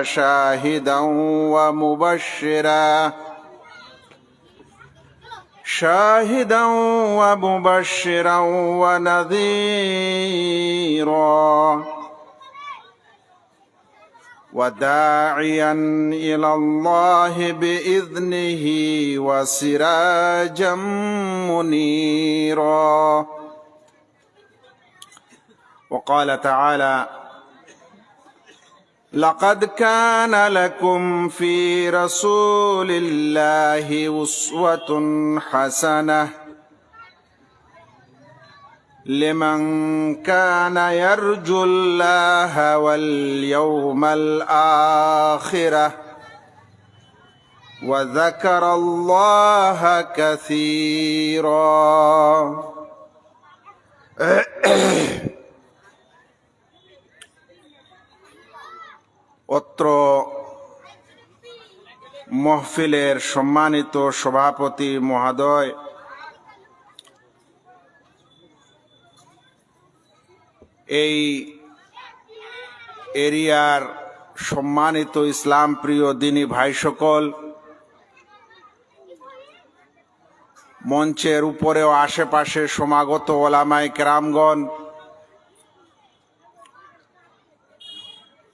شاهدا ومبشرا ونذيرا وداعيا إلى الله بإذنه وسراجا منيرا. وقال تعالى: لقد كان لكم في رسول الله أسوة حسنة لمن كان يرجو الله واليوم الآخر وذكر الله كثيرا. অত্র মহফিলের সম্মানিত সভাপতি মহোদয়, এই এরিয়ার সম্মানিত ইসলাম প্রিয় দিনী ভাই সকল, মঞ্চের উপরে ও আশেপাশে সমাগত ওলামায়ে কেরামগণ,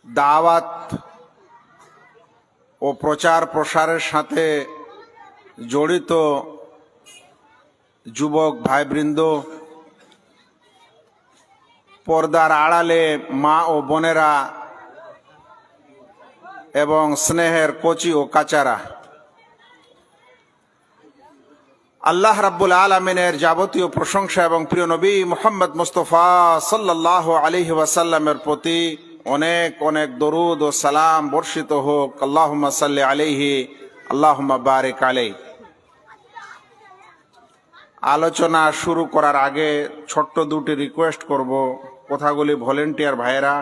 দাওয়াত ও প্রচার প্রসারের সাথে জড়িত যুবক ভাইবৃন্দ, পর্দার আড়ালে মা ও বোনেরা এবং স্নেহের কচি ও কাচারা, আল্লাহ রাব্বুল আলামিনের যাবতীয় প্রশংসা এবং প্রিয় নবী মুহাম্মদ মুস্তাফা সাল্লাল্লাহু আলাইহি ওয়াসাল্লামের প্রতি অনেক অনেক দরুদ ও সালাম বর্ষিত হোক। আল্লাহুম্মা সাল্লি আলাইহি, আল্লাহুম্মা বারিক আলাইহি। আলোচনা শুরু করার আগে ছোট্ট দুটি রিকোয়েস্ট করব। কথাগুলি ভলেন্টিয়ার ভাইয়েরা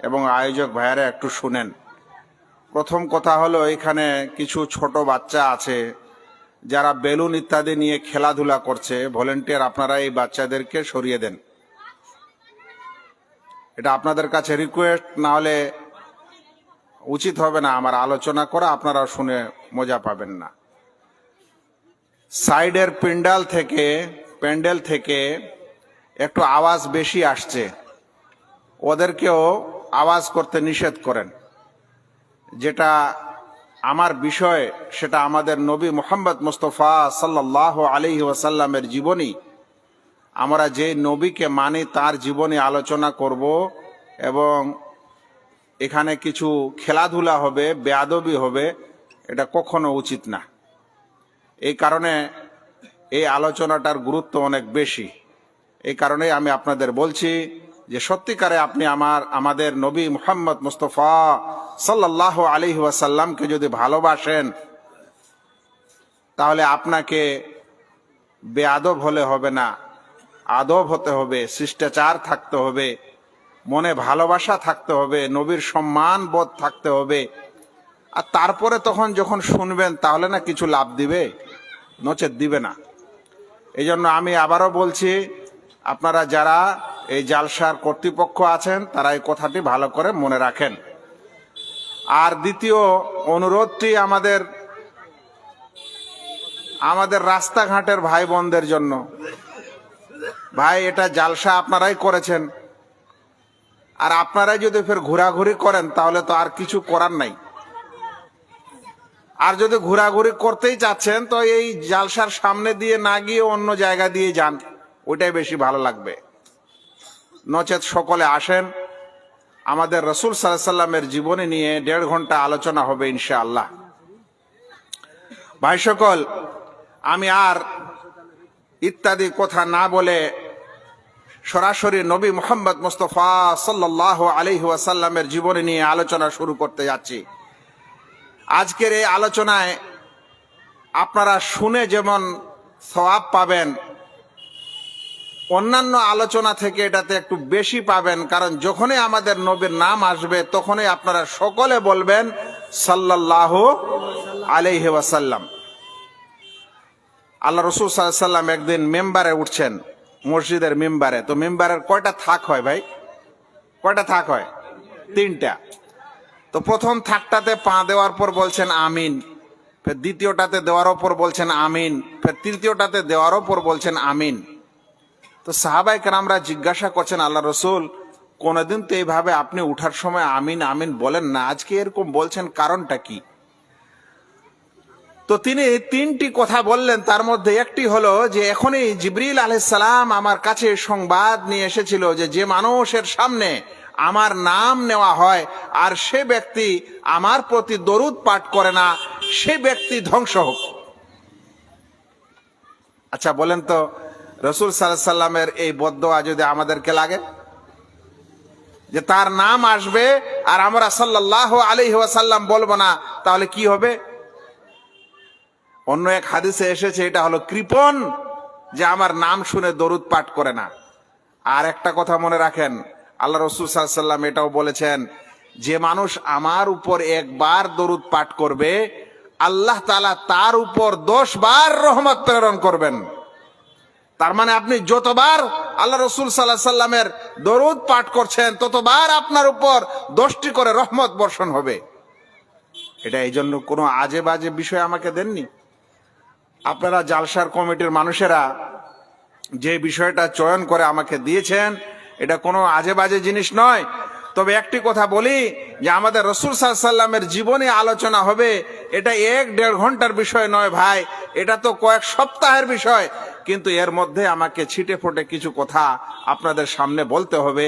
এবং আয়োজক ভাইয়েরা একটু শুনেন। প্রথম কথা হলো, এখানে কিছু ছোট বাচ্চা আছে যারা বেলুন ইত্যাদি নিয়ে খেলাধুলা করছে। ভলেন্টিয়ার আপনারা এই বাচ্চাদেরকে সরিয়ে দেন। এটা আপনাদের কাছে রিকোয়েস্ট, না হলে উচিত হবে না আমার আলোচনা করা, আপনারা শুনে মজা পাবেন না। সাইডের প্যান্ডেল থেকে একটু আওয়াজ বেশি আসছে, ওদেরকেও আওয়াজ করতে নিষেধ করেন। যেটা আমার বিষয়, সেটা আমাদের নবী মুহাম্মদ মুস্তাফা সাল্লাল্লাহু আলাইহি ওয়াসাল্লামের জীবনী। আমরা যে নবীকে মানি তার জীবনী আলোচনা করব, এবং এখানে কিছু খেলাধুলা হবে, বেয়াদবি হবে, এটা কখনো উচিত না। এই কারণে এই আলোচনাটার গুরুত্ব অনেক বেশি। এই কারণে আমি আপনাদের বলছি যে সত্যিকারে আপনি আমাদের নবী মুহাম্মদ মুস্তাফা সাল্লাল্লাহু আলাইহি ওয়াসাল্লামকে যদি ভালোবাসেন, তাহলে আপনাকে বেয়াদব হলে হবে না, আদব হতে হবে, শিষ্টাচার থাকতে হবে, মনে ভালোবাসা থাকতে হবে, নবীর সম্মান বোধ থাকতে হবে। আর তারপরে যখন শুনবেন, তাহলে না কিছু লাভ দিবে, নচেত দিবে না। এই জন্য আমি আবারও বলছি, আপনারা যারা এই জালসার কর্তৃপক্ষ আছেন, তারা এই কথাটি ভালো করে মনে রাখেন। আর দ্বিতীয় অনুরোধটি আমাদের রাস্তাঘাটের ভাই বোনদের জন্য। ভাই, এটা জালসা আপনারাই করেছেন, আর আপনারাই যদি ফের ঘোরাঘুরি করেন, তাহলে তো আর কিছু করার নাই। আর যদি ঘোরাঘুরি করতেই চাচ্ছেন, তো এই জালসার সামনে দিয়ে না গিয়ে অন্য জায়গা দিয়ে যান, ওইটাই বেশি ভালো লাগবে। নচেত সকলে আসেন, আমাদের রাসূল সাল্লাল্লাহু আলাইহি ওয়াসাল্লামের জীবনী নিয়ে 1.5 ঘন্টা আলোচনা হবে ইনশাআল্লাহ। ভাই সকল, আমি আর ইত্যাদি কথা না বলে সরাসরি নবী মুহাম্মদ মুস্তাফা সাল্লাল্লাহু আলাইহি ওয়াসাল্লামের জীবনী নিয়ে আলোচনা শুরু করতে যাচ্ছি। আজকের এই আলোচনায় আপনারা শুনে যেমন সওয়াব পাবেন, অন্যান্য আলোচনা থেকে এটাতে একটু বেশি পাবেন। কারণ যখনই আমাদের নবীর নাম আসবে, তখনই আপনারা সকলে বলবেন সাল্লাল্লাহু আলাইহি ওয়াসাল্লাম। আল্লাহ রাসূল সাল্লাল্লাহু আলাইহি ওয়াসাল্লাম একদিন মেম্বারে উঠছেন, মসজিদের মেম্বারে। তো মেম্বারের কয়টা থাক হয় ভাই? কয়টা থাক হয়? 3টা। তো প্রথম থাকটাতে পা দেওয়ার পর বলছেন আমিন, ফের দ্বিতীয়টাতে দেওয়ার ওপর বলছেন আমিন, ফের তৃতীয়টাতে দেওয়ার ওপর বলছেন আমিন। তো সাহাবায়ে কেরামরা জিজ্ঞাসা করছেন, আল্লাহ রসুল কোনদিন তো এইভাবে আপনি উঠার সময় আমিন আমিন বলেন না, আজকে এরকম বলছেন, কারণটা কি? তো তিনি তিনটি কথা বললেন। তার মধ্যে একটি হলো যে এখনই জিবরিল আলাইহিস সালাম আমার কাছে সংবাদ নিয়ে এসেছিল যে যে মানুষের সামনে আমার নাম নেওয়া হয় আর সে ব্যক্তি আমার প্রতি দরুদ পাঠ করে না, সে ব্যক্তি ধ্বংস হোক। আচ্ছা বলেন তো, রাসূল সাল্লাল্লাহু আলাইহি সাল্লামের এই বদদোয়া যদি আমাদেরকে লাগে, যে তার নাম আসবে আর আমরা সাল্লাল্লাহু আলাইহি ওয়াসাল্লাম বলবো না, তাহলে কি হবে? অন্য এক হাদিসে এসেছে এটা হলো কৃপণ, যে আমার নাম শুনে দরুদ পাঠ করে না। আর একটা কথা মনে রাখেন, আল্লাহ রাসূল সাল্লাল্লাহু আলাইহি ওয়াসাল্লাম এটাও বলেছেন, যে মানুষ আমার উপর একবার দরুদ পাঠ করবে, আল্লাহ তাআলা তার উপর 10 বার রহমত প্রেরণ করবেন। তার মানে আপনি যতবার আল্লাহ রাসূল সাল্লাল্লাহু আলাইহি ওয়াসাল্লামের দরুদ পাঠ করছেন, ততবার আপনার উপর 10টি করে রহমত বর্ষণ হবে। এটা এই জন্য কোনো আজে বাজে বিষয় আমাকে দেননি। আপনারা জালসার কমিটির মানুষেরা যে বিষয়টা চয়ন করে আমাকে দিয়েছেন, এটা কোনো আজে বাজে জিনিস নয়। তবে একটি কথা বলি, যে আমাদের রাসূল সাল্লাল্লাহু আলাইহি ওয়াসাল্লামের জীবনে আলোচনা হবে, এটা 1-1.5 ঘন্টার বিষয় নয় ভাই, এটা তো কয়েক সপ্তাহের বিষয়। কিন্তু এর মধ্যে আমাকে ছিটে ফোটে কিছু কথা আপনাদের সামনে বলতে হবে,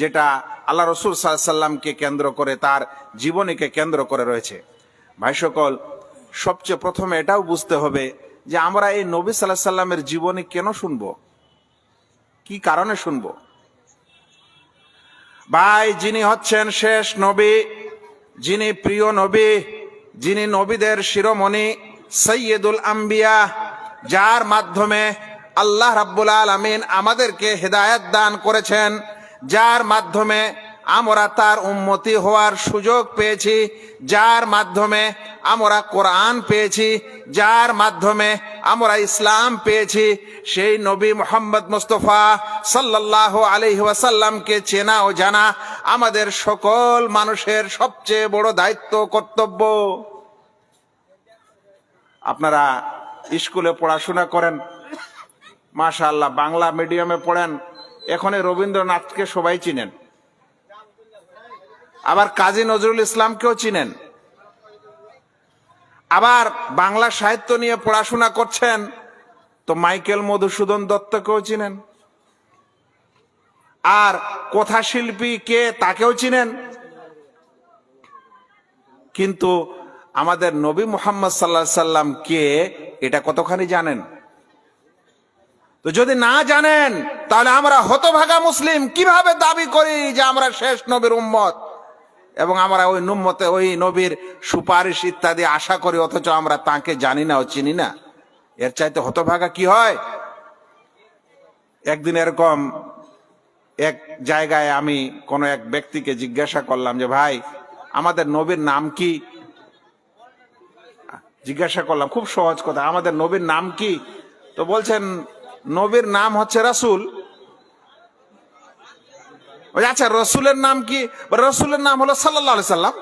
যেটা আল্লাহ রাসূল সাল্লাল্লাহু আলাইহি ওয়াসাল্লামকে কেন্দ্র করে, তার জীবনীকে কেন্দ্র করে রয়েছে। ভাই সকল, সবচেয়ে প্রথমে এটাও বুঝতে হবে যে আমরা এই নবী সাল্লাল্লাহু আলাইহি ওয়াসাল্লামের জীবনী কেন শুনবো, কি কারণে শুনবো? ভাই, যিনি হচ্ছেন শেষ নবী, যিনি প্রিয় নবী, যিনি নবীদের শিরোমণি, সাইয়্যিদুল আম্বিয়া, যার মাধ্যমে আল্লাহ রাব্বুল আলামিন আমাদেরকে হেদায়েত দান করেছেন, যার মাধ্যমে আমরা তার উম্মতি হওয়ার সুযোগ পেয়েছি, যার মাধ্যমে আমরা কোরআন পেয়েছি, যার মাধ্যমে আমরা ইসলাম পেয়েছি, সেই নবী মুহাম্মদ মুস্তাফা সাল্লাল্লাহু আলাইহি ওয়াসাল্লামকে চেনা ও জানা আমাদের সকল মানুষের সবচেয়ে বড় দায়িত্ব, কর্তব্য। আপনারা স্কুলে পড়াশোনা করেন, মাশাআল্লাহ, বাংলা মিডিয়ামে পড়েন, এখনই রবীন্দ্রনাথকে সবাই চিনেন, আবার কাজী নজরুল ইসলামকেও চিনেন, আবার বাংলা সাহিত্য নিয়ে পড়াশোনা করছেন তো মাইকেল মধুসূদন দত্তকেও চিনেন, আর কথা শিল্পী কে তাকেও চিনেন। কিন্তু আমাদের নবী মুহাম্মদ সাল্লাল্লাহু আলাইহি সাল্লাম কে, এটা কতখানি জানেন? তো যদি না জানেন, তাহলে আমরা হতভাগা মুসলিম কিভাবে দাবি করি যে আমরা শেষ নবীর উম্মত, এবং আমরা ওই নবীর সুপারিশ ইত্যাদি আশা করি, অথচ আমরা তাকে জানি না ও চিনি না? এর চাইতে হতভাগা কি হয়? একদিন এরকম এক জায়গায় আমি কোন এক ব্যক্তিকে জিজ্ঞাসা করলাম যে ভাই, আমাদের নবীর নাম কি? জিজ্ঞাসা করলাম, খুব সহজ কথা, আমাদের নবীর নাম কি? তো বলছেন নবীর নাম হচ্ছে রাসূল। আচ্ছা, রসুলের নাম কি? রসুলের নাম হলো সাল্লাল্লাহু আলাইহি সাল্লাম।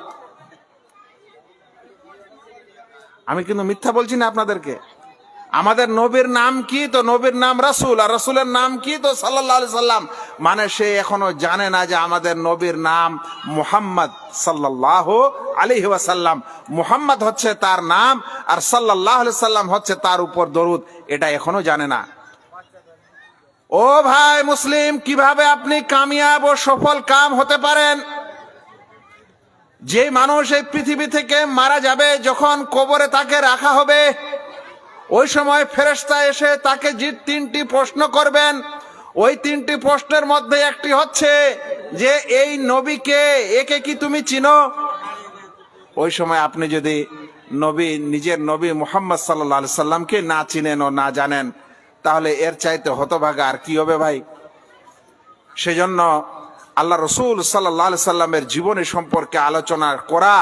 আমি কিন্তু মিথ্যা বলছি না আপনাদেরকে। আমাদের নবীর নাম কি? তো নবীর নাম রাসূল। আর রাসূলের নাম কি? তো সাল্লাল্লাহু আলাইহি সাল্লাম। মানে সে এখনো জানে না যে আমাদের নবীর নাম মুহাম্মদ সাল্লাল্লাহু আলাইহি ওয়াসাল্লাম। মুহাম্মদ হচ্ছে তার নাম, আর সাল্লাল্লাহু আলাইহি সাল্লাম হচ্ছে তার উপর দরুদ, এটা এখনো জানে না। ও ভাই মুসলিম, কিভাবে আপনি কামিয়াব ও সফল কাম হতে পারেন? যে মানুষ এই পৃথিবী থেকে মারা যাবে, যখন কবরে তাকে রাখা হবে, ওই সময় ফেরেশতা এসে তাকে যে 3টি প্রশ্ন করবেন, ওই 3টি প্রশ্নের মধ্যে একটি হচ্ছে যে এই নবীকে, একে কি তুমি চিনো? ওই সময় আপনি যদি নিজের নবী মুহাম্মদ সাল্লাল্লাহু আলাইহি সাল্লামকে না চিনেন ও না জানেন, তাহলে এর চাইতে হতভাগা আর কি হবে ভাই? সেজন্য আল্লাহ রাসূল সাল্লাল্লাহু আলাইহি সাল্লামের জীবনী সম্পর্কে আলোচনা করা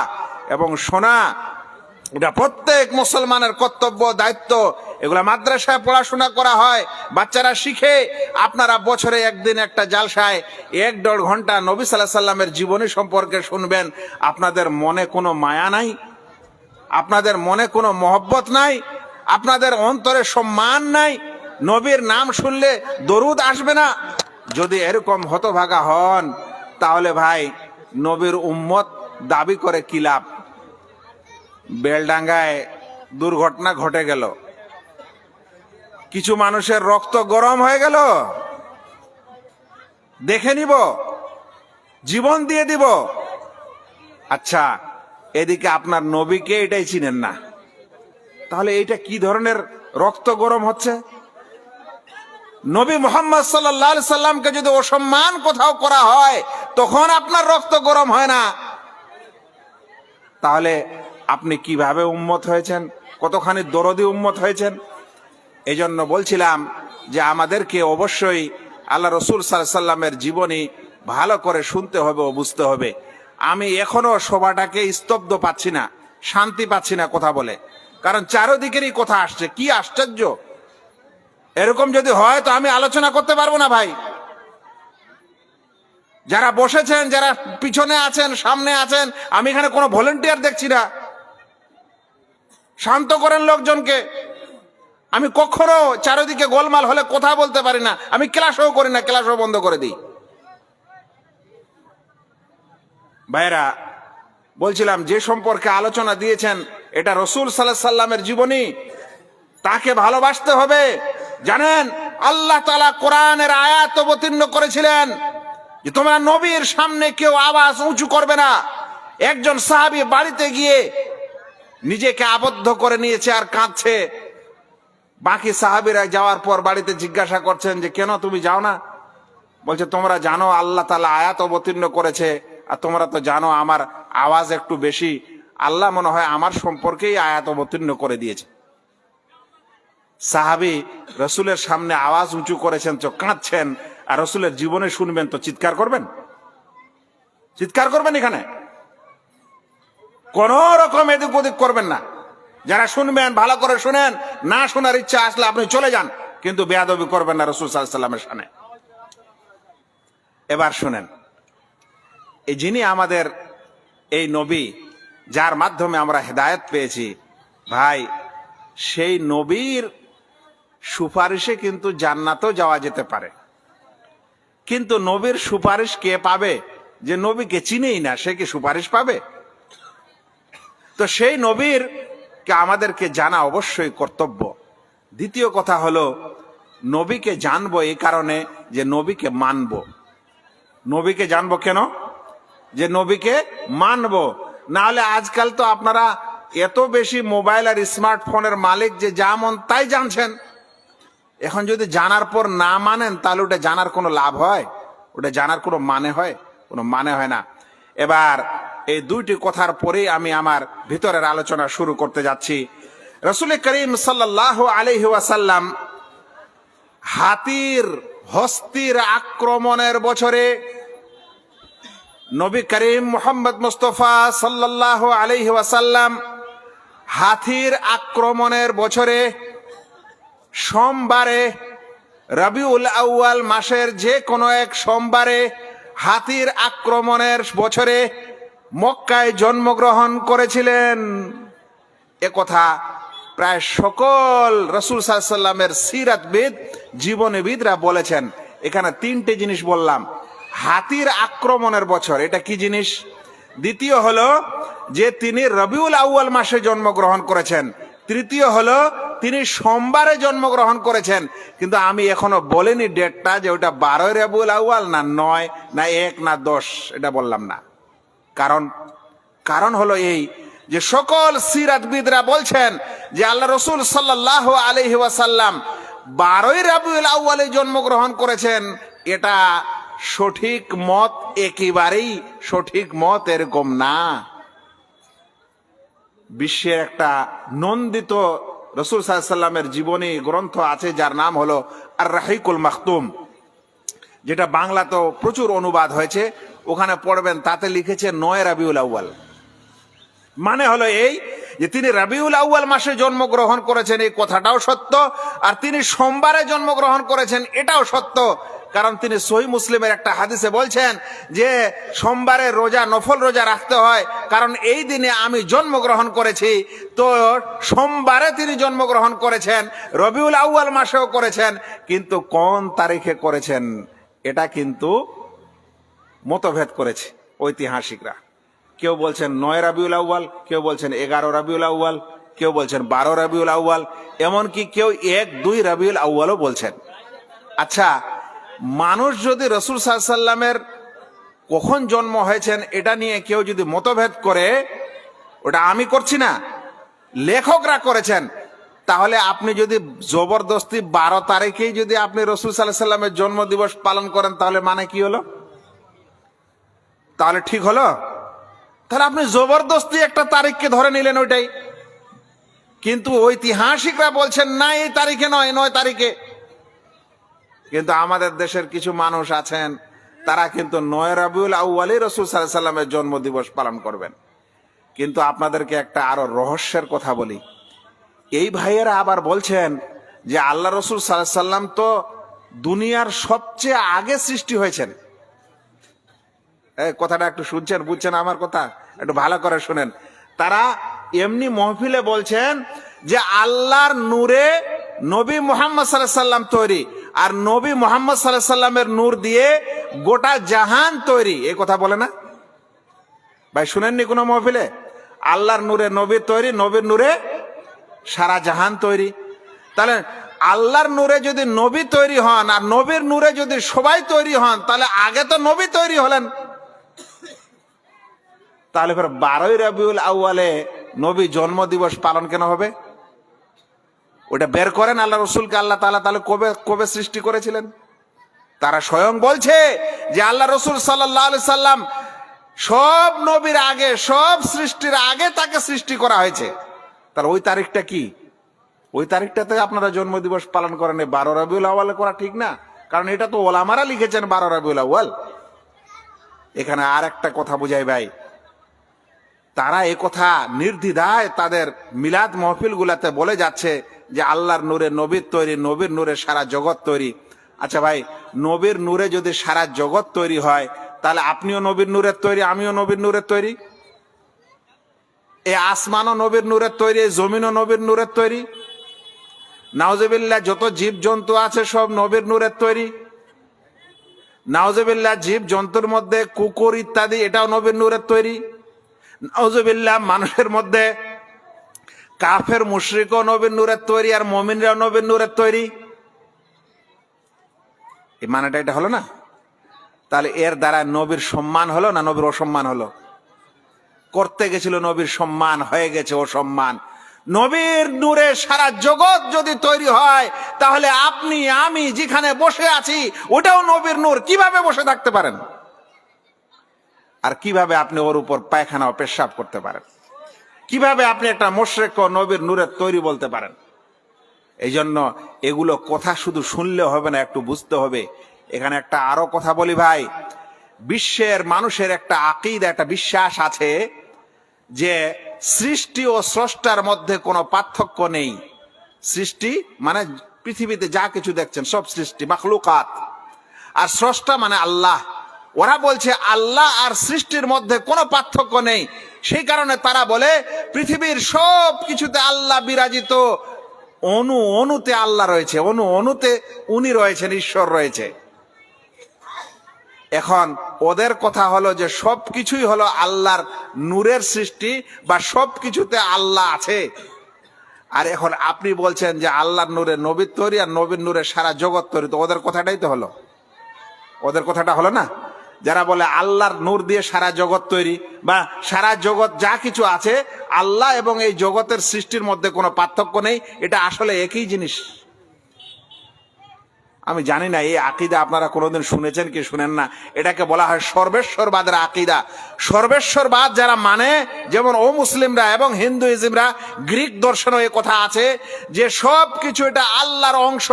এবং শোনা এটা প্রত্যেক মুসলমানের কর্তব্য, দায়িত্ব। এগুলা মাদ্রাসায় পড়াশোনা করা হয়, বাচ্চারা শিখে। আপনারা বছরে একদিন একটা জালসায় 1-1.5 ঘন্টা নবী সাল্লাল্লাহু আলাইহি সাল্লামের জীবনী সম্পর্কে শুনবেন। আপনাদের মনে কোনো মায়া নাই, আপনাদের মনে কোনো মহব্বত নাই, আপনাদের অন্তরে সম্মান নাই, নবীর নাম শুনলে দরুদ আসবে না। যদি এরকম হতভাগা হন তাহলে ভাই নবীর উম্মত দাবি করে কি লাভ? বেলডাঙ্গায় দুর্ঘটনা ঘটে গেল, কিছু মানুষের রক্ত গরম হয়ে গেল, দেখে নিব, জীবন দিয়ে দিব। আচ্ছা, এদিকে আপনার নবীকে এটাই চিনেন না, তাহলে এইটা কি ধরনের রক্ত গরম হচ্ছে? নবী মুহাম্মদ সাল্লাল্লাহু আলাইহি সাল্লামকে যদি অসম্মান কোথাও করা হয় তখন আপনার রক্ত গরম হয় না, তাহলে আপনি কিভাবে উম্মত হয়েছেন? কতখানি দরদি উম্মত হয়েছেন? এই জন্য বলছিলাম যে আমাদেরকে অবশ্যই আল্লাহ রসুল সাল্লাল্লাহু আলাইহি সাল্লামের জীবনী ভালো করে শুনতে হবে ও বুঝতে হবে। আমি এখনো সভাটাকে স্তব্ধ পাচ্ছি না, শান্তি পাচ্ছি না কথা বলে, কারণ চারদিকেরই কথা আসছে। কি আশ্চর্য! এরকম যদি হয় তো আমি আলোচনা করতে পারবো না ভাই। যারা বসেছেন, যারা পিছনে আছেন, সামনে আছেন, আমি এখানে কোনো ভলেন্টিয়ার দেখছি না। শান্ত করেন লোকজনকে। আমি কখনো চারিদিকে গোলমাল হলে কথা বলতে পারি না, আমি ক্লাসও করি না, ক্লাসও বন্ধ করে দিই। ভাইরা, বলছিলাম যে সম্পর্কে আলোচনা দিয়েছেন এটা রসুল সাল্লাল্লাহু আলাইহি সাল্লামের জীবনী, তাকে ভালোবাসতে হবে। জানেন, আল্লাহ তাআলা কোরআনের আয়াত অবতীর্ণ করেছিলেন যে তোমরা নবীর সামনে কেউ আওয়াজ উঁচু করবে না। একজন সাহাবী বাড়িতে গিয়ে নিজেকে আবদ্ধ করে নিয়েছে আর কাঁদছে। বাকি সাহাবীরা যাওয়ার পর বাড়িতে জিজ্ঞাসা করছেন যে কেন তুমি যাও না? বলছে তোমরা জানো আল্লাহ তাআলা আয়াত অবতীর্ণ করেছে, আর তোমরা তো জানো আমার আওয়াজ একটু বেশি, আল্লাহ মনে হয় আমার সম্পর্কেই আয়াত অবতীর্ণ করে দিয়েছে। সাহাবী রসুলের সামনে আওয়াজ উঁচু করেছেন তো কাঁদছেন, আর রসুলের জীবনে শুনবেন তো চিৎকার করবেন? চিৎকার করবেন? এখানে কোন রকম এদিক ওদিক করবেন না। যারা শুনবেন ভালো করে শুনেন, না শোনার ইচ্ছা আসলে আপনি চলে যান, কিন্তু বেয়াদবি করবেন না রাসূল সাল্লাল্লাহু আলাইহি ওয়াসাল্লামের সামনে। এবার শুনেন, এই যিনি আমাদের এই নবী, যার মাধ্যমে আমরা হেদায়েত পেয়েছি, ভাই সেই নবীর সুপারিশে কিন্তু জান্নাতেও যাওয়া যেতে পারে। কিন্তু নবীর সুপারিশ কে পাবে? যে নবীকে চিনেই না, সে কি সুপারিশ পাবে? তো সেই নবীর কে আমাদেরকে জানা অবশ্যই কর্তব্য। দ্বিতীয় কথা হলো, নবীকে জানবো এই কারণে যে নবীকে মানবো। নবীকে জানবো কেন? যে নবীকে মানবো। না হলে আজকাল তো আপনারা এত বেশি মোবাইল আর স্মার্টফোনের মালিক যে যা মন তাই জানছেন। এখন যদি জানার পর না মানেন তাহলে ওটা জানার কোনো লাভ হয়? ওটা জানার কোনো মানে হয়? কোনো মানে হয় না। এবার এই দুইটি কথার পরেই আমি আমার ভিতরের আলোচনা শুরু করতে যাচ্ছি। রাসূল করিম সাল্লাল্লাহু আলাইহি ওয়াসাল্লাম হাতির হস্তির আক্রমণের বছরে, নবী করিম মুহাম্মদ মুস্তাফা সাল্লাল্লাহু আলাইহি ওয়াসাল্লাম হাতির আক্রমণের বছরে সোমবারে, রবিউল আউয়াল মাসের যে কোনো এক সোমবারে হাতির আক্রমণের বছরে মক্কায় জন্মগ্রহণ করেছিলেন। এ কথা প্রায় সকল রাসূল সাল্লাল্লাহু আলাইহি ওয়াসাল্লামের সিরাতবিদ, জীবনীবিদরা বলেছেন। এখানে তিনটে জিনিস বললাম। হাতির আক্রমণের বছর, এটা কি জিনিস? দ্বিতীয় হলো যে তিনি রবিউল আউয়াল মাসে জন্মগ্রহণ করেছেন। তৃতীয় হলো তিনি সোমবারে জন্মগ্রহণ করেছেন। কিন্তু আমি এখনো বলিনি ডেটটা, যে ওটা 12 রবিউল আউয়াল না 9 না 1 না 10, এটা বললাম না। কারণ হলো এই যে সকল সিরাতবিদরা বলছেন যে আল্লাহ রসুল সাল্লাল্লাহু আলাইহি ওয়াসাল্লাম 12 রবিউল আউয়ালে জন্মগ্রহণ করেছেন। এটা সঠিক মত, একেবারেই সঠিক মত এরকম না। বিশ্বের একটা নন্দিত রাসূল সাল্লাল্লাহু আলাইহি ওয়াসাল্লামের জীবনী গ্রন্থ আছে যার নাম হলো আর রাহিকুল মাখতুম, যেটা বাংলাতেও প্রচুর অনুবাদ হয়েছে। ওখানে পড়বেন, তাতে লিখেছে 9 রবিউল আউয়াল। মানে হলো এই যে তিনি রবিউল আউয়াল মাসে জন্মগ্রহণ করেছেন এই কথাটাও সত্য, আর তিনি সোমবারে জন্মগ্রহণ করেছেন এটাও সত্য। কারণ তিনি সহিহ মুসলিমের একটা হাদিসে বলছেন যে সোমবারে রোজা, নফল রোজা রাখতে হয়, কারণ এই দিনে আমি জন্মগ্রহণ করেছি। তো সোমবারে তিনি জন্মগ্রহণ করেছেন, রবিউল আউয়াল মাসেও করেছেন, কিন্তু কোন তারিখে করেছেন এটা কিন্তু মতভেদ করেছে ঐতিহাসিকরা। কেউ বলছেন 9 রবিউল আউয়াল, কেউ বলছেন 11 রবিউল আউয়াল, কেউ বলছেন 12 রবিউল আউয়াল, এমনকি কেউ 1-2 রবিউল আউয়ালও বলছেন। আচ্ছা, মানুষ যদি রাসূল সাল্লাল্লাহু আলাইহি সাল্লামের কখন জন্ম হয়েছেন এটা নিয়ে কেউ যদি মতভেদ করে, ওটা আমি করছি না, লেখকরা করেছেন, তাহলে আপনি যদি জবরদস্তি 12 তারিখেই যদি আপনি রাসূল সাল্লাল্লাহু আলাইহি সাল্লামের জন্মদিবস পালন করেন, তাহলে মানে কি হলো? তাহলে ঠিক হলো? তাহলে আপনি জবরদস্তি একটা তারিখকে ধরে নিলেন ওইটাই। কিন্তু ঐতিহাসিকরা বলছেন না, এই তারিখে নয়, 9 তারিখে। কিন্তু আমাদের দেশের কিছু মানুষ আছেন, তারা কিন্তু 9 রবিউল আউয়ালে রাসূল সাল্লাল্লাহু আলাইহি সাল্লামের জন্মদিবস পালন করবেন। কিন্তু আপনাদেরকে একটা আরো রহস্যের কথা বলি। এই ভাইয়েরা আবার বলছেন যে আল্লাহ রাসূল সাল্লাল্লাহু আলাইহি সাল্লাম তো দুনিয়ার সবচেয়ে আগে সৃষ্টি হয়েছেন। এই কথাটা একটু শুনছেন, বুঝছেন আমার কথা? একটু ভালো করে শুনেন। তারা এমনি মহফিলে বলছেন যে আল্লাহর নূরে নবী মুহাম্মদ সাল্লাল্লাহু আলাইহি সাল্লাম তৈরি, আর নবী মুহাম্মদ সাল্লাল্লাহু আলাইহি সাল্লামের নূর দিয়ে গোটা জাহান তৈরি। এই কথা বলে না ভাই? শুনেননি কোনো মহফিলে? আল্লাহর নূরে নবী তৈরি, নবীর নূরে সারা জাহান তৈরি। তাহলে আল্লাহর নূরে যদি নবী তৈরি হন আর নবীর নূরে যদি সবাই তৈরি হন, তাহলে আগে তো নবী তৈরি হলেন। তাহলে ফের 12 রবিউল আউয়ালে নবী জন্ম দিবস পালন কেন হবে? ওটা বের করেন আল্লাহ রসুলকে আল্লাহ তাআলা তাহলে কবে কবে সৃষ্টি করেছিলেন। তারা স্বয়ং বলছে যে আল্লাহ রসুল সাল্লাল্লাহু আলাইহি সাল্লাম সব নবীর আগে, সব সৃষ্টির আগে তাকে সৃষ্টি করা হয়েছে। তাহলে ওই তারিখটা কি? ওই তারিখটাতে আপনারা জন্ম দিবস পালন করেন, 12 রবিউল আউয়ালে করা ঠিক না। কারণ এটা তো ওলামারা লিখেছেন 12 রবিউল আউয়াল। এখানে আর একটা কথা বুঝাই ভাই, তারা এ কথা নির্দ্বিধায় তাদের মিলাদ মাহফিল গুলাতে বলে যাচ্ছে যে আল্লাহর নূরে নবীর তৈরি, নবীর নূরে সারা জগৎ তৈরি। আচ্ছা ভাই, নবীর নূরে যদি সারা জগৎ তৈরি হয়, তাহলে আপনিও নবীর নূরের তৈরি, আমিও নবীর নূরের তৈরি। এই আসমানও নবীর নূরের তৈরি, এই জমিনও নবীর নূরের তৈরি। নাউজুবিল্লাহ, যত জীব জন্তু আছে সব নবীর নূরের তৈরি। নাউজুবিল্লাহ, জীব জন্তুর মধ্যে কুকুর ইত্যাদি, এটাও নবীর নূরের তৈরি। নাউজুবিল্লাহ, মানুষের মধ্যে কাফের মুশরিকও নবীর নূরের তৈরি, আর মুমিনরাও নবীর নূরের তৈরি। এই মানেটা এটা হলো না? তাহলে এর দ্বারা নবীর সম্মান হলো না নবীর অসম্মান হলো? করতে গেছিল নবীর সম্মান, হয়ে গেছে অসম্মান। নবীর নূরে সারা জগৎ যদি তৈরি হয়, তাহলে আপনি আমি যেখানে বসে আছি ওটাও নবীর নূর। কিভাবে বসে থাকতে পারেন? আর কিভাবে আপনি ওর উপর পায়খানা ও পেশাব করতে পারেন? কিভাবে আপনি একটা মুশরিক ও নবীর নূরের তৈরি বলতে পারেন? এই জন্য এগুলো কথা শুধু শুনলে হবে না, একটু বুঝতে হবে। এখানে একটা আরো কথা বলি ভাই, বিশ্বের মানুষের একটা আকীদা, একটা বিশ্বাস আছে যে সৃষ্টি ও স্রষ্টার মধ্যে কোনো পার্থক্য নেই। সৃষ্টি মানে পৃথিবীতে যা কিছু দেখছেন সব সৃষ্টি, মাখলুকাত, আর স্রষ্টা মানে আল্লাহ। ওরা বলছে আল্লাহ আর সৃষ্টির মধ্যে কোনো পার্থক্য নেই। সেই কারণে তারা বলে পৃথিবীর সব কিছুতে আল্লাহ বিরাজিত, অণু অণুতে আল্লাহ রয়েছে, অণু অণুতে উনি রয়েছেন, ঈশ্বর রয়েছে। এখন ওদের কথা হলো যে সবকিছুই হলো আল্লাহর নূরের সৃষ্টি, বা সবকিছুতে আল্লাহ আছে। আর এখন আপনি বলছেন যে আল্লাহর নূরে নবীর তৈরি, আর নবীর নূরে সারা জগৎ তৈরি। তো ওদের কথাটাই তো হলো, ওদের কথাটা হলো না? যারা বলে আল্লাহর নূর দিয়ে সারা জগৎ তৈরি, বা সারা জগৎ যা কিছু আছে আল্লাহ এবং এই জগতের সৃষ্টির মধ্যে কোনো পার্থক্য নেই, এটা আসলে একই জিনিস। আমি জানি না এই আকীদা আপনারা কোনোদিন শুনেছেন কি শুনেন না। এটাকে বলা হয় সর্বেশ্বরবাদের আকীদা। সর্বেশ্বরবাদ যারা মানে, যেমন ও মুসলিমরা এবং হিন্দুইজমরা, গ্রিক দর্শনও এই কথা আছে যে সব কিছু এটা আল্লাহর অংশ,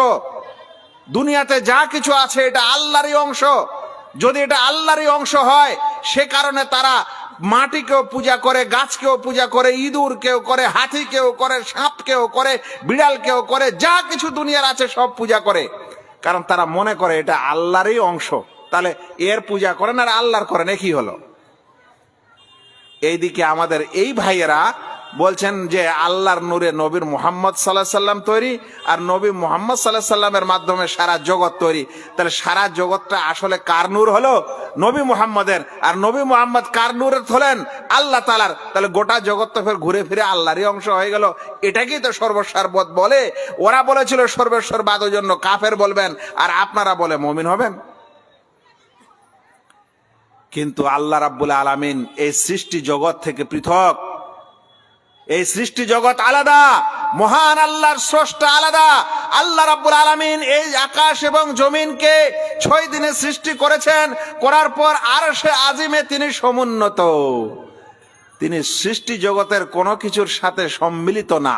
দুনিয়াতে যা কিছু আছে এটা আল্লাহরই অংশ। যদি এটা আল্লাহরই অংশ হয়, সে কারণে তারা মাটিকেও পূজা করে, গাছকেও পূজা করে, ইঁদুর কেউ করে, হাতি কেউ করে, সাপ কেউ করে, বিড়াল কেউ করে, যা কিছু দুনিয়ার আছে সব পূজা করে, কারণ তারা মনে করে এটা আল্লাহরই অংশ। তাহলে এর পূজা করেন আর আল্লাহর করেন, একই হলো। এইদিকে আমাদের এই ভাইয়েরা বলছেন যে আল্লাহর নূরে নবীর মুহাম্মদ সাল্লাল্লাহু আলাইহি সাল্লাম তৈরি, আর নবী মুহাম্মদ সাল্লাল্লাহু আলাইহি সাল্লামের মাধ্যমে সারা জগৎ তৈরি। তাহলে সারা জগৎটা আসলে কার নূর হলো? নবী মুহাম্মদের। আর নবী মুহাম্মদ কার নূরের হলেন? আল্লাহ তাআলার। তাহলে গোটা জগৎ তো ফের ঘুরে ফিরে আল্লাহরই অংশ হয়ে গেল। এটাকেই তো সর্বসারবত বলে। ওরা বলেছিল সর্বেশ্বর বাদের জন্য কাফের বলবেন, আর আপনারা বলে মুমিন হবেন। কিন্তু আল্লাহ রাব্বুল আলামিন এই সৃষ্টি জগৎ থেকে পৃথক। এই সৃষ্টি জগৎ আলাদা, মহান আল্লাহর স্রষ্টা আলাদা। আল্লাহ রাব্বুল আলামিন এই আকাশ এবং জমিনকে 6 দিনে সৃষ্টি করেছেন, করার পর আরশে আজিমে তিনি সমুন্নত। তিনি সৃষ্টি জগতের কোনো কিছুর সাথে সম্মিলিত না,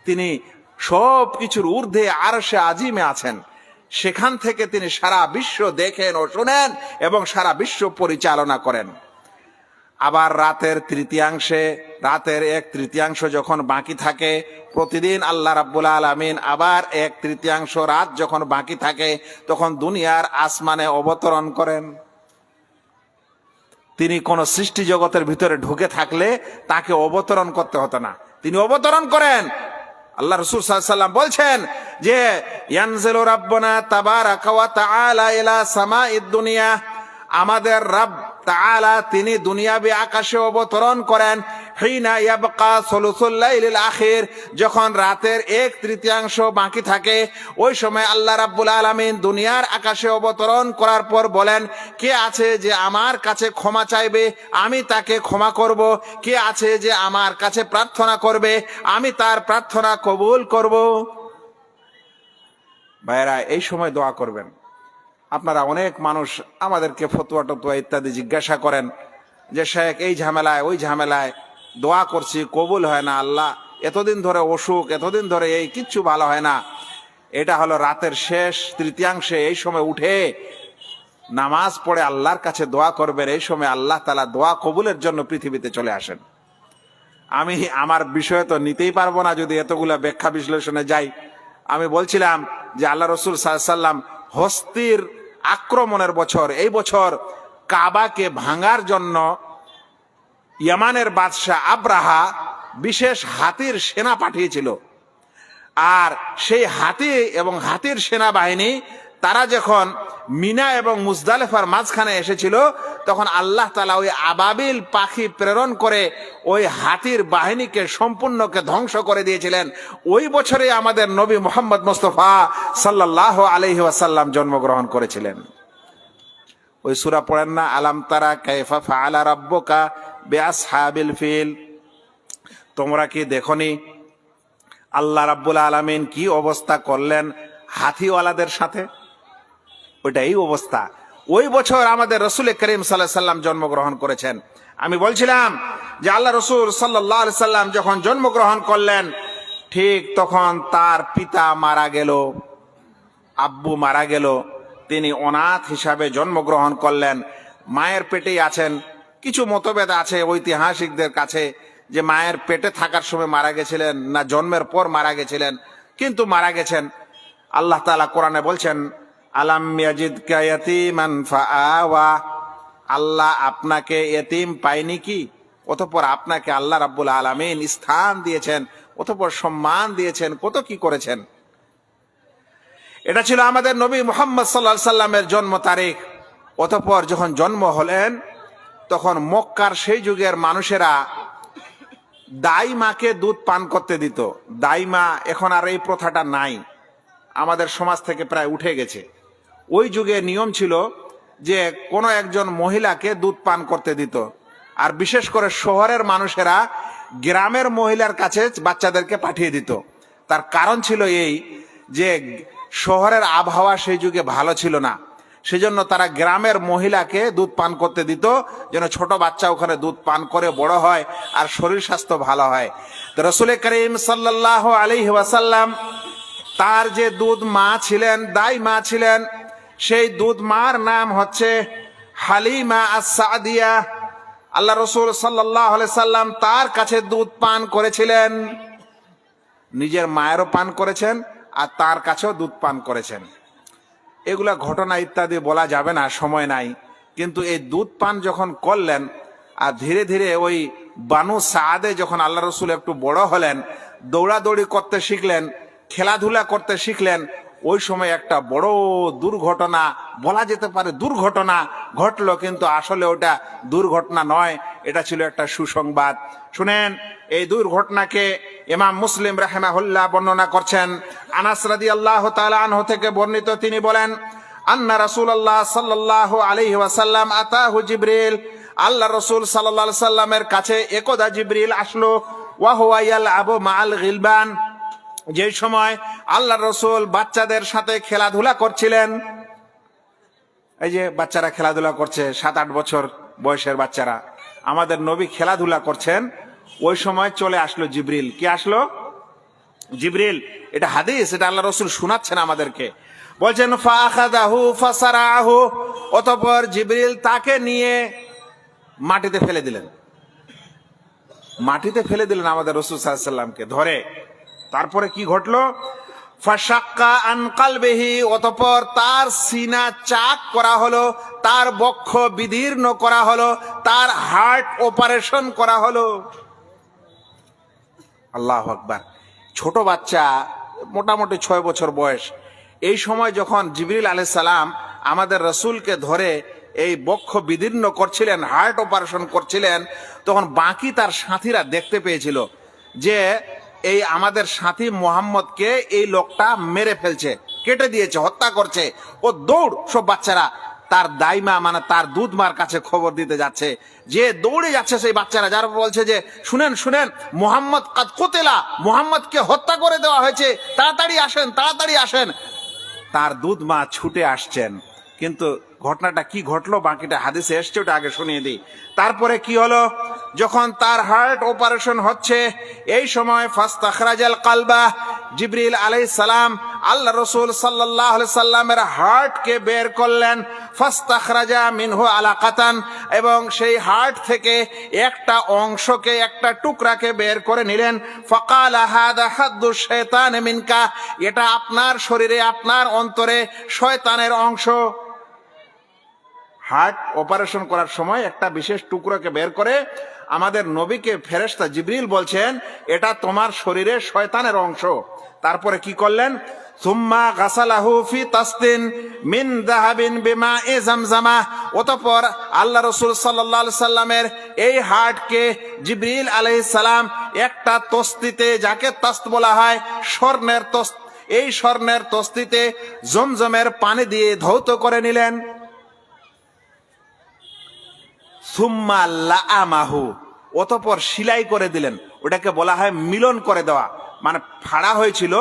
তিনি সব কিছুর ঊর্ধ্বে আরশে আজিমে আছেন। সেখান থেকে তিনি সারা বিশ্ব দেখেন ও শুনেন এবং সারা বিশ্ব পরিচালনা করেন। আবার রাতের 1/3 যখন বাকি থাকে, প্রতিদিন আল্লাহ রাব্বুল আলামিন আবার 1/3 রাত যখন বাকি থাকে, তখন দুনিয়ার আসমানে অবতরণ করেন। তিনি কোন সৃষ্টি জগতের ভিতরে ঢুকে থাকলে তাকে অবতরণ করতে হতো না, তিনি অবতরণ করেন। আল্লাহ রাসূল সাল্লাল্লাহু আলাইহি ওয়াসাল্লাম বলছেন যে ইয়ানজিলু রাব্বুনা তাবারাকা ওয়া তাআলা ইলা সামাঈদ দুনিয়া, আমাদের রব তাআলা তিনি দুনিয়াবি আকাশে অবতরণ করেন। হিনা ইয়াবকা সুলুসুল লাইলিল আখির, যখন রাতের 1/3 বাকি থাকে, ওই সময় আল্লাহ রাব্বুল আলামিন দুনিয়ার আকাশে অবতরণ করার পর বলেন, কে আছে যে আমার কাছে ক্ষমা চাইবে, আমি তাকে ক্ষমা করব। কে আছে যে আমার কাছে প্রার্থনা করবে, আমি তার প্রার্থনা কবুল করব। ভাইরা, এই সময় দোয়া করবেন। আপনারা অনেক মানুষ আমাদেরকে ফতোয়া টতোয়া ইত্যাদি জিজ্ঞাসা করেন যে শেখ এই ঝামেলায় ওই ঝামেলায় দোয়া করছি, কবুল হয় না, আল্লাহ এতদিন ধরে অসুখ, এতদিন ধরে এই কিচ্ছু ভালো হয় না। এটা হলো রাতের শেষ 1/3। এই সময় উঠে নামাজ পড়ে আল্লাহর কাছে দোয়া করবেন। এই সময় আল্লাহ তাআলা দোয়া কবুলের জন্য পৃথিবীতে চলে আসেন। আমি আমার বিষয় তো নিতেই পারবো না যদি এতগুলা ব্যাখ্যা বিশ্লেষণে যাই। আমি বলছিলাম যে আল্লাহ রাসূল সাল্লাল্লাহু আলাইহি ওয়াসাল্লাম হস্তির আক্রমণের বছর, এই বছর কাবাকে ভাঙার জন্য ইয়ামানের বাদশাহ আব্রাহা বিশেষ হাতির সেনা পাঠিয়েছিল। আর সেই হাতি এবং হাতির সেনাবাহিনী তারা যখন মিনা এবং মুজদালিফার মাঝখানে এসেছিল, তখন আল্লাহ তাআলা ওই আবাবিল পাখি প্রেরণ করে ওই হাতির বাহিনীকে সম্পূর্ণকে ধ্বংস করে দিয়েছিলেন। ওই বছরে আমাদের নবী মুহাম্মদ মুস্তাফা সাল্লাল্লাহু আলাইহি ওয়াসাল্লাম জন্মগ্রহণ করেছিলেন। ওই সূরা পড়েন না, আলাম তারা কাইফা ফাআলা রাব্বুকা বিআসহাবিল ফিল, তোমরা কি দেখনি আল্লাহ রাব্বুল আলামিন কি অবস্থা করলেন হাতিওয়ালাদের সাথে? ওইটা এই অবস্থা। ওই বছর আমাদের রাসূল করিম সাল্লাল্লাহু আলাইহি সাল্লাম জন্মগ্রহণ করেছেন। আমি বলছিলাম যে আল্লাহ রাসূল সাল্লাল্লাহু আলাইহি সাল্লাম যখন জন্মগ্রহণ করলেন, ঠিক তখন তার পিতা মারা গেল, আব্বু মারা গেল, তিনি অনাথ হিসাবে জন্মগ্রহণ করলেন। মায়ের পেটেই আছেন। কিছু মতভেদ আছে ঐতিহাসিকদের কাছে যে মায়ের পেটে থাকার সময় মারা গেছিলেন না জন্মের পর মারা গেছিলেন, কিন্তু মারা গেছেন। আল্লাহ তাআলা কোরআনে বলছেন, আলাম ইয়াজিদকা ইয়াতীমান ফাআওয়া, আল্লাহ আপনাকে এতিম পায়নি কি, অতঃপর আপনাকে আল্লাহ রাব্বুল আলামিন স্থান দিয়েছেন, অতঃপর সম্মান দিয়েছেন, কত কি করেছেন। এটা ছিল আমাদের নবী মুহাম্মদ সাল্লাল্লাহু আলাইহি সাল্লামের জন্ম তারিখ। অতঃপর যখন জন্ম হলেন, তখন মক্কার সেই যুগের মানুষেরা দাই মাকে দুধ পান করতে দিত। দাই মা, এখন আর এই প্রথাটা নাই, আমাদের সমাজ থেকে প্রায় উঠে গেছে। ওই যুগে নিয়ম ছিল যে কোনো একজন মহিলাকে দুধ পান করতে দিত। আর বিশেষ করে শহরের মানুষেরা গ্রামের মহিলার কাছে বাচ্চাদেরকে পাঠিয়ে দিত। তার কারণ ছিল এই যে শহরের আবহাওয়া সেই যুগে ভালো ছিল না, সেজন্য তারা গ্রামের মহিলাকে দুধ পান করতে দিত, যেন ছোট বাচ্চা ওখানে দুধ পান করে বড় হয় আর শরীর স্বাস্থ্য ভালো হয়। তো রাসূল করিম সাল্লাল্লাহু আলাইহি ওয়াসাল্লাম তার যে দুধ মা ছিলেন, দাই মা ছিলেন, সেই দুধ মার নাম হচ্ছে হালিমা আস-সাদিয়া। আল্লাহ রসুল সাল্লাল্লাহু আলাইহি সাল্লাম তার কাছে দুধ পান করেছিলেন, নিজের মায়েরও পান করেছেন আর তার কাছেও দুধ পান করেছেন। এগুলা ঘটনা ইত্যাদি বলা যাবে না, সময় নাই। কিন্তু এই দুধ পান যখন করলেন আর ধীরে ধীরে ওই বানু সাদে যখন আল্লাহ রসুল একটু বড় হলেন, দৌড়াদৌড়ি করতে শিখলেন, খেলাধুলা করতে শিখলেন, ওই সময় একটা বড় দুর্ঘটনা, বলা যেতে পারে দুর্ঘটনা ঘটলো, কিন্তু আসলে ওটা দুর্ঘটনা নয়, এটা ছিল একটা সুসংবাদ। শুনেন, এই দুর্ঘটনাকে ইমাম মুসলিম রাহিমাহুল্লাহ বর্ণনা করছেন। আনাস রাদিয়াল্লাহু তাআলা আনহু থেকে বর্ণিত, তিনি বলেন, আন্না রাসূলুল্লাহ সাল্লাল্লাহু আলাইহি ওয়াসাল্লাম আতাহু জিবরিল, আল্লাহ রসুল সাল্লাল্লাহু আলাইহি সাল্লামের কাছে একদা জিবরিল আসলো। ওয়া হুয়া ইয়ালআবু মাআল গিলবান, যে সময় আল্লাহ রসুল বাচ্চাদের সাথে খেলাধুলা করছিলেন। এই যে বাচ্চারা খেলাধুলা করছে, 7-8 বছর বয়সের বাচ্চারা, আমাদের নবী খেলাধুলা করছেন, ওই সময় চলে আসলো জিবরিল। কি আসলো? জিবরিল। এটা হাদিস, এটা আল্লাহ রসুল শোনাচ্ছেন আমাদেরকে। বলছেন ফাআখাযাহু ফাসারাহু, অতঃপর জিবরিল তাকে নিয়ে মাটিতে ফেলে দিলেন। মাটিতে ফেলে দিলেন আমাদের রাসূল সাল্লাল্লাহু আলাইহি সাল্লামকে ধরে। তারপরে কি ঘটলো? ফাশাক্কা আন কলবিহি, অতঃপর তার সিনা চাক করা হলো, তার বক্ষ বিদীর্ণ করা হলো, তার হার্ট অপারেশন করা হলো। আল্লাহু আকবার। ছোট বাচ্চা, মোটামুটি 6 বছর বয়স, এই সময় যখন জিবরিল আলাইহিস সালাম আমাদের রাসূলকে ধরে এই বক্ষ বিদীর্ণ করছিলেন, হার্ট অপারেশন করছিলেন, তখন বাকি তার সাথীরা দেখতে পেয়েছিল যে এই আমাদের সাথী মুহাম্মদকে এই লোকটা মেরে ফেলছে, কেটে দিয়েছে, হত্যা করছে। ও দৌড়, সব বাচ্চারা তার দাইমা মানে তার দুধ মার কাছে খবর দিতে যাচ্ছে, যে দৌড়ে যাচ্ছে সেই বাচ্চারা, যারা বলছে যে শুনেন শুনেন, মুহাম্মদ কাদ কুতিলা, মুহাম্মদকে হত্যা করে দেওয়া হয়েছে, তাড়াতাড়ি আসেন, তাড়াতাড়ি আসেন। তার দুধ মা ছুটে আসছেন। কিন্তু ঘটনাটা কি ঘটলো বাকিটা হাদিসে এসছে, ওটা আগে শুনিয়ে দিই। তারপরে কি হলো? যখন তার হার্ট অপারেশন হচ্ছে, এই সময় ফাস্তাখরাজাল কালবা, জিবরিল আলাইহিস সালাম আল্লাহ রাসূল সাল্লাল্লাহু আলাইহি সাল্লামের হার্টকে বের করলেন। ফাস্তাখরাজা মিনহু আলাকাতান, এবং সেই হার্ট থেকে একটা অংশকে, একটা টুকরাকে বের করে নিলেন। ফাকালা হাদা হাদ্দু শাইতান মিনকা, এটা আপনার শরীরে, আপনার অন্তরে শয়তানের অংশ। হার্ট অপারেশন করার সময় একটা বিশেষ টুকরোকে বের করে আমাদের নবীকে ফেরেশতা জিবরিল বলছেন, এটা তোমার শরীরে শয়তানের অংশ। তারপরে কি করলেন? সুম্মা গাসালাহু ফি তাসতিন মিন যাহাবিন বিমা'i জামজামা, অতঃপর আল্লাহ রাসূল সাল্লাল্লাহু আলাইহি সাল্লামের এই হার্টকে জিবরিল আলাইহিস সালাম একটা তস্তিতে, যাকে তাস্ত বলা হয়, স্বর্ণের তস্ত, এই স্বর্ণের তস্তিতে জমজমের পানি দিয়ে ধৌত করে নিলেন। সুম্মা লাআমাহু, অতঃপর সিলাই করে দিলেন। ওটাকে বলা হয় মিলন করে দেওয়া, মানে ফাড়া হয়েছিল,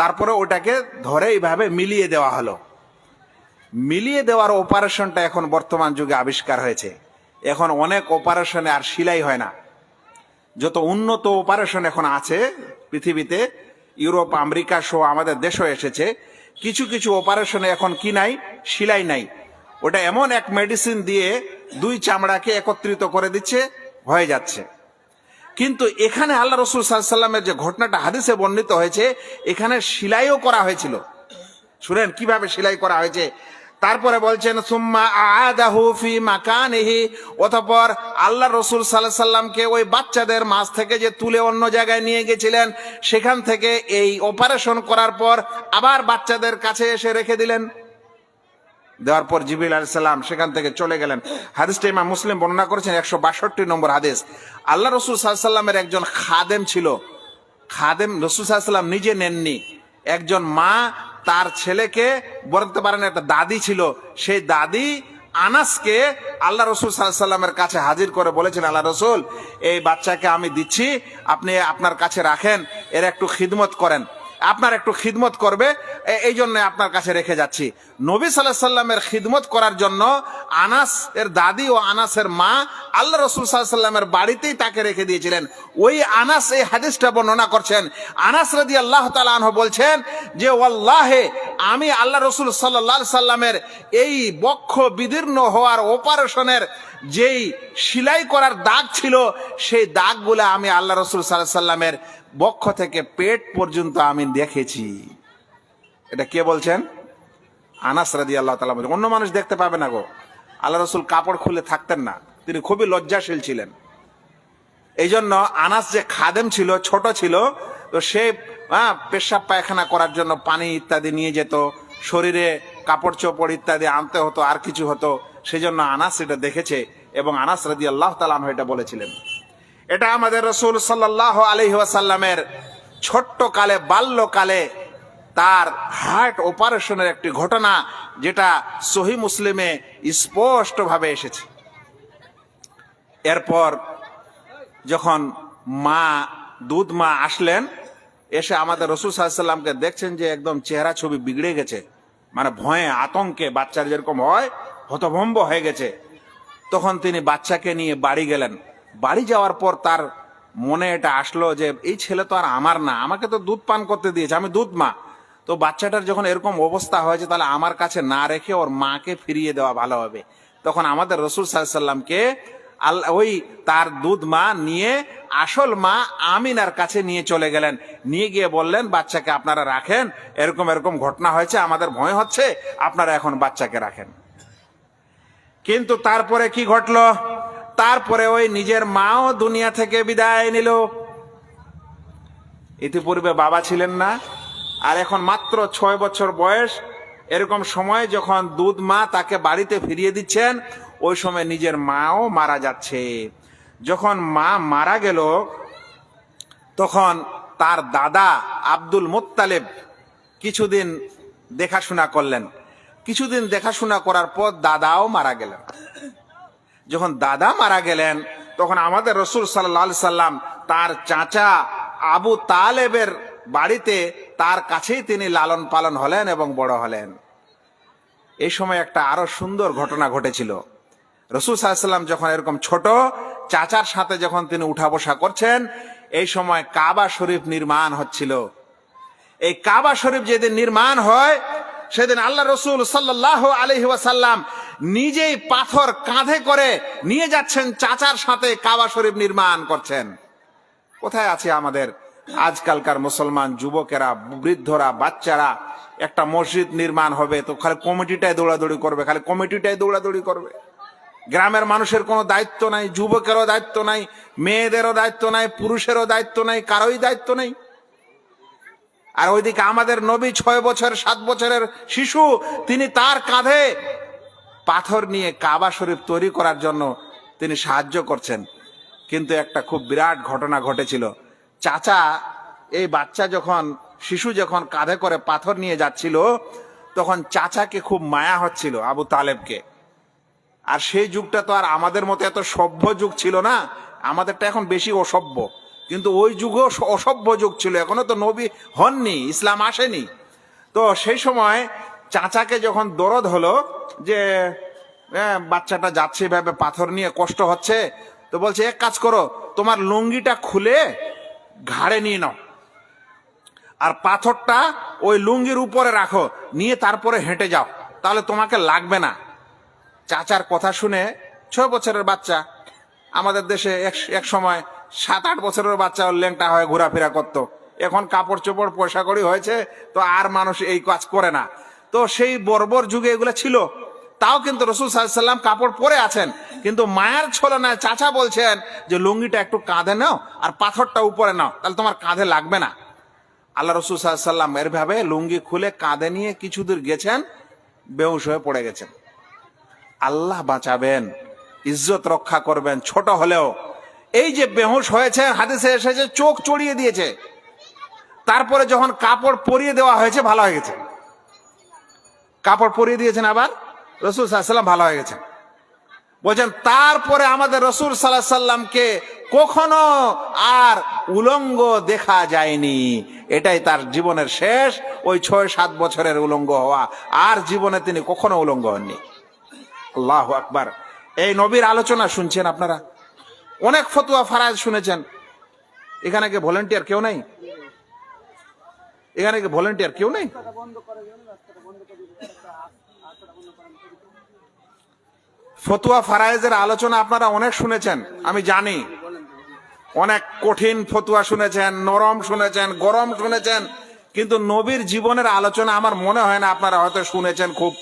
তারপরে ওটাকে ধরে এইভাবে মিলিয়ে দেওয়া হলো। মিলিয়ে দেওয়ার অপারেশনটা এখন বর্তমান যুগে আবিষ্কার হয়েছে। এখন অনেক অপারেশনে আর সিলাই হয় না। যত উন্নত অপারেশন এখন আছে পৃথিবীতে, ইউরোপ আমেরিকা সহ আমাদের দেশও এসেছে, কিছু কিছু অপারেশনে এখন কি নাই? সিলাই নাই। ওটা এমন এক মেডিসিন দিয়ে দুই চামড়াকে একত্রিত করে দিচ্ছে, হয়ে যাচ্ছে। কিন্তু এখানে আল্লাহ রাসূল সাল্লাল্লাহু আলাইহি সাল্লামের যে ঘটনাটা হাদিসে বর্ণিত হয়েছে, এখানে সিলাইও করা হয়েছিল। শুনেন কিভাবে সেলাই করা হয়েছে। তারপরে বলছেন সুম্মা আআদাহু ফি মাকানিহি, অতঃপর আল্লাহ রাসূল সাল্লাল্লাহু আলাইহি সাল্লামকে ওই বাচ্চাদের মাঝ থেকে যে তুলে অন্য জায়গায় নিয়ে গেছিলেন, সেখান থেকে এই অপারেশন করার পর আবার বাচ্চাদের কাছে এসে রেখে দিলেন। দেওয়ার পর জিবরিল আলাইহিস সালাম সেখান থেকে চলে গেলেন। হাদিসটা ইমাম মুসলিম বর্ণনা করেছেন, 162 নম্বর হাদিস। আল্লাহ রাসূল সাল্লাল্লাহু আলাইহি সাল্লামের একজন খাদেম ছিল। খাদেম রাসূল সাল্লাল্লাহু আলাইহি সাল্লাম নিজে নেননি, একজন মা তার ছেলেকে, বলতে পারেন একটা দাদি ছিল, সেই দাদি আনাসকে আল্লাহ রাসূল সাল্লাল্লাহু আলাইহি সাল্লামের কাছে হাজির করে বলেছেন, আল্লাহ রাসূল, এই বাচ্চাকে আমি দিচ্ছি, আপনি আপনার কাছে রাখেন, এর একটু খিদমত করেন, আপনার একটু খিদমত করবে, এই জন্য আপনার কাছে রেখে যাচ্ছি। নবী সাল্লাল্লাহু আলাইহি সাল্লামের খিদমত করার জন্য আনাস এর দাদি ও আনাসের মা আল্লাহ রাসূল সাল্লাল্লাহু আলাইহি সাল্লামের বাড়িতেই তাকে রেখে দিয়েছিলেন। ওই আনাস এই হাদিসটা বর্ণনা করছেন। আনাস রাদিয়াল্লাহু তাআলা আনহু বলছেন যে ওয়াল্লাহি আমি আল্লাহ রসুল সাল্লাল্লাহু আলাইহি সাল্লামের এই বক্ষ বিদীর্ণ হওয়ার অপারেশনের যেই সেলাই করার দাগ ছিল, সেই দাগগুলো আমি আল্লাহ রসুল সাল্লাল্লাহু আলাইহি সাল্লামের বক্ষ থেকে পেট পর্যন্ত আমি দেখেছি। এটা কে বলছেন? আনাস রাদিয়াল্লাহু তাআলা বলেন। অন্য মানুষ দেখতে পাবে না গো। আল্লাহ রসুল কাপড় খুলে থাকতেন না, তিনি খুবই লজ্জাশীল ছিলেন। এই জন্য আনাস যে খাদেম ছিল, ছোট ছিল, তো সে পেশাব পায়খানা করার জন্য পানি ইত্যাদি নিয়ে যেত, শরীরে কাপড় চোপড় ইত্যাদি আনতে হতো, আর কিছু হতো। সেই জন্য আনাস এটা দেখেছে এবং আনাস রাদিয়াল্লাহু তাআলা আনহু এটা বলেছিলেন। এটা আমাদের রাসূল সাল্লাল্লাহু আলাইহি ওয়াসাল্লামের ছোট্ট কালে, বাল্যকালে তার হার্ট অপারেশনের একটি ঘটনা, যেটা সহিহ মুসলিমে স্পষ্টভাবে এসেছে। এরপর যখন দুধ মা আসলেন, এসে আমাদের রাসূল সাল্লাল্লাহু আলাইহি ওয়াসাল্লামকে দেখছেন যে একদম চেহারা ছবি বিগড়ে গেছে, মানে ভয়ে আতঙ্কে বাচ্চার যেরকম হয় হতভম্ব হয়ে গেছে। তখন তিনি বাচ্চাকে নিয়ে বাড়ি গেলেন। বাড়ি যাওয়ার পর তার মনে এটা আসলো যে এই ছেলে তো আর আমার না, আমাকে তো দুধ পান করতে দিয়েছে, আমি দুধ মা। তো বাচ্চাটার যখন এরকম অবস্থা হয়েছে, তাহলে আমার কাছে না রেখে ওর মাকে ফিরিয়ে দেওয়া ভালো হবে। তখন আমাদের রাসূল সাল্লাল্লাহু আলাইহি ওয়াসাল্লামকে ওই তার দুধ মা নিয়ে আসল মা আমিনার কাছে নিয়ে চলে গেলেন। নিয়ে গিয়ে বললেন, বাচ্চাকে আপনারা রাখেন, এরকম এরকম ঘটনা হয়েছে, আমাদের ভয় হচ্ছে, আপনারা এখন বাচ্চাকে রাখেন। কিন্তু তারপরে কি ঘটলো? তারপরে ওই নিজের মাও দুনিয়া থেকে বিদায় নিল। ইতিপূর্বে বাবা ছিলেন না, আর এখন মাত্র 6 বছর বয়স। এরকম সময় যখন দুধ মা তাকে বাড়িতে ফিরিয়ে দিচ্ছেন, ওই সময় নিজের মাও মারা যাচ্ছে। যখন মা মারা গেল, তখন তার দাদা আব্দুল মুত্তালিব কিছুদিন দেখাশোনা করলেন। কিছুদিন দেখাশোনা করার পর দাদাও মারা গেলেন। যখন দাদা মারা গেলেন, তখন আমাদের রাসূল সাল্লাল্লাহু আলাইহি সাল্লাম তার চাচা আবু তালেবের বাড়িতে, তার কাছেই তিনি লালন পালন হলেন এবং বড় হলেন। এই সময় একটা আরো সুন্দর ঘটনা ঘটেছিল। রাসূল সাল্লাল্লাহু আলাইহি সাল্লাম যখন এরকম ছোট, চাচার সাথে যখন তিনি উঠা বসা করছেন, এই সময় কাবা শরীফ নির্মাণ হচ্ছিল। এই কাবা শরীফ যেদিন নির্মাণ হয়, সেদিন আল্লাহ রাসূল সাল্লাল্লাহু আলাইহি ওয়াসাল্লাম নিজেই পাথর কাঁধে করে নিয়ে যাচ্ছেন, চাচার সাথে কাবা শরীফ নির্মাণ করছেন। কোথায় আছে আমাদের আজকালকার মুসলমান যুবকেরা, বৃদ্ধরা, বাচ্চারা? একটা মসজিদ নির্মাণ হবে তো খালি কমিটিটাই দৌড়াদৌড়ি করবে, খালি কমিটিটাই দৌড়াদৌড়ি করবে। গ্রামের মানুষের কোনো দায়িত্ব নাই, যুবকেরও দায়িত্ব নাই, মেয়েদেরও দায়িত্ব নাই, পুরুষেরও দায়িত্ব নাই, কারোই দায়িত্ব নেই। আর ওইদিকে আমাদের নবী 6 বছর 7 বছরের শিশু, তিনি তার কাঁধে পাথর নিয়ে কাবা শরীফ তৈরি করার জন্য তিনি সাহায্য করছেন। কিন্তু একটা খুব বিরাট ঘটনা ঘটেছিল। চাচা এই বাচ্চা যখন, শিশু যখন কাঁধে করে পাথর নিয়ে যাচ্ছিল, তখন চাচাকে খুব মায়া হচ্ছিল আবু তালেবকে। আর সেই যুগটা তো আর আমাদের মতো এত সভ্য যুগ ছিল না, আমাদেরটা এখন বেশি অসভ্য, কিন্তু ওই যুগও অসভ্য যুগ ছিল, এখনো তো নবী হননি, ইসলাম আসেনি। তো সেই সময় চাচাকে যখন দরদ হলো যে বাচ্চাটা যাচ্ছে এভাবে পাথর নিয়ে, কষ্ট হচ্ছে, তো বলছে এক কাজ করো, তোমার লুঙ্গিটা খুলে ঘাড়ে নিয়ে নাও, আর পাথরটা ওই লুঙ্গির উপরে রাখো, নিয়ে তারপরে হেঁটে যাও, তাহলে তোমাকে লাগবে না। চাচার কথা শুনে 6 বছরের বাচ্চা, আমাদের দেশে এক সময় 7-8 বছরের বাচ্চা ল্যাংটা হয়ে ঘোরাফেরা করতো, এখন কাপড় চোপড় পয়সা করি হয়েছে, তো আর মানুষ এই কাজ করে না। তো সেই বর্বর যুগে এগুলো ছিল। তাও কিন্তু রাসূল সাল্লাল্লাহু আলাইহি সাল্লাম কাপড় পরে আছেন, কিন্তু মায়ের ছলনায় চাচা বলছেন যে লুঙ্গিটা একটু কাঁধে নাও আর পাথরটা উপরে নাও, তাহলে তোমার কাঁধে লাগবে না। আল্লাহ রাসূল সাল্লাল্লাহু আলাইহি সাল্লাম এরভাবে লুঙ্গি খুলে কাঁধে নিয়ে কিছু দূর গেছেন, বেহুশ হয়ে পড়ে গেছেন। আল্লাহ বাঁচাবেন, ইজ্জত রক্ষা করবেন ছোট হলেও। এই যে বেহুশ হয়েছে, হাদিসে এসেছে চোখ চড়িয়ে দিয়েছে, তারপরে যখন কাপড় পরিয়ে দেওয়া হয়েছে ভালো হয়ে গেছে। কাপড় পরিয়ে দিয়েছেন, আবার রাসূল সাল্লাল্লাহু আলাইহি সাল্লাম ভালো হয়ে গেছেন। বলছেন তারপরে আমাদের রাসূল সাল্লাল্লাহু আলাইহি সাল্লামকে কখনো আর উলঙ্গ দেখা যায়নি। এটাই তার জীবনের শেষ, ওই 6-7 বছরের উলঙ্গ হওয়া, আর জীবনে তিনি কখনো উলঙ্গ হননি। আল্লাহু আকবার। এই নবীর আলোচনা শুনছেন আপনারা, অনেক ফতোয়া ফারাজ শুনেছেন। এখানে কি ভলেন্টিয়ার কেউ নেই? এখানে কি ভলেন্টিয়ার কেউ নেই? ফতুয়া ফারায়েজের আলোচনা আপনারা অনেক শুনেছেন, আমি জানি। অনেক কঠিন ফতুয়া শুনেছেন, নরম শুনেছেন, গরম শুনেছেন, কিন্তু নবীর জীবনের আলোচনা আমার মনে হয় না আপনারা হয়তো শুনেছেন খুব।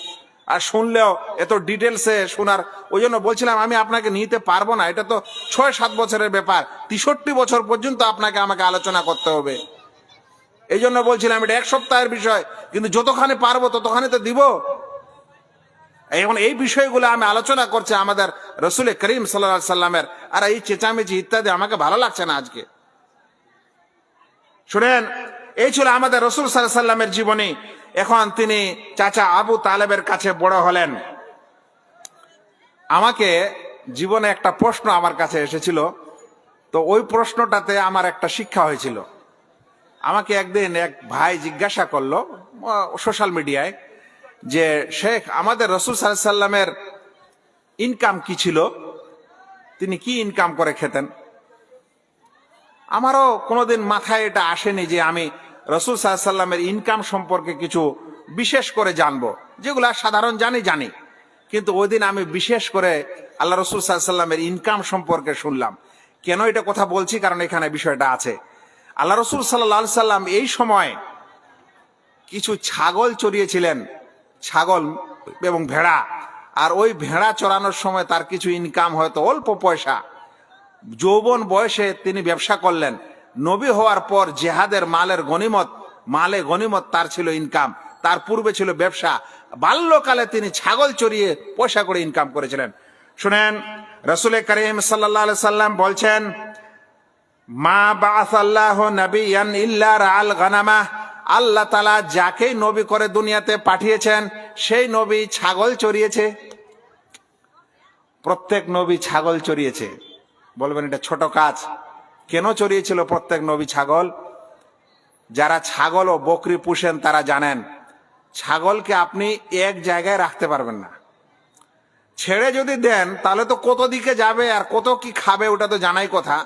আর শুনলেও এত ডিটেলসে শোনার, ওই জন্য বলছিলাম আমি আপনাকে নিতে পারবো না। এটা তো 6-7 বছরের ব্যাপার, 63 বছর পর্যন্ত আপনাকে আমাকে আলোচনা করতে হবে। এই জন্য বলছিলাম এটা 1 সপ্তাহের বিষয়, কিন্তু যতখানি পারবো ততখানি তো দিব। এখন এই বিষয়গুলো আমি আলোচনা করছি আমাদের রসুল করিম সাল্লাল্লাহু আলাইহি সাল্লামের, আর এই চেঁচামেচি ইত্যাদি আমাকে ভালো লাগছে না আজকে। শুনেন, এই ছিল আমাদের রসুল সাল্লাল্লাহু আলাইহি সাল্লামের জীবনী। এখন তিনি চাচা আবু তালেবের কাছে বড় হলেন। আমাকে জীবনে একটা প্রশ্ন আমার কাছে এসেছিল, তো ওই প্রশ্নটাতে আমার একটা শিক্ষা হয়েছিল। আমাকে একদিন এক ভাই জিজ্ঞাসা করলো সোশ্যাল মিডিয়ায় যে শেখ, আমাদের রসুল সাল্লাল্লাহু আলাইহি সাল্লামের ইনকাম কি ছিল, তিনি কি ইনকাম করে খেতেন? আমারও কোনোদিন মাথায় এটা আসেনি যে আমি রসুল সাল্লাল্লাহু আলাইহি সাল্লামের ইনকাম সম্পর্কে কিছু বিশেষ করে জানবো, যেগুলা সাধারণ জানি। কিন্তু ওই দিন আমি বিশেষ করে আল্লাহ রসুল সাল্লাল্লাহু আলাইহি সাল্লামের ইনকাম সম্পর্কে শুনলাম। কেন এটা কথা বলছি? কারণ এখানে বিষয়টা আছে। আল্লাহ রসুল সাল্লাল্লাহু আলাইহি সাল্লাম এই সময় কিছু ছাগল চড়িয়েছিলেন, ছাগল এবং ভেড়া। আর ওই ভেড়া চড়ানোর সময় তার কিছু ইনকাম, হয়তো অল্প পয়সা। যৌবন বয়সে তিনি ব্যবসা করলেন। নবী হওয়ার পর জেহাদের মালে গনিমত তার ছিল ইনকাম, তার পূর্বে ছিল ব্যবসা। বাল্যকালে তিনি ছাগল চড়িয়ে পয়সা করে ইনকাম করেছিলেন। শুনেন, রাসূল করিম সাল্লাল্লাহু আলাইহি সাল্লাম বলছেন, মা বাআসাল্লাহু নাবিয়ান ইল্লা রাআল গানামা, আল্লাহ তাআলা যাকে নবী করে দুনিয়াতে পাঠিয়েছেন সেই নবী ছাগল চড়িয়েছে। প্রত্যেক নবী ছাগল চড়িয়েছে। বলবেন এটা ছোট কাজ। কেন চড়িয়েছিল প্রত্যেক নবী ছাগল? যারা ছাগল ও বকরি পুষেন তারা জানেন, ছাগলকে আপনি এক জায়গায় রাখতে পারবেন না। ছেড়ে যদি দেন তাহলে তো কত দিকে যাবে আর কত কি খাবে ওটা তো জানাই কথা।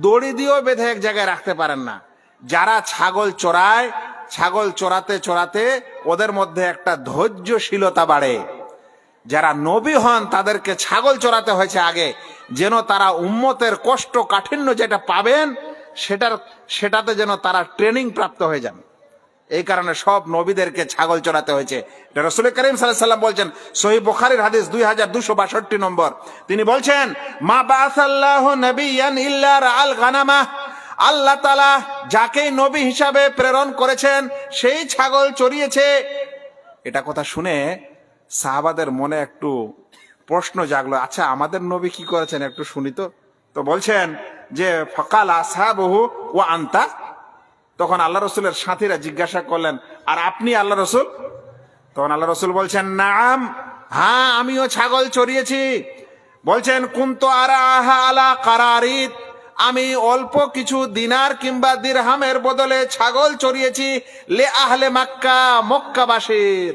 দড়ি দিয়েও বেঁধে এক জায়গায় রাখতে পারেন না। যারা ছাগল চড়ায়, ছাগল চড়াতে ওদের মধ্যে একটা ধৈর্যশীলতা বাড়ে। যারা নবী হন তাদেরকে ছাগল চড়াতে হয়েছে আগে, যেন তারা উম্মতের কষ্ট কাঠিন্য যেটা পাবেন সেটাতে যেন তারা ট্রেনিং প্রাপ্ত হয়ে যান। এই কারণে সব নবীদেরকে ছাগল চড়াতে হয়েছে। এটা রাসূল করিম সাল্লাল্লাহু আলাইহি সাল্লাম বলছেন, সহিহ বুখারীর হাদিস 2262 নম্বর। তিনি বলছেন, মা বাআসাল্লাহু নাবিয়ান ইল্লা রাআল গানামা, আল্লাহ তাআলা যাকে নবী হিসাবে প্রেরণ করেছেন সেই ছাগল চড়িয়েছে। এটা কথা শুনে সাহাবাদের মনে একটু প্রশ্ন জাগলো, আচ্ছা আমাদের নবী কি করেছেন একটু শুনি তো। তো বলছেন যে ফাকাল আসহাবুহু ওয়া আনতা, তখন আল্লাহ রসুলের সাথীরা জিজ্ঞাসা করলেন, আর আপনি আল্লাহ রসুল? তখন আল্লাহ রসুল বলছেন, নাম, হ্যাঁ আমিও ছাগল চড়িয়েছি। বলছেন, কুনতু আরাহা আলা কারারিত, আমি অল্প কিছু দিনার কিংবা দিরহামের বদলে ছাগল চড়িয়েছি লে আহলে মক্কা, মক্কাবাসীর।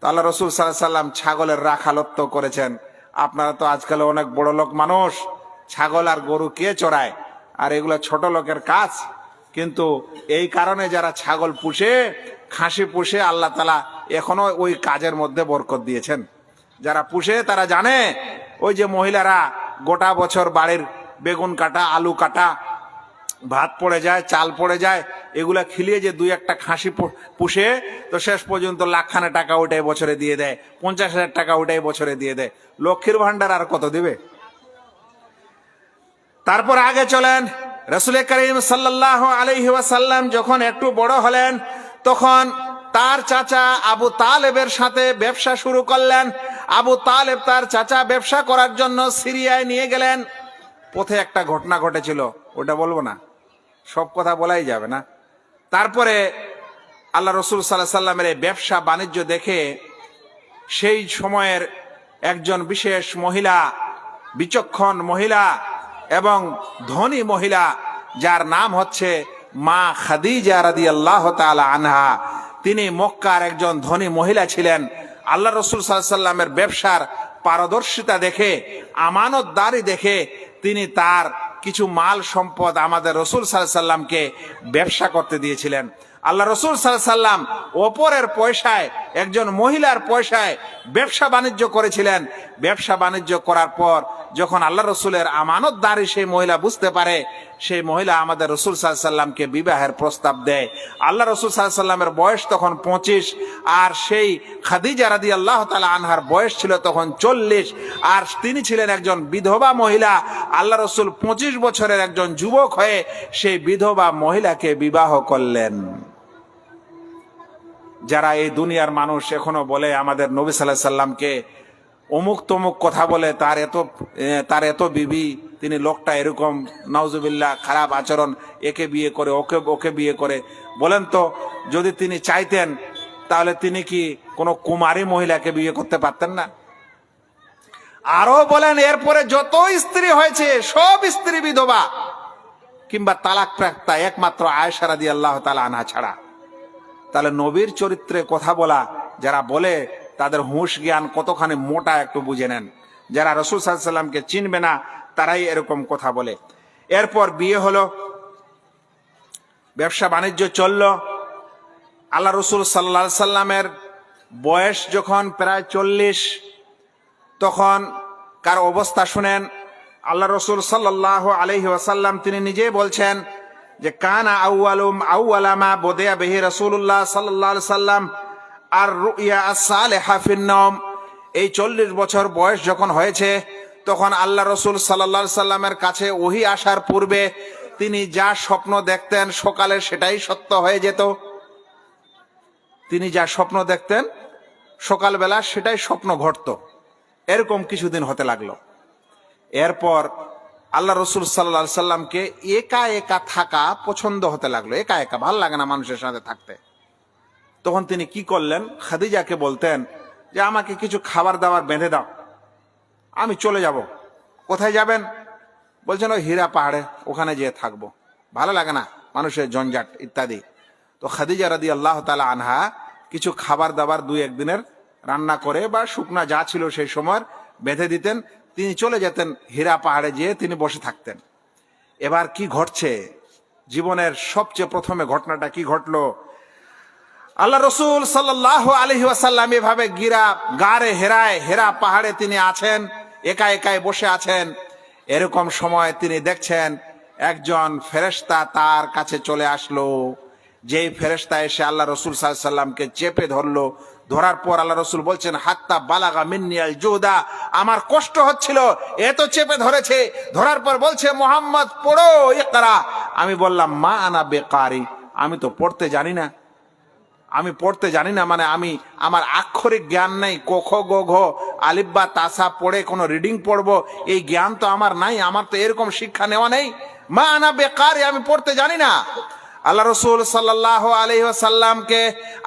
আল্লাহ রসুল সাল্লাল্লাহু আলাইহি সাল্লাম ছাগলের রাখালত্ব করেছেন। আপনারা তো আজকাল অনেক বড় লোক মানুষ, ছাগল আর গরু কে চড়ায়? আর এগুলো ছোট লোকের কাজ। কিন্তু এই কারণে যারা ছাগল পুষে, খাসি পুষে, আল্লাহ তাআলা এখনো ওই কাজের মধ্যে বরকত দিয়েছেন। যারা পুষে তারা জানে, ওই যে মহিলারা গোটা বছর বাড়ির বেগুন কাটা, আলু কাটা, ভাত পড়ে যায়, চাল পড়ে যায়, এগুলা খিলিয়ে যে 2-1টা খাসি পুষে, তো শেষ পর্যন্ত লাখখানে টাকা ওটাই বছরে দিয়ে দেয়, 50,000 টাকা ওটাই বছরে দিয়ে দেয়। লক্ষ্মীর ভান্ডার আর কত দিবে? তারপর আগে চলেন, রাসূল করিম সাল্লাল্লাহু আলাইহি ওয়াসাল্লাম যখন একটু বড় হলেন তখন তার চাচা আবু তালেবের সাথে ব্যবসা শুরু করলেন। আবু তালেব তার চাচা ব্যবসা করার জন্য সিরিয়ায় নিয়ে গেলেন। পথে একটা ঘটনা ঘটেছিল, ওটা বলবো না, সব কথা বলাই যাবে না। তারপরে আল্লাহ রসুল সাল্লাল্লাহু আলাইহি সাল্লামের এই ব্যবসা বাণিজ্য দেখে সেই সময়ের একজন বিশেষ মহিলা, বিচক্ষণ মহিলা এবং ধনী মহিলা, যার নাম হচ্ছে মা খাদিজা রাদিয়াল্লাহু তাআলা আনহা, তিনি মক্কার একজন ধনী মহিলা ছিলেন। আল্লাহ রসুল সাল্লাল্লাহু আলাইহি সাল্লামের ব্যবসার পারদর্শিতা দেখে, আমানতদারি দেখে তিনি তার কিছু মাল সম্পদ আমাদের রসুল সাল্লাল্লাহু আলাইহি সাল্লামকে ব্যবসা করতে দিয়েছিলেন। আল্লাহ রসুল সাল্লাল্লাহু আলাইহি সাল্লাম ওপরের পয়সায়, একজন মহিলার পয়সায় ব্যবসা বাণিজ্য করেছিলেন। ব্যবসা বাণিজ্য করার পর যখন আল্লাহ রসুলের আমানতদারি সেই মহিলা বুঝতে পারে, সেই মহিলা আমাদের রসুল সাল্লাল্লাহু আলাইহি সাল্লামকে বিবাহের প্রস্তাব দেয়। আল্লাহ রসুল সাল্লাল্লাহু আলাইহি সাল্লামের বয়স তখন 25, আর সেই খাদিজা রাদিয়াল্লাহু তাআলা আনহার বয়স ছিল তখন 40, আর তিনি ছিলেন একজন বিধবা মহিলা। আল্লাহ রসুল 25 বছরের একজন যুবক হয়ে সেই বিধবা মহিলাকে বিবাহ করলেন। যারা এই দুনিয়ার মানুষ এখনো বলে আমাদের নবী সাল্লাল্লাহু আলাইহি সাল্লামকে অমুক তমুক কথা বলে, তার এত বিবি, তিনি লোকটা এরকম, নাউজুবিল্লাহ, খারাপ আচরণ, একে বিয়ে করে ওকে বিয়ে করে, বলেন তো যদি তিনি চাইতেন তাহলে তিনি কি কোনো কুমারী মহিলাকে বিয়ে করতে পারতেন না? আরো বলেন এরপরে যত স্ত্রী হয়েছে সব স্ত্রী বিধবা কিংবা তালাক প্রাপ্তা, একমাত্র আয়েশা রাদিয়াল্লাহু তাআলা আনহা ছাড়া। তাহলে নবীর চরিত্রে কথা বলা যারা বলে তাদের হুঁশ জ্ঞান কতখানি মোটা একটু বুঝে নেন। যারা রাসূল সাল্লাল্লাহু আলাইহি সাল্লামকে চিনবে না তারাই এরকম কথা বলে। এরপর বিয়ে হলো, ব্যবসা বাণিজ্য চলল। আল্লাহ রসুল সাল্লাল্লাহু আলাইহি সাল্লামের বয়স যখন প্রায় 40, তখন কার অবস্থা শুনেন। আল্লাহ রসুল সাল্লাল্লাহু আলাইহি ওয়াসাল্লাম তিনি নিজেই বলছেন যে কানা আউয়ালামা বদিয়া বিহি রাসূলুল্লাহ সাল্লাল্লাহু আলাইহি সাল্লাম আর রুইয়া as-সালিহা ফিন-নওম। এই 40 বছর বয়স যখন হয়েছে তখন আল্লাহ রসুল সাল্লাল্লাহু আলাইহি সাল্লামের কাছে ওহী আসার পূর্বে তিনি যা স্বপ্ন দেখতেন সকালে সেটাই সত্য হয়ে যেত। তিনি যা স্বপ্ন দেখতেন সকালবেলা সেটাই স্বপ্ন ঘটত। এরকম কিছুদিন হতে লাগলো। এরপর আল্লাহ রসুল সাল্লাল্লাহু আলাইহি সাল্লামকে একা একা থাকা পছন্দ হতে লাগলো। একা একা ভাল লাগে না মানুষের সাথে থাকতে। তখন তিনি কি করলেন, খাদিজাকে বলতেন যে আমাকে কিছু খাবার দাবার বেঁধে দাও, আমি চলে যাব। কোথায় যাবেন? বলছেন ওই হীরা পাহাড়ে, ওখানে যেয়ে থাকবো, ভালো লাগে না মানুষের ঝঞ্ঝাট ইত্যাদি। তো খাদিজা রাদিয়াল্লাহু তাআলা আনহা কিছু খাবার দাবার 2-1 দিনের রান্না করে বা শুকনা যা ছিল সেই সময় বেঁধে দিতেন। তিনি চলে যেতেন হীরা পাহাড়ে, যেয়ে তিনি বসে থাকতেন। এবার কি ঘটছে, জীবনের সবচেয়ে প্রথমে ঘটনাটা কি ঘটলো, আল্লাহ রসুল সাল্লাল্লাহু আলাইহি ওয়াসাল্লাম এভাবে গারে হেরা পাহাড়ে তিনি আছেন, একা একাই বসে আছেন। এরকম সময় তিনি দেখছেন একজন ফেরেশতা তার কাছে চলে আসলো। যেই ফেরেশতা এসে আল্লাহ রসুল সাল্লাল্লাহু আলাইহি সাল্লামকে চেপে ধরলো। ধরার পর আল্লাহ রসুল বলছেন হাত্তা বালাগা মিন্নি আল জুদা, আমার কষ্ট হচ্ছিল, এত চেপে ধরেছে। ধরার পর বলছে মুহাম্মদ পড়ো ইকরা। আমি বললাম মা আনা বেকারি, আমি তো পড়তে জানি না। আমি পড়তে জানি না মানে আমার আক্ষরিক জ্ঞান নেই। ক খ গ ঘ আলিফ বা তাসা পড়ে কোনো রিডিং পড়বো এই জ্ঞান তো আমার নাই, আমার তো এরকম শিক্ষা নেওয়া নেই। মা আনা বেকারি, আমি পড়তে জানি না। আল্লাহ রসুল সাল্লাল্লাহু আলাইহি ওয়াসাল্লামকে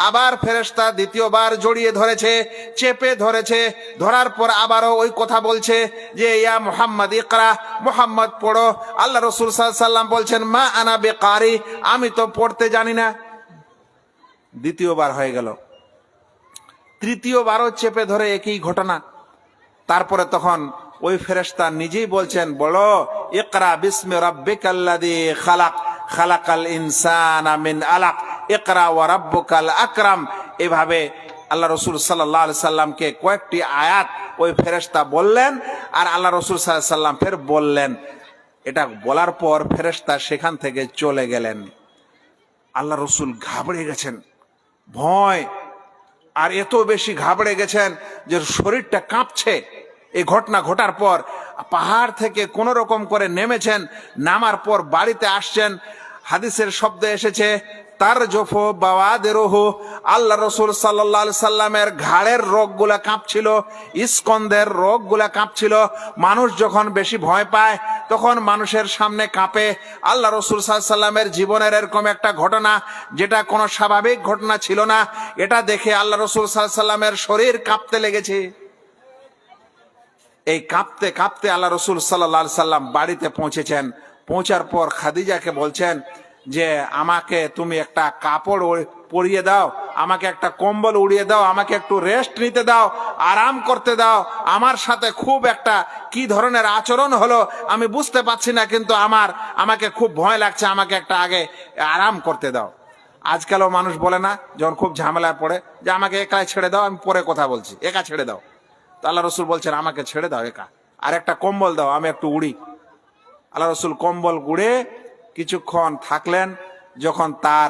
আবার ফেরেশতা দ্বিতীয়বার জড়িয়ে ধরেছে, চেপে ধরেছে। ধরার পর আবারও ওই কথা বলছে যে ইয়া মুহাম্মদ ইকরা, মুহাম্মদ পড়ো। আল্লাহ রসুল সাল্লাল্লাহু আলাইহি ওয়াসাল্লাম বলছেন মা আনা বেকারি, আমি তো পড়তে জানি না। দ্বিতীয়বার হয়ে গেল, তৃতীয়বারও চেপে ধরে একই ঘটনা। তারপরে তখন ওই ফেরেশতা নিজেই বলছেন বলো ইকরা বিসমি রাব্বিকাল্লাযী খালাক, খালাকাল ইনসানা মিন আলাক, ইকরা ওয়া রাব্বুকাল আকরাম। এভাবে আল্লাহ রসুল সাল্লাল্লাহু আলাইহি সাল্লামকে কয়েকটি আয়াত ওই ফেরেশতা বললেন, আর আল্লাহ রসুল সাল্লাল্লাহু আলাইহি সাল্লাম ফের বললেন। এটা বলার পর ফেরেশতা সেখান থেকে চলে গেলেন। আল্লাহ রসুল ঘাবড়ে গেছেন, ভয়, আর এত বেশি ঘাবড়ে গেছেন যে শরীরটা কাঁপছে। এই ঘটনা ঘটার পর পাহাড় থেকে কোন রকম করে নেমেছেন, নামার পর বাড়িতে আসছেন। হাদিসের শব্দ এসেছে তার জফো বাওয়াদেরহু, আল্লাহ রসুল সাল্লাল্লাহু আলাইহি সাল্লামের ঘাড়ের রোগগুলা কাঁপছিল, স্কন্ধের রোগগুলা কাঁপছিল। মানুষ যখন বেশি ভয় পায় তখন মানুষের সামনে কাঁপে। আল্লাহ রসুল সাল্লাল্লাহু আলাইহি সাল্লামের জীবনের এরকম একটা ঘটনা যেটা কোনো স্বাভাবিক ঘটনা ছিল না, এটা দেখে আল্লাহ রসুল সাল্লাল্লাহু আলাইহি সাল্লামের শরীর কাঁপতে লেগেছে। এই কাঁপতে কাঁপতে আল্লাহ রসুল সাল্লাল্লাহু আলাইহি সাল্লাম বাড়িতে পৌঁছেছেন। পৌঁছার পর খাদিজাকে বলছেন যে আমাকে তুমি একটা কাপড় পরিয়ে দাও, আমাকে একটা কম্বল উড়িয়ে দাও, আমাকে একটু রেস্ট নিতে দাও, আরাম করতে দাও। আমার সাথে খুব একটা কি ধরনের আচরণ হলো আমি বুঝতে পারছি না, কিন্তু আমাকে খুব ভয় লাগছে, আমাকে একটা আগে আরাম করতে দাও। আজকালও মানুষ বলে না, যখন খুব ঝামেলায় পড়ে, যে আমাকে একা ছেড়ে দাও, আমি পরে কথা বলছি, একা ছেড়ে দাও। তো আল্লাহ রসুল বলছেন আমাকে ছেড়ে দাও একা, আর একটা কম্বল দাও, আমি একটু উড়ি। আল্লাহ রসুল কম্বল গুড়ে কিছুক্ষণ থাকলেন। যখন তার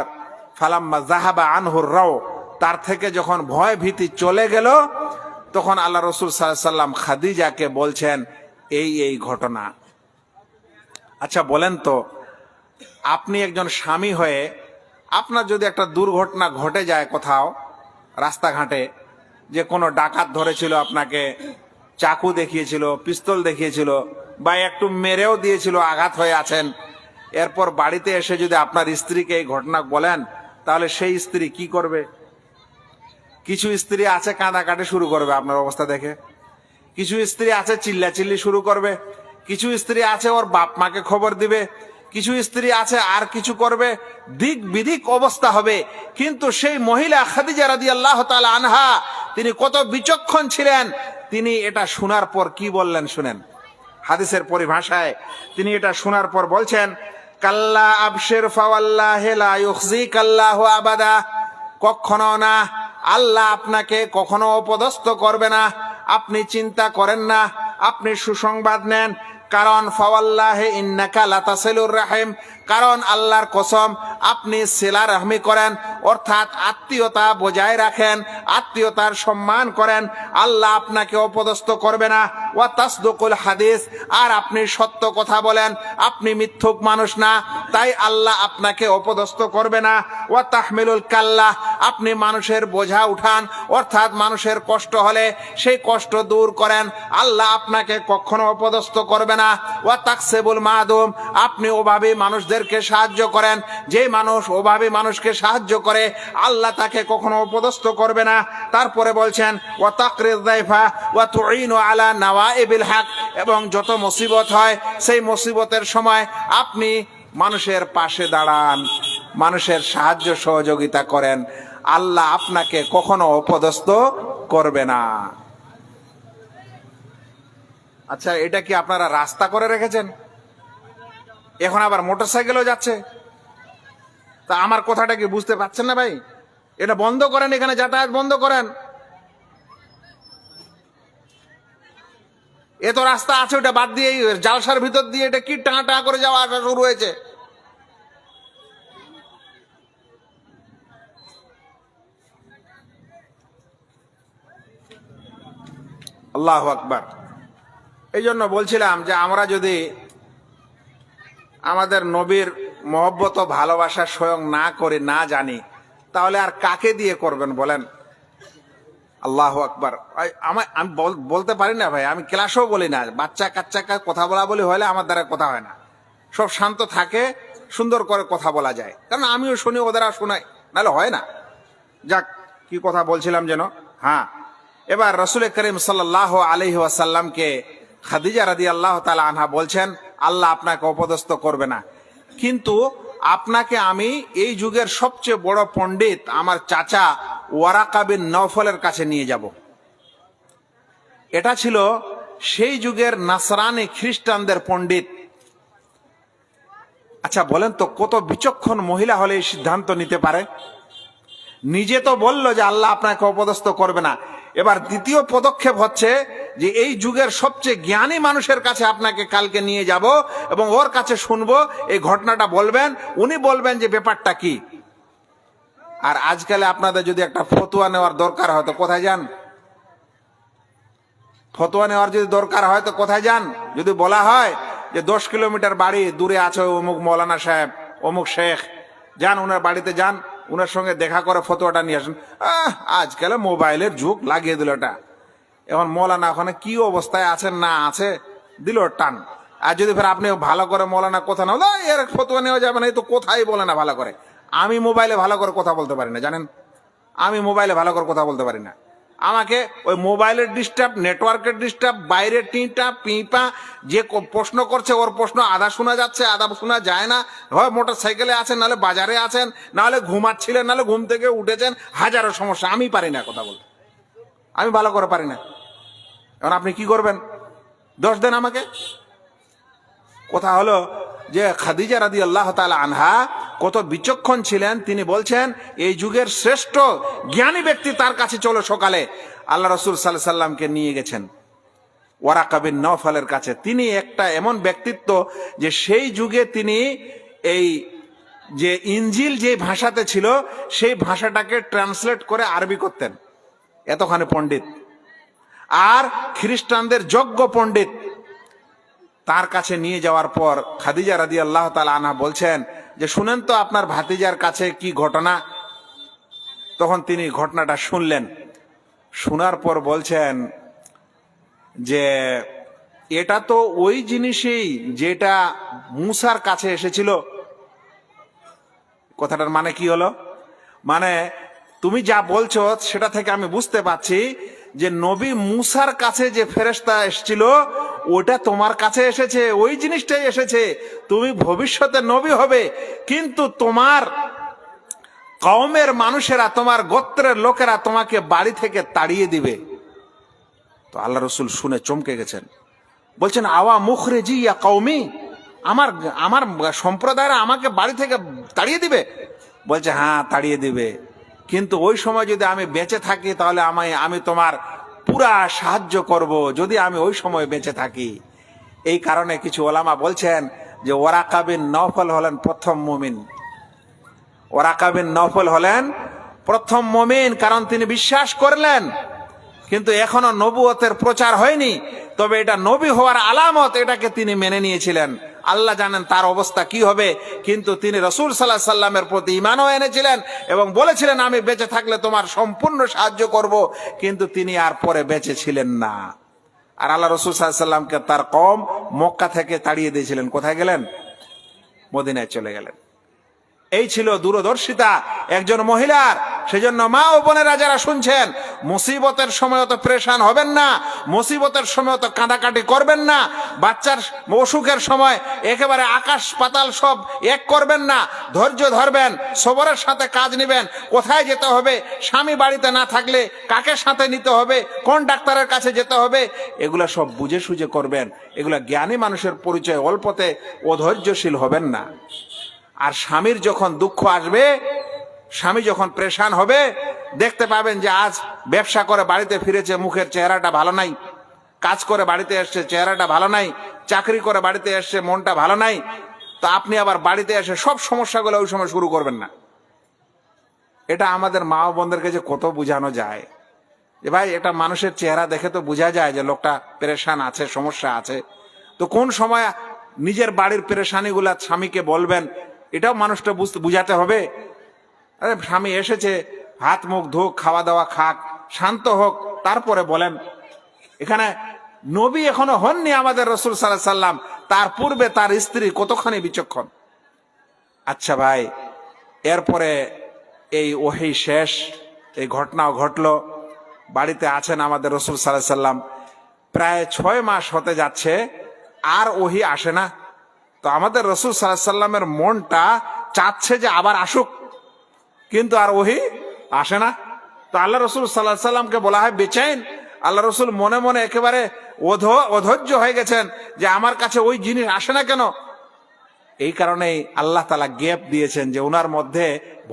ফালাম্মা জাহাবা আনহুর রাও, তার থেকে যখন ভয় ভীতি চলে গেল, তখন আল্লাহ রসুল সাল্লাল্লাহু আলাইহি ওয়াসাল্লাম খাদিজাকে বলছেন এই ঘটনা। আচ্ছা বলেন তো, আপনি একজন স্বামী হয়ে আপনার যদি একটা দুর্ঘটনা ঘটে যায় কোথাও রাস্তাঘাটে, যে কোনো ডাকাত ধরেছিল, আপনাকে চাকু দেখিয়েছিল, পিস্তল দেখিয়েছিল, বা একটু মেরেও দিয়েছিল, আঘাত হয়ে আছেন, এরপর বাড়িতে এসে যদি আপনার স্ত্রীকে এই ঘটনা বলেন, তাহলে সেই স্ত্রী কি করবে? কিছু স্ত্রী আছে কাঁদাকাটি শুরু করবে আপনার অবস্থা দেখে, কিছু স্ত্রী আছে চিল্লাচিল্লি শুরু করবে, কিছু স্ত্রী আছে ওর বাপ মাকে খবর দিবে, কিছু স্ত্রী আছে আর কিছু করবে, দিক বিদিক অবস্থা হবে। কিন্তু সেই মহিলা খাদিজা রাদিয়াল্লাহু তাআলা আনহা, তিনি কত বিচক্ষণ ছিলেন। তিনি এটা শোনার পর কি বললেন শুনেন। হাদিসের পরিভাষায় তিনি এটা শোনার পর বলছেন, কাল্লা আবশির ফাওয়াল্লাহি লা ইউখজিকাল্লাহু আবাদা, কখনো না, আল্লাহ আপনাকে কখনো অপদস্থ করবে না, আপনি চিন্তা করেন না, আপনি সুসংবাদ নেন। কারণ ফাওয়াল্লাহি ইন্নাকা লাতাসিলুর রাহিম, কারণ আল্লাহর কসম আপনি সিলা রাহমি করেন, অর্থাৎ আত্মীয়তা বজায় রাখেন, আত্মীয়তার সম্মান করেন, আল্লাহ আপনাকে অপদস্থ করবে না। ওয়া তাসদুকুল হাদিস, আর আপনি সত্য কথা বলেন, আপনি মিথ্যুক মানুষ না, তাই আল্লাহ আপনাকে অপদস্থ করবে না। ওয়া তাহমিলুল কাল্লা, আপনি মানুষের বোঝা উঠান, অর্থাৎ মানুষের কষ্ট হলে সেই কষ্ট দূর করেন, আল্লাহ আপনাকে কখনো অপদস্থ করবে না। ওয়া তাকসিবুল মাদুম, আপনি অভাবী মানুষদেরকে সাহায্য করেন, যে মানুষ অভাবী মানুষকে সাহায্য করে আল্লাহ তাকে কখনো অপদস্থ করবে না। তারপরে বলছেন ওয়া তাকরিদ যায়ফা ওয়া তুঈনু আলা নাওয়াইবিল হক, এবং যত মুসিবত হয় সেই মুসিবতের সময় আপনি মানুষের পাশে দাঁড়ান, মানুষের সাহায্য সহযোগিতা করেন, আল্লাহ আপনাকে কখনো অপদস্থ করবে না। আচ্ছা, এটা কি আপনারা রাস্তা করে রেখেছেন? এখন আবার মোটরসাইকেলও যাচ্ছে। তা আমার কথাটা কি বুঝতে পারছেন না ভাই? এটা বন্ধ করেন, এখানে যাতায়াত বন্ধ করেন। এ তো রাস্তা আছে, ওটা বাদ দিয়ে জালসার ভিতর দিয়ে এটা কি টানা করে যাওয়া আসা শুরু হয়েছে। আল্লাহু আকবার। এই জন্য বলছিলাম যে আমরা যদি আমাদের নবীর মহব্বত ও ভালোবাসা স্বয়ং না করি, না জানি, তাহলে আর কাকে দিয়ে করবেন বলেন? আল্লাহু আকবার। আমি বলতে পারি না ভাই, আমি ক্লাসেও বলি না, বাচ্চা কাচ্চা কথা বলা বলি হলে আমার দ্বারা কথা হয় না। সব শান্ত থাকে, সুন্দর করে কথা বলা যায়, কারণ আমিও শুনি, ওদের আর শোনাই, নাহলে হয় না। যাক, কি কথা বলছিলাম যেন, হ্যাঁ, এবার রাসূল করিম সাল্লাল্লাহু আলাইহি ওয়াসাল্লামকে খাদিজা রাদিয়াল্লাহু তাআলা আনহা বলছেন আল্লাহ আপনাকে অপদস্থ করবে না, কিন্তু আপনাকে আমি এই যুগের সবচেয়ে বড় পণ্ডিত আমার চাচা ওয়ারাকা বিন নওফলের কাছে নিয়ে যাব। এটা ছিল সেই যুগের নাসরানি খ্রিস্টানদের পণ্ডিত। আচ্ছা বলেন তো, কত বিচক্ষণ মহিলা হলে এই সিদ্ধান্ত নিতে পারে? নিজে তো বললো যে আল্লাহ আপনাকে অপদস্থ করবে না, এবার দ্বিতীয় পদক্ষেপ হচ্ছে যে এই যুগের সবচেয়ে জ্ঞানী মানুষের কাছে আপনাকে কালকে নিয়ে যাব এবং ওর কাছে শুনবো, এই ঘটনাটা বলবেন, উনি বলবেন যে ব্যাপারটা কি। আর আজকালে আপনাদের যদি একটা ফতোয়া নেওয়ার দরকার হয় তো কোথায় যান? ফতোয়া নেওয়ার যদি দরকার হয় তো কোথায় যান? যদি বলা হয় যে 10 কিলোমিটার বাড়ি দূরে আছে অমুক মৌলানা সাহেব, অমুক শেখ, যান ওনার বাড়িতে যান, ওনার সঙ্গে দেখা করে ফতোয়াটা নিয়ে আসেন। আজকাল মোবাইলের যুগ, লাগিয়ে দিল এটা। এখন মৌলানা ওখানে কি অবস্থায় আছেন না আছে, দিল টান। আর যদি ফের আপনি ভালো করে মৌলানা কথা না, এর ফতোয়া নেওয়া যাবে না, এই তো কোথায় বলে না ভালো করে। আমি মোবাইলে ভালো করে কথা বলতে পারি না, জানেন, আমি মোবাইলে ভালো করে কথা বলতে পারি না। আমাকে ওই মোবাইলের ডিস্টার্ব, নেটওয়ার্কের ডিস্টার্ব, বাইরের টিঁটা পিঁপা, যে প্রশ্ন করছে ওর প্রশ্ন আধা শোনা যাচ্ছে, আধা শোনা যায় না। হয় মোটর সাইকেলে আছেন, নাহলে বাজারে আছেন, নাহলে ঘুমাচ্ছিলেন, নাহলে ঘুম থেকে উঠেছেন, হাজারো সমস্যা। আমি পারি না কথা বলতে, আমি ভালো করে পারি না। এখন আপনি কি করবেন? দোষ দেন আমাকে। কথা হলো যে খাদিজা রাদিয়াল্লাহু তাআলা আনহা কত বিচক্ষণ ছিলেন, তিনি বলছেন এই যুগের শ্রেষ্ঠ জ্ঞানী ব্যক্তি তার কাছে চলো সকালে। আল্লাহ রসুল সাল্লাল্লাহু আলাইহি সাল্লামকে নিয়ে গেছেন ওয়ারাকা বিন নওফালের কাছে। তিনি একটা এমন ব্যক্তিত্ব যে সেই যুগে তিনি এই যে ইনজিল যে ভাষাতে ছিল সেই ভাষাটাকে ট্রান্সলেট করে আরবি করতেন, এতখানি পণ্ডিত, আর খ্রিস্টানদের যোগ্য পণ্ডিত। তার কাছে নিয়ে যাওয়ার পর খাদিজা রাদিয়াল্লাহু তাআলা আনহা বলছেন যে শুনেন তো আপনার ভাতিজার কাছে কি ঘটনা। তখন তিনি ঘটনাটা শুনলেন, শোনার পর বলছেন যে এটা তো ওই জিনিসই যেটা মূসার কাছে এসেছিল। কথাটার মানে কি হলো? মানে তুমি যা বলছো সেটা থেকে আমি বুঝতে পারছি যে নবী মূসার কাছে যে ফেরেশতা এসেছিল ওটা তোমার কাছে এসেছে, ওই জিনিসটাই এসেছে। তুমি ভবিষ্যতে নবী হবে, কিন্তু তোমার কওমের মানুষেরা, তোমার গোত্রের লোকেরা তোমাকে বাড়ি থেকে তাড়িয়ে দিবে। তো আল্লাহ রসুল শুনে চমকে গেছেন, বলছেন আওয়া মুখরেজি ইয়া কওমি, আমার আমার সম্প্রদায়রা আমাকে বাড়ি থেকে তাড়িয়ে দিবে? বলছে হ্যাঁ তাড়িয়ে দিবে, কিন্তু ওই সময় যদি আমি বেঁচে থাকি তাহলে আমি তোমার পুরা সাহায্য করব, যদি আমি ওই সময় বেঁচে থাকি। এই কারণে কিছু ওলামা বলছেন যে ওয়ারাকা বিন নওফল হলেন প্রথম মুমিন। ওয়ারাকা বিন নওফল হলেন প্রথম মুমিন, কারণ তিনি বিশ্বাস করলেন, কিন্তু এখনো নবুয়তের প্রচার হয়নি, তবে এটা নবী হওয়ার আলামত, এটাকে তিনি মেনে নিয়েছিলেন। আল্লাহ জানেন তার অবস্থা কি হবে, কিন্তু তিনি রাসূল সাল্লাল্লাহু আলাইহি সাল্লামের প্রতি ঈমানও এনেছিলেন এবং বলেছিলেন আমি বেঁচে থাকলে তোমার সম্পূর্ণ সাহায্য করব, কিন্তু তিনি আর পরে বেঁচে ছিলেন না। আর আল্লাহ রাসূল সাল্লাল্লাহু আলাইহি সাল্লামকে তার কওম মক্কা থেকে তাড়িয়ে দিয়েছিলেন। কোথায় গেলেন? মদিনায় চলে গেলেন। এই ছিল দূরদর্শিতা একজন মহিলার। সেজন্য মা ও বোনেরা যারা শুনছেন, মুসিবতের সময় অত প্রেশান হবেন না, মুসিবতের সময় অত কাঁদাকাটি করবেন না, বাচ্চার অসুখের সময় একেবারে আকাশ পাতাল সব এক করবেন না, ধৈর্য ধরবেন, সবরের সাথে কাজ নেবেন। কোথায় যেতে হবে, স্বামী বাড়িতে না থাকলে কাকে সাথে নিতে হবে, কোন ডাক্তারের কাছে যেতে হবে, এগুলা সব বুঝে সুঝে করবেন। এগুলা জ্ঞানী মানুষের পরিচয়। অল্পতে অধৈর্যশীল হবেন না। আর স্বামীর যখন দুঃখ আসবে, স্বামী যখন প্রেশান হবে, দেখতে পাবেন যে আজ ব্যবসা করে বাড়িতে ফিরেছে, মুখের চেহারাটা ভালো নাই, কাজ করে বাড়িতে এসছে চেহারাটা ভালো নাই, চাকরি করে বাড়িতে এসছে মনটা ভালো নাই, তো আপনি আবার বাড়িতে এসে সব সমস্যাগুলো ওই সময় শুরু করবেন না। এটা আমাদের মা ও বোনদেরকে যে কত বোঝানো যায় যে ভাই এটা মানুষের চেহারা দেখে তো বোঝা যায় যে লোকটা পেরেশান আছে, সমস্যা আছে। তো কোন সময় নিজের বাড়ির পেরেশানিগুলা স্বামীকে বলবেন, এটাও মানুষটা বুঝাতে হবে। আরে স্বামী এসেছে, হাত মুখ ধোক, খাওয়া দাওয়া খাক, শান্ত হোক, তারপরে বলেন। এখানে নবী এখনো হননি আমাদের রাসূল সাল্লাল্লাহু আলাইহি সাল্লাম, তার পূর্বে তার স্ত্রী কতখানি বিচক্ষণ। আচ্ছা ভাই, এরপরে এই ওহী শেষ, এই ঘটনাও ঘটলো, বাড়িতে আছেন আমাদের রাসূল সাল্লাল্লাহু আলাইহি সাল্লাম, প্রায় 6 মাস হতে যাচ্ছে, আর ওহী আসে না। তো আমাদের রাসূল সাল্লাল্লাহু আলাইহি সাল্লামের মনটা চাচ্ছে যে আবার আসুক, কিন্তু আর ওহী আসে না। তো আল্লাহ রাসূল সাল্লাল্লাহু আলাইহি সাল্লামকে বলা হয় বেচেন। আল্লাহ রাসূল মনে মনে একেবারে অধৈর্য হয়ে গেছেন যে আমার কাছে ওই জিনিস আসে না কেন। এই কারণেই আল্লাহ তাআলা গ্যাপ দিয়েছেন যে ওনার মধ্যে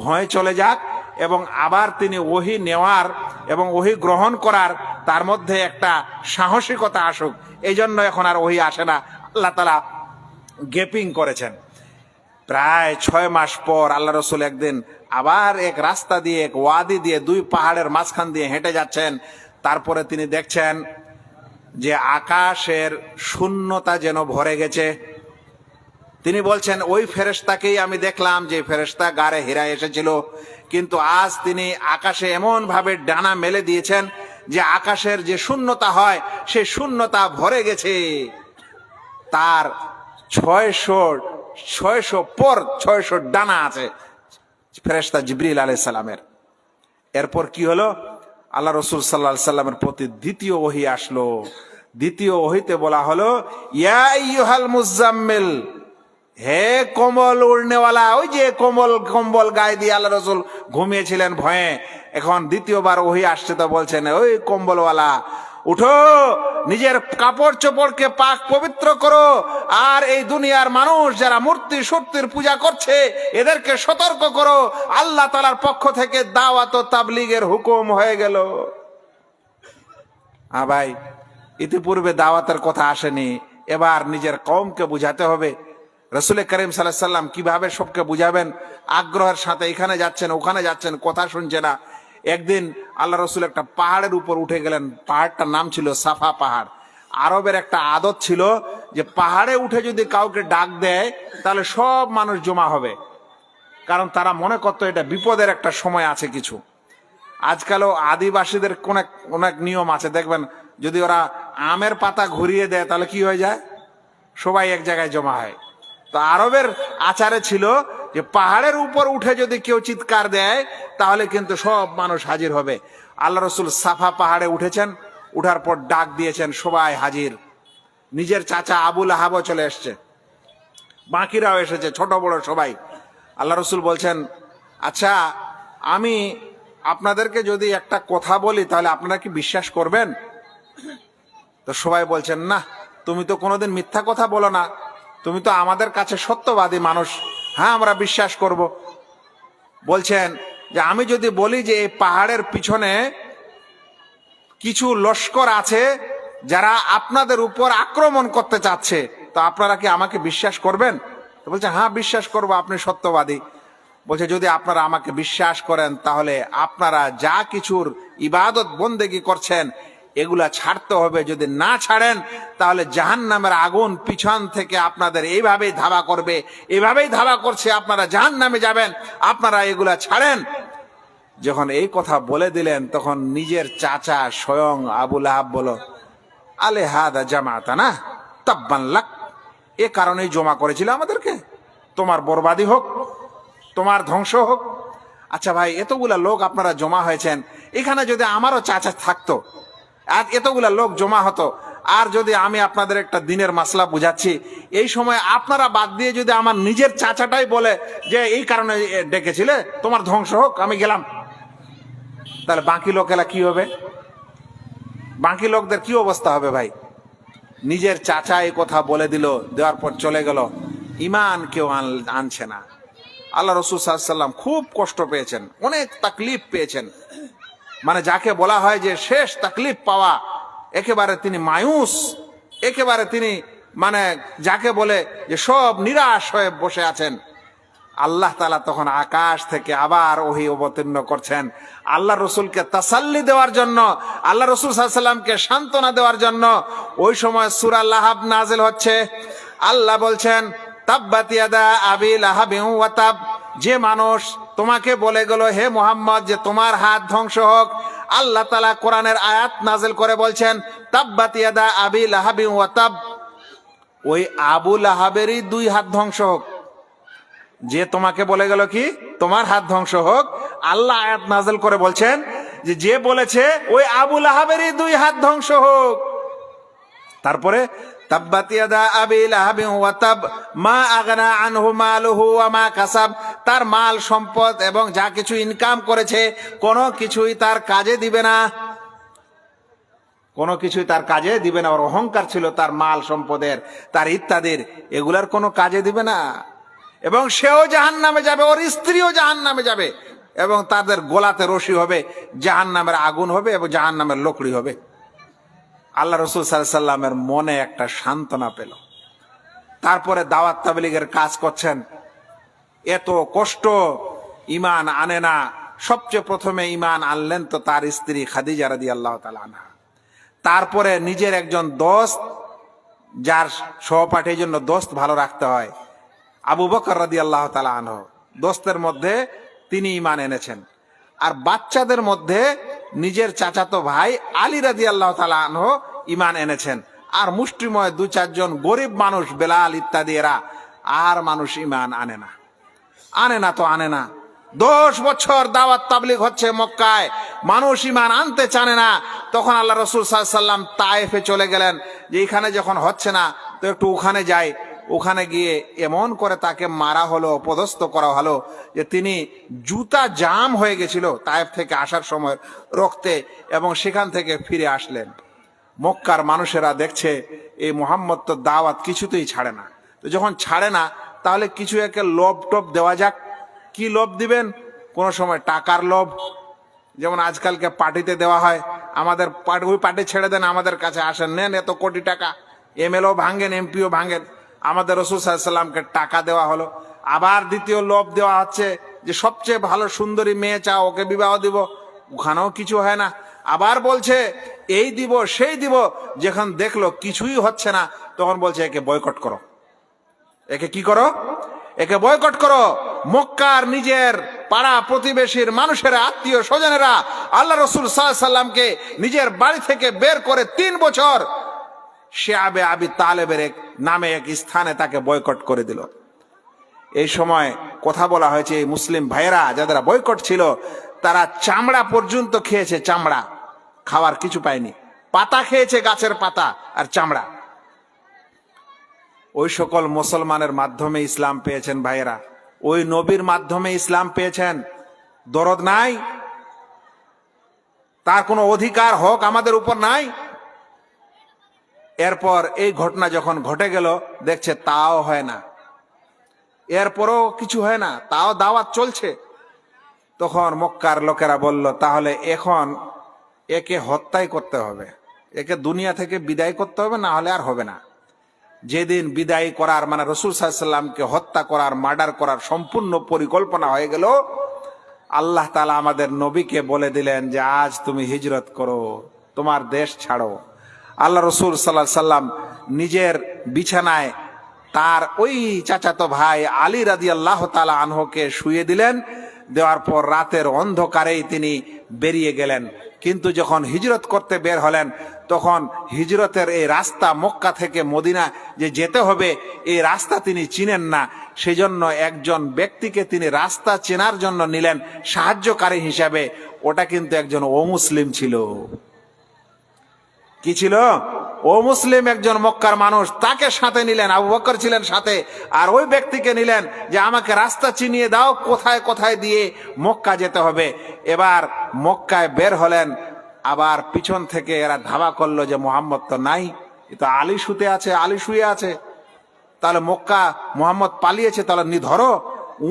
ভয় চলে যাক এবং আবার তিনি ওহী নেওয়ার এবং ওহী গ্রহণ করার তার মধ্যে একটা সাহসিকতা আসুক। এই জন্য এখন আর ওহী আসে না, আল্লাহ তাআলা গ্যাপিং করেছেন। প্রায় 6 মাস পর আল্লাহ রসুল একদিন আবার এক রাস্তা দিয়ে, এক ওয়াদি দিয়ে, 2 পাহাড়ের মাঝখান দিয়ে হেঁটে যাচ্ছেন। তারপরে তিনি দেখছেন যে আকাশের শূন্যতা যেন ভরে গেছে। তিনি বলছেন ওই ফেরেশতাকেই আমি দেখলাম যে ফেরেশতা গাড়ে হীরা এসেছিল, কিন্তু আজ তিনি আকাশে এমন ভাবে ডানা মেলে দিয়েছেন যে আকাশের যে শূন্যতা হয় সেই শূন্যতা ভরে গেছে। তার 600 ডানা আছে ফেরেশতা জিবরিল আলাইহিস সালামের। এরপর কি হলো, আল্লাহ রাসূল সাল্লাল্লাহু আলাইহি সাল্লামের প্রতি দ্বিতীয় ওহী আসলো। দ্বিতীয় ওহীতে বলা হলো ইয়া আইয়ুহাল মুজাম্মিল, হে কম্বল উড়নেওয়ালা। ওই যে কম্বল গায়ে দিয়ে আল্লাহ রাসূল ঘুমিয়েছিলেন ভয়ে, এখন দ্বিতীয়বার ওহী আসছে তো বলছেন ওই কম্বলওয়ালা, উঠো, নিজের কাপড় চোপড়কে পাক পবিত্র করো, আর এই দুনিয়ার মানুষ যারা মূর্তি সূর্তির পূজা করছে এদেরকে সতর্ক করো। আল্লাহ তাআলার পক্ষ থেকে দাওয়াত ও তাবলীগের হুকুম হয়ে গেল। ভাই, ইতিপূর্বে দাওয়াতের কথা আসেনি, এবার নিজের কওমকে বুঝাতে হবে। রাসূল করিম সাল্লাল্লাহু আলাইহি সাল্লাম কিভাবে সবকে বুঝাবেন? আগ্রহের সাথে এখানে যাচ্ছেন ওখানে যাচ্ছেন, কথা শুনছে না। একদিন আল্লাহ রসুল একটা পাহাড়ের উপর উঠে গেলেন। পাহাড়টার নাম ছিল সাফা পাহাড়। আরবের একটা আদত ছিল যে পাহাড়ে উঠে যদি কাউকে ডাক দেয় তাহলে সব মানুষ জমা হবে, কারণ তারা মনে করতো এটা বিপদের একটা সময় আছে কিছু। আজকালও আদিবাসীদের অনেক নিয়ম আছে, দেখবেন যদি ওরা আমের পাতা ঘুরিয়ে দেয় তাহলে কি হয়ে যায়, সবাই এক জায়গায় জমা হয়। তো আরবের আচারে ছিল যে পাহাড়ের উপর উঠে যদি কেউ চিৎকার দেয় তাহলে কিন্তু সব মানুষ হাজির হবে। আল্লাহ রসুল সাফা পাহাড়ে উঠেছেন, উঠার পর ডাক দিয়েছেন, সবাই হাজির। নিজের চাচা আবু লাহাবও চলে এসছে, বাকিরাও এসেছে, ছোট বড় সবাই। আল্লাহ রসুল বলছেন, আচ্ছা আমি আপনাদেরকে যদি একটা কথা বলি তাহলে আপনারা কি বিশ্বাস করবেন? তো সবাই বলছেন, না, তুমি তো কোনোদিন মিথ্যা কথা বলো না, তুমি তো আমাদের কাছে সত্যবাদী মানুষ, হ্যাঁ আমরা বিশ্বাস করব। বলছেন যে আমি যদি বলি যে এই পাহাড়ের পিছনে কিছু লস্কর আছে যারা আপনাদের উপর আক্রমণ করতে চাচ্ছে, তো আপনারা কি আমাকে বিশ্বাস করবেন? তো বলছে, হ্যাঁ বিশ্বাস করব, আপনি সত্যবাদী। বলছে, যদি আপনারা আমাকে বিশ্বাস করেন তাহলে আপনারা যা কিছুর ইবাদত বন্দেগী করছেন এগুলা ছাড়তে হবে, যদি না ছাড়েন তাহলে জাহান্নামের আগুন পিছন থেকে আপনাদের এইভাবেই ধাওয়া করবে, এইভাবেই ধাওয়া করছে, আপনারা জাহান্নামে যাবেন, আপনারা এগুলা ছাড়েন। যখন এই কথা বলে দিলেন তখন নিজের চাচা স্বয়ং আবু লাহাব বলো, আলে হাদা জামাতানা তাব্বান লাক, এ কারণেই জমা করেছিল আমাদেরকে, তোমার বরবাদি হোক, তোমার ধ্বংস হোক। আচ্ছা ভাই, এতগুলা লোক আপনারা জমা হয়েছেন, এখানে যদি আমারও চাচা থাকতো আর এতগুলা লোক জমা হতো, আর যদি আমি আপনাদের একটা দিনের মাসলা বুঝাচ্ছি, এই সময় আপনারা বাদ দিয়ে যদি আমার নিজের চাচাটাই বলে যে এই কারণে ডেকেছিলে, তোমার ধ্বংস হোক, আমি গেলাম, তাহলে বাকি লোকেরা কি হবে? বাকি লোকদের কি অবস্থা হবে ভাই? নিজের চাচা এই কথা বলে দিল, দেওয়ার পর চলে গেল, ইমান কেউ আনছে না। আল্লাহ রসুল সাল্লাল্লাহু আলাইহি ওয়াসাল্লাম খুব কষ্ট পেয়েছেন, অনেক তাকলিফ পেয়েছেন, মানে যাকে বলা হয় যে শেষ তাকলিফ পাওয়া, একেবারে তিনি মায়ুস, একেবারে তিনি মানে যাকে বলে যে সব নিরাশ হয়ে বসে আছেন। আল্লাহ তাআলা তখন আকাশ থেকে আবার ওহী অবতীর্ণ করছেন আল্লাহ রসুলকে তাসাল্লি দেওয়ার জন্য, আল্লাহ রসুল সাল্লাল্লাহু আলাইহি ওয়াসাল্লামকে সান্ত্বনা দেওয়ার জন্য। ওই সময় সূরা লাহাব নাজিল হচ্ছে। আল্লাহ বলছেন, তাব্বাত ইয়াদা আবি লাহাবিন ওয়া তাব, যে মানুষ তোমাকে বলে গেল হে মুহাম্মদ যে তোমার হাত ধ্বংস হোক, আল্লাহ তাআলা কোরআনের আয়াত নাজিল করে বলছেন, তাব্বাত ইয়াদা আবি লাহাবিন ওয়া তাব, ওই আবু লাহাবেরই দুই হাত ধ্বংস হোক। যে তোমাকে বলে গেল কি তোমার হাত ধ্বংস হোক, আল্লাহ আয়াত নাজিল করে বলছেন যে যে বলেছে ওই আবু লাহাবেরই দুই হাত ধ্বংস হোক। তারপরে তাব্বাত ইয়াদা আবি লাহাবিন ওয়া তাব মা আগনা আনহু মালুহু ওয়া মা কাসাব, তার মাল সম্পদ এবং যা কিছু ইনকাম করেছে কোনো কিছুই তার কাজে দিবে না, কোনো কিছুই তার কাজে দিবে না। ওর অহংকার ছিল তার মাল সম্পদের, তার ইত্যাদির, এগুলার কোনো কাজে দিবে না। এবং সেও জাহান্নামে যাবে, ওর স্ত্রীও জাহান্নামে যাবে, এবং তাদের গোলাতে রশি হবে, জাহান্নামের আগুন হবে এবং জাহান্নামের লকড়ি হবে। আল্লাহ রসুল সাল্লাল্লাহু আলাইহি ওয়াসাল্লামের মনে একটা সান্ত্বনা পেল। তারপরে দাওয়াত তাবলীগের কাজ করছেন, এত কষ্ট, ইমান আনে না। সবচেয়ে প্রথমে ইমান আনলেন তো তার স্ত্রী খাদিজা রাদিয়াল্লাহু তাআলা আনহা। তারপরে নিজের একজন দোস্ত, যার সহপাঠীর জন্য দোস্ত ভালো রাখতে হয়, আবু বকর রাদিয়াল্লাহু তাআলা আনহু, দোস্তের মধ্যে তিনি ইমান এনেছেন। আর বাচ্চাদের মধ্যে নিজের চাচাতো ভাই আলী রাদিয়াল্লাহু তাআলা আনহু ইমান এনেছেন। আর মুষ্টিময় দু চারজন গরিব মানুষ, বেলাল ইত্যাদি, এরা আর মানুষ ইমান আনে না, আনে না তো আনে না। 10 বছর দাওয়াত তাবলীগ হচ্ছে মক্কায়, মানুষ ইমান আনতে চানে না। তখন আল্লাহ রসুল সাল্লাল্লাহু আলাইহি ওয়াসাল্লাম তায়েফে চলে গেলেন যে এখানে যখন হচ্ছে না তো একটু ওখানে যাই। ওখানে গিয়ে এমন করে তাকে মারা হলো, অপদস্থ করা হলো যে তিনি জুতা জাম হয়ে গেছিল তায়েফ থেকে আসার সময় রক্তে, এবং সেখান থেকে ফিরে আসলেন। মক্কার মানুষেরা দেখছে এই মুহাম্মদ তো দাওয়াত কিছুতেই ছাড়ে না, তো যখন ছাড়ে না তাহলে কিছু একে লোভ টোভ দেওয়া যাক। কি লোভ দিবেন? কোনো সময় টাকার লোভ, যেমন আজকালকে পার্টিতে দেওয়া হয়, আমাদের ওই পার্টি ছেড়ে দেন, আমাদের কাছে আসেন, নেন এত কোটি টাকা, এমএলও ভাঙেন, এমপিও ভাঙেন। আমাদের রাসূল সাল্লাল্লাহু আলাইহি ওয়াসাল্লামকে টাকা দেওয়া হলো। আবার দ্বিতীয় লোভ দেওয়া হচ্ছে যে সবচেয়ে ভালো সুন্দরী মেয়ে চাও, ওকে বিবাহ দিব, ওখানেও কিছু হয় না। আবার বলছে এই দিব সেই দিব, যখন দেখলো কিছুই হচ্ছে না তখন বলছে একে বয়কট করো। একে কি করো? একে বয়কট করো। মক্কার নিজের পাড়া প্রতিবেশীর মানুষেরা, আত্মীয় স্বজনেরা আল্লাহ রাসূল সাল্লাল্লাহু আলাইহি ওয়াসাল্লামকে নিজের বাড়ি থেকে বের করে 3 বছর শিআবে আবি তালেবের নামে এক স্থানে তাকে বয়কট করে দিল। এই সময় কথা বলা হয়েছে এই মুসলিম ভাইয়েরা যারা বয়কট ছিল তারা চামড়া পর্যন্ত খেয়েছে, চামড়া, খাওয়ার কিছু পায়নি, পাতা খেয়েছে, গাছের পাতা আর চামড়া। ওই সকল মুসলমানের মাধ্যমে ইসলাম পেয়েছেন ভাইয়েরা, ওই নবীর মাধ্যমে ইসলাম পেয়েছেন। দরদ নাই, তার কোনো অধিকার হক আমাদের উপর নাই। এরপর এই ঘটনা যখন ঘটে গেল, দেখছে তাও হয় না, এরপরও কিছু হয় না, তাও দাওয়াত চলছে। তখন মক্কার লোকেরা বলল তাহলে এখন একে হত্যাই করতে হবে, একে দুনিয়া থেকে বিদায় করতে হবে, না হলে আর হবে না। যেদিন বিদায় করার মানে রাসূল সাল্লাল্লাহু আলাইহি ওয়াসাল্লামকে হত্যা করার, মার্ডার করার সম্পূর্ণ পরিকল্পনা হয়ে গেল, আল্লাহ তাআলা আমাদের নবীকে বলে দিলেন যে আজ তুমি হিজরত করো, তোমার দেশ ছাড়ো। আল্লাহ রাসূল সাল্লাল্লাহু আলাইহি ওয়াসাল্লাম নিজের বিছানায় তার ওই চাচাতো ভাই আলী রাদিয়াল্লাহু তাআলা আনহুকে শুইয়ে দিলেন। দেওয়ার পর রাতের অন্ধকারেই তিনি বেরিয়ে গেলেন। কিন্তু যখন হিজরত করতে বের হলেন তখন হিজরতের এই রাস্তা, মক্কা থেকে মদিনা যে যেতে হবে, এই রাস্তা তিনি চিনেন না। সেজন্য একজন ব্যক্তিকে তিনি রাস্তা চেনার জন্য নিলেন সাহায্যকারী হিসাবে। ওটা কিন্তু একজন অমুসলিম ছিল। কি ছিল? ও মুসলিম একজন মক্কার মানুষ, তাকে সাথে নিলেন। আবু বকর ছিলেন সাথে, আর ওই ব্যক্তিকে নিলেন যে আমাকে রাস্তা চিনিয়ে দাও, কোথায় কোথায় দিয়ে মক্কা যেতে হবে। এবার মক্কায় বের হলেন, আবার পিছন থেকে এরা ধাবা করলো যে মুহাম্মদ তো নাই, এ তো আলী শুতে আছে, আলী শুয়ে আছে, তাহলে মক্কা মুহাম্মদ পালিয়েছে, তাহলে ধরো।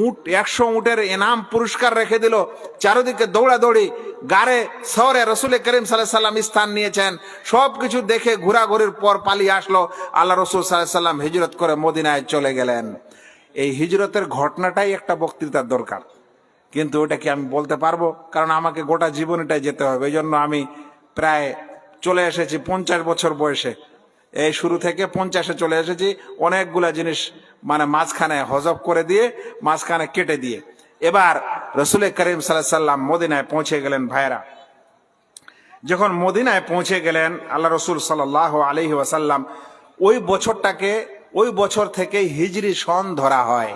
উট, 100 উটের এনাম পুরস্কার রেখে দিল। চারিদিকে দৌড়াদৌড়ি, গাড়ে শহরে রাসূল করিম সাল্লাল্লাহু আলাইহি ওয়াসাল্লাম স্থান নিয়েছেন। সবকিছু দেখে ঘোরাঘুরির পর পালিয়ে আসলো। আল্লাহ রাসূল সাল্লাল্লাহু আলাইহি ওয়াসাল্লাম হিজরত করে মদিনায় চলে গেলেন। এই হিজরতের ঘটনাটাই একটা বক্তৃতার দরকার, কিন্তু ওটা কি আমি বলতে পারবো? কারণ আমাকে গোটা জীবনটাই যেতে হবে। এই জন্য আমি প্রায় চলে এসেছি 50 বছর বয়সে, এই শুরু থেকে 50-এ চলে এসেছি। অনেকগুলা জিনিস মানে মাঝখানে হজব করে দিয়ে, মাঝখানে কেটে দিয়ে। এবার রাসূল করিম সাল্লাল্লাহু আলাইহি ওয়াসাল্লাম মদিনায় পৌঁছে গেলেন। ভাইরা, যখন মদিনায় পৌঁছে গেলেন আল্লাহ রাসূল সাল্লাল্লাহু আলাইহি ওয়াসাল্লাম, ওই বছরটাকে, ওই বছর থেকে হিজরি সন ধরা হয়।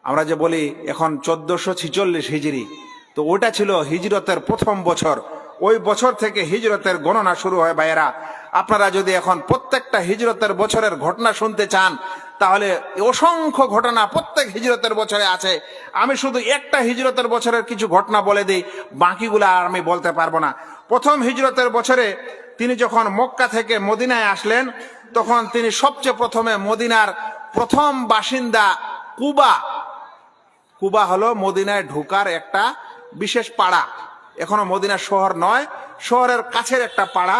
আমরা যে বলি এখন 1446 হিজরি, তো ওটা ছিল হিজরতের প্রথম বছর। ওই বছর থেকে হিজরতের গণনা শুরু হয়। ভাইয়েরা, আপনারা যদি এখন প্রত্যেকটা হিজরতের বছরের ঘটনা শুনতে চান তাহলে অসংখ্য ঘটনা প্রত্যেক হিজরতের বছরে আছে। আমি শুধু একটা হিজরতের বছরের কিছু ঘটনা বলে দিই, বাকিগুলা আর আমি বলতে পারবো না। প্রথম হিজরতের বছরে তিনি যখন মক্কা থেকে মদিনায় আসলেন, তখন তিনি সবচেয়ে প্রথমে মদিনার প্রথম বাসিন্দা কুবা। কুবা হলো মদিনায় ঢোকার একটা বিশেষ পাড়া, এখনো মদিনা শহর নয়, শহরের কাছের একটা পাড়া।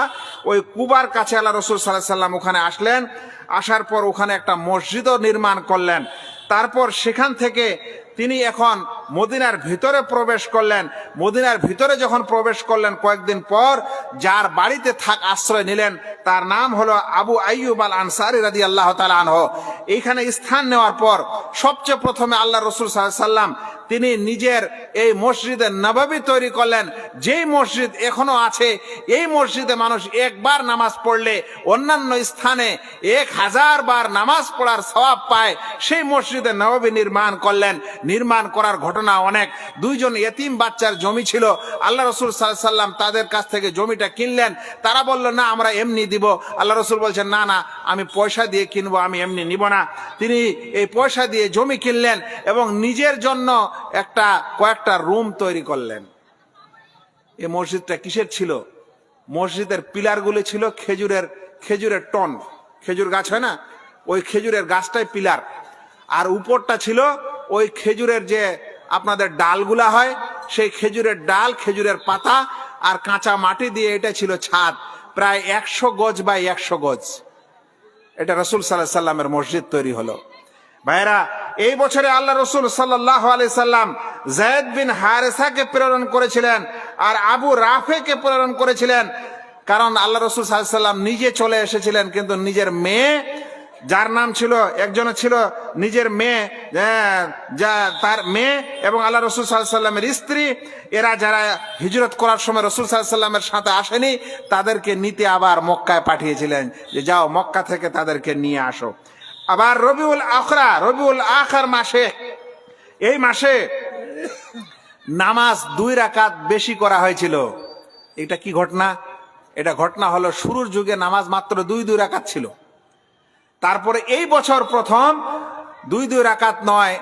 ওই কুবার কাছে আল্লাহ রাসূল সাল্লাল্লাহু আলাইহি ওয়াসাল্লাম ওখানে আসলেন। আসার পর ওখানে একটা মসজিদও নির্মাণ করলেন। তারপর সেখান থেকে তিনি এখন মদিনার ভিতরে প্রবেশ করলেন। মদিনার ভিতরে যখন প্রবেশ করলেন, কয়েকদিন পর যার বাড়িতে আশ্রয় নিলেন তার নাম হলো আবু আইয়ুব আল আনসারী রাদিয়াল্লাহু তাআলা আনহু। এইখানে স্থান নেওয়ার পর সবচেয়ে প্রথমে আল্লাহ রাসূল সাল্লাল্লাহু আলাইহি ওয়াসাল্লাম তিনি নিজের এই মসজিদে নববী তৈরি করলেন। যেই মসজিদ এখনো আছে, এই মসজিদে মানুষ একবার নামাজ পড়লে অন্যান্য স্থানে 1000 বার নামাজ পড়ার সওয়াব পায়। সেই মসজিদে নববী নির্মাণ করলেন। নির্মাণ করার ঘটনা অনেক। 2 জন ইতিম বাচ্চার জমি ছিল, আল্লাহ রাসূল সাল্লাল্লাহু আলাইহি ওয়াসাল্লাম তাদের কাছ থেকে জমিটা কিনলেন। তারা বলল না আমরা এমনি দিব। আল্লাহ রাসূল বলছেন না না, আমি পয়সা দিয়ে কিনবো, আমি এমনি নিব না। তিনি এই পয়সা দিয়ে জমি কিনলেন এবং নিজের জন্য কয়েকটা রুম তৈরি করলেন। এই মসজিদটা কিসের ছিল? মসজিদের পিলারগুলি ছিল খেজুরের টন, খেজুর গাছ হয় না, ওই খেজুরের গাছটাই পিলার, আর উপরটা ছিল ওই খেজুরের যে আপনাদের ডালগুলা হয়, সেই খেজুরের ডাল, খেজুরের পাতা আর কাঁচা মাটি দিয়ে এটা ছিল ছাদ। প্রায় 100 গজ বাই 100 গজ এটা রাসূল সাল্লাল্লাহু আলাইহি সাল্লামের মসজিদ তৈরি হলো। ভাইরা, এই বছরে আল্লাহ রসুল সাল্লাল্লাহু আলাইহি সাল্লাম যায়েদ বিন হারেসাকে প্রেরণ করেছিলেন আর আবু রাফেকে প্রেরণ করেছিলেন, কারণ আল্লাহ রসুল সাল্লাল্লাহু আলাইহি সাল্লাম নিজে চলে এসেছিলেন, কিন্তু নিজের মেয়ে, যার নাম ছিল, একজনের ছিল নিজের মেয়ে, যা তার মেয়ে এবং আল্লাহ রসুল সাল্লাল্লাহু আলাইহি সাল্লামের স্ত্রী, এরা যারা হিজরত করার সময় রসুল সাল্লাল্লাহু আলাইহি সাল্লামের সাথে আসেনি, তাদেরকে নিতে আবার মক্কায় পাঠিয়েছিলেন যে যাও মক্কা থেকে তাদেরকে নিয়ে আসো। আবার রবিউল আখর মাসে, এই মাসে নামাজ 2 রাকাত বেশি করা হয়েছিল। এটা কি ঘটনা? এটা ঘটনা হলো শুরুর যুগে নামাজ মাত্র 2 রাকাত ছিল। তারপরে এই বছর প্রথম 2 রাকাত নয়,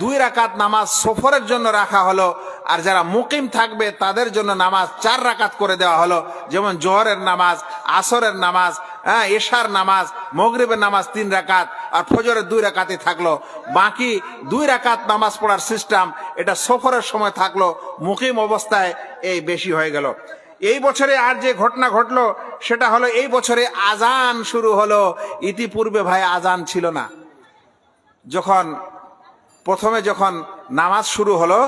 2 রাকাত নামাজ সফরের জন্য রাখা হলো, আর যারা মুকিম থাকবে তাদের জন্য নামাজ 4 রাকাত করে দেওয়া হলো। যেমন জোহরের নামাজ, আসরের নামাজ, এশার নামাজ, মাগরিবের নামাজ 3 রাকাত, আর ফজরের 2 রাকাতই থাকলো। বাকি 2 রাকাত নামাজ পড়ার সিস্টেম এটা সফরের সময় থাকলো, মুকিম অবস্থায় এই বেশি হয়ে গেল। এই বছরে আর যে ঘটনা ঘটলো সেটা হলো এই বছরে আজান শুরু হলো। ইতিপূর্বে ভাই আজান ছিল না। প্রথমে যখন নামাজ শুরু হলো,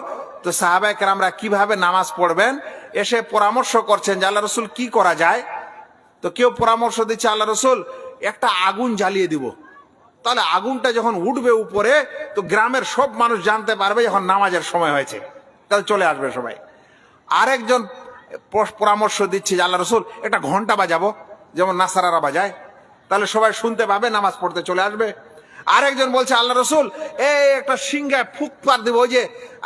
তো সাহাবায়ে কেরামরা কিভাবে নামাজ পড়বেন এসে পরামর্শ করছেন যে আল্লাহ রসুল কি করা যায়। তো কেউ পরামর্শ দিচ্ছে আল্লাহ রসুল একটা আগুন জ্বালিয়ে দিব, তাহলে আগুনটা যখন উঠবে উপরে তো গ্রামের সব মানুষ জানতে পারবে যখন নামাজের সময় হয়েছে, তাহলে চলে আসবে সবাই। আরেকজন পরামর্শ দিচ্ছে যে আল্লাহ রসুল একটা ঘন্টা বাজাবো, যেমন নাসারারা বাজায়, তাহলে সবাই শুনতে পাবে, নামাজ পড়তে চলে আসবে। আরেকজন বলছে আল্লাহ রসুল একটা সিংহায় ফুক পার দিব, ওই যে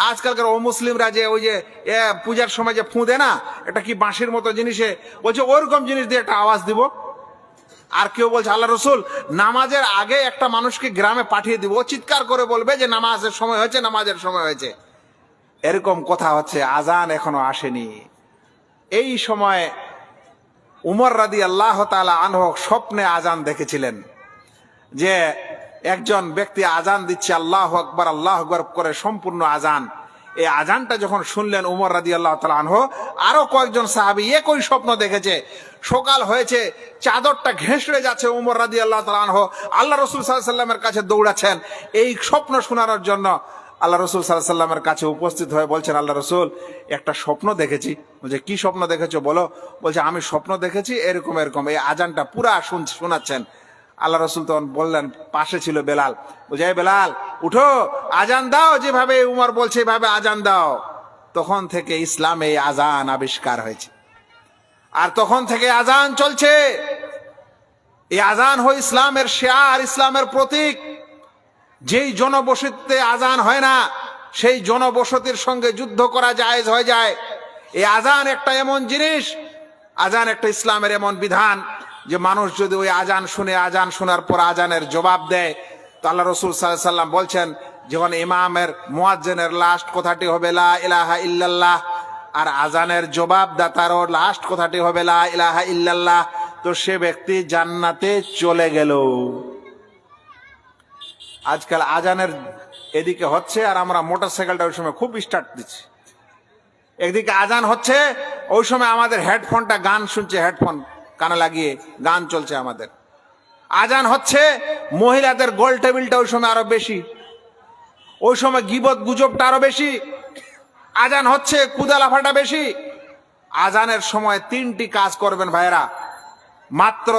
আজকালকার মুসলিমরা যে ওই যে পূজার সময় যে ফুঁ দেয় না, এটা কি বাঁশির মতো জিনিসে, বলছে ওরকম জিনিস দিয়ে একটা আওয়াজ দিব। আর কেউ বলছে আল্লাহ রসুল নামাজের আগে একটা মানুষকে গ্রামে পাঠিয়ে দিব, চিৎকার করে বলবে যে নামাজের সময় হয়েছে, নামাজের সময় হয়েছে। এরকম কথা হচ্ছে, আজান এখনো আসেনি। এই সময় উমর রাদিয়াল্লাহু তাআলা আনহু স্বপ্নে আজান দেখেছিলেন যে একজন ব্যক্তি আজান দিচ্ছে, আল্লাহু আকবার আল্লাহু আকবার করে সম্পূর্ণ আজান। এই আজানটা যখন শুনলেন উমর রাদিয়াল্লাহু তাআলা আনহু, আরো কয়েকজন সাহাবী একই স্বপ্ন দেখেছে। সকাল হয়েছে, চাদরটা ঘেঁষড়ে যাচ্ছে, উমর রাদিয়াল্লাহু তাআলা আনহু আল্লাহ রাসূল সাল্লাল্লাহু আলাইহি সাল্লামের কাছে দৌড়াচ্ছেন এই স্বপ্ন শোনানোর জন্য। আল্লাহ রসুল সাল্লাল্লাহু আলাইহি সাল্লামের কাছে উপস্থিত হয়ে বলছেন, আল্লাহ রসুল একটা স্বপ্ন দেখেছি। বলছে কি স্বপ্ন দেখেছো বলো? বলছে আমি স্বপ্ন দেখেছি এরকম এরকম। এই আজানটা পুরা শোনাচ্ছেন। আল্লাহ রসুল তখন বললেন, পাশে ছিল বেলাল, বলছে এই বেলাল উঠো, আজান দাও, যেভাবে উমর বলছে এভাবে আজান দাও। তখন থেকে ইসলামে এই আজান আবিষ্কার হয়েছে, আর তখন থেকে আজান চলছে। এই আজান হয় ইসলামের শিয়ার, ইসলামের প্রতীক। যেই জনবসতিতে আজান হয় না, সেই জনবসতির সঙ্গে যুদ্ধ করা জায়েজ হয়ে যায়। এই আজান একটা এমন জিনিস, আজান একটা ইসলামের এমন বিধান যে মানুষ যদি ওই আজান শুনে, আজান শোনার পর আজানের জবাব দেয়, তো আল্লাহ রসুল সাল্লাল্লাহু আলাইহি সাল্লাম বলছেন যখন ইমামের মুয়াজ্জিনের লাস্ট কথাটি হবে লা ইলাহা ইল্লাল্লাহ, আর আজানের জবাবদাতারও লাস্ট কথাটি হবে লা ইলাহা ইল্লাল্লাহ, তো সে ব্যক্তি জান্নাতে চলে গেল। আজকাল আজানের এদিকে হচ্ছে আর আমরা মোটরসাইকেলটা ওই সময় খুব স্টার্ট দিচ্ছি। একদিকে আজান হচ্ছে, ওই সময় আমাদের হেডফোনটা গান শুনছে, হেডফোন কানে লাগিয়ে গান চলছে আমাদের। আজান হচ্ছে, মহিলাদের গোল টেবিলটা ওই সময় আরো বেশি, ওই সময় গীবত গুজবটা আরো বেশি। আজান হচ্ছে, কুদালাফাটা বেশি। আজানের সময় 3টি কাজ করবেন ভাইরা, মাত্র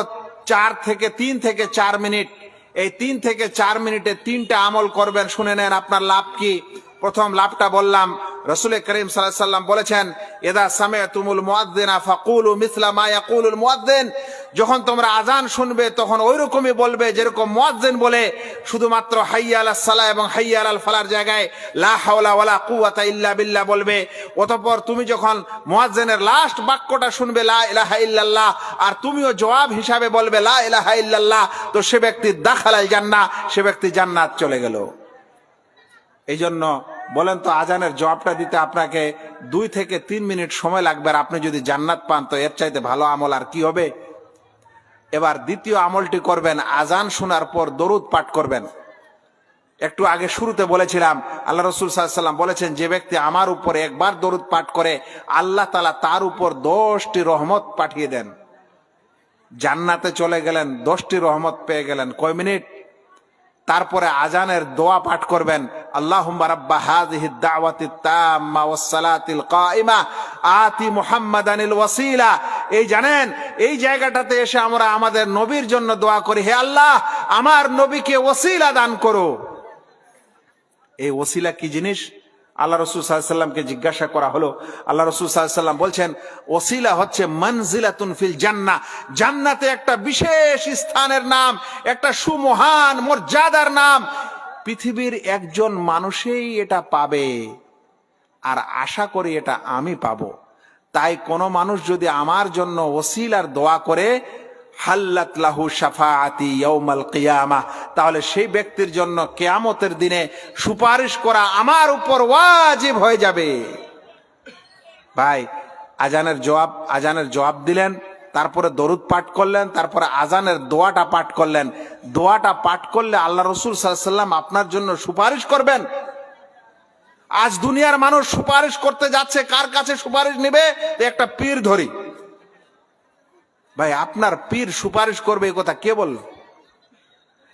3 থেকে 4 মিনিট। এই 3 থেকে 4 মিনিটে 3টা আমল করবেন, শুনে নেন আপনার লাভ কি। প্রথম লাভটা বললাম, রাসূল করিম সাল্লাল্লাহু আলাইহি সাল্লাম বলেছেন, ইযা সামি'তুমুল মুয়াজ্জিনা ফাকুলু মিসলা মা ইয়াকুলুল মুয়াজ্জিন, যখন তোমরা আজান শুনবে তখন ওই রকমই বলবে যেরকম মুয়াজ্জিন বলে। শুধুমাত্র হাইয়া আলাস সালাহ এবং হাইয়া আলাল ফালার জায়গায় লা হাওলা ওয়ালা কুওয়াতা ইল্লা বিল্লাহ বলবে। অতঃপর তুমি যখন মুয়াজ্জিনের লাস্ট বাক্যটা শুনবে লা ইলাহা ইল্লাল্লাহ, আর তুমিও জবাব হিসাবে বলবে লা ইলাহা ইল্লাল্লাহ, তো সে ব্যক্তি দাখালাল জান্নাহ, সে ব্যক্তি জান্নাত চলে গেল। এই জন্য বলেন তো আজানের জবাবটা দিতে আপনাকে 2 থেকে 3 মিনিট সময় লাগবে, আর আপনি যদি জান্নাত পান তো এর চাইতে ভালো আমল আর কি হবে? এবার দ্বিতীয় আমলটি করবেন, আজান শোনার পর দরুদ পাঠ করবেন। একটু আগে শুরুতে বলেছিলাম আল্লাহ রাসূল সাল্লাল্লাহু আলাইহি ওয়াসাল্লাম বলেছেন, যে ব্যক্তি আমার উপরে একবার দরুদ পাঠ করে আল্লাহ তাআলা তার উপর 10টি রহমত পাঠিয়ে দেন। জান্নাতে চলে গেলেন, 10টি রহমত পেয়ে গেলেন। কয় মিনিট? তারপরে আজানের দোয়া পাঠ করবেন, আল্লাহুম্মা রাব্বা হাযিহিদ দাওয়াতিত তাম্মা ওয়াস সালাতিল কাইমা আতি মুহাম্মাদানিল ওয়াসিলা। এই জানেন, এই জায়গাটাতে এসে আমরা আমাদের নবীর জন্য দোয়া করি, হে আল্লাহ আমার নবীকে ওসিলা দান করো। এই ওসিলা কি জিনিস? আল্লাহ রাসূল সাল্লাল্লাহু আলাইহি ওয়াসাল্লামকে জিজ্ঞাসা করা হলো। আল্লাহ রাসূল সাল্লাল্লাহু আলাইহি ওয়াসাল্লাম বলছেন, ওসিলা হচ্ছে মানজিলাতুন ফিল জান্নাহ, জান্নাতে একটা বিশেষ স্থানের নাম, একটা সুমহান মর্যাদার নাম। পৃথিবীর একজন মানুষই এটা পাবে, আর আশা করি এটা আমি পাবো। তাই কোন মানুষ যদি আমার জন্য ওসিলার দোয়া করে, হাল্লাত লাহু শাফাআতি ইয়াউমাল কিয়ামাহ, তাহলে সেই ব্যক্তির জন্য কিয়ামতের দিনে সুপারিশ করা আমার উপর ওয়াজিব হয়ে যাবে। ভাই, আজানের জবাব দিলেন, তারপরে দরুদ পাঠ করলেন, তারপরে আজানের দোয়াটা পাঠ করলেন। দোয়াটা পাঠ করলে আল্লাহ রাসূল সাল্লাল্লাহু আলাইহি ওয়াসাল্লাম আপনার জন্য সুপারিশ করবেন। আজ দুনিয়ার মানুষ সুপারিশ করতে যাচ্ছে, কার কাছে সুপারিশ নেবে? একটা পীর ধরি। ভাই, আপনার পীর সুপারিশ করবে এই কথা কে বলল?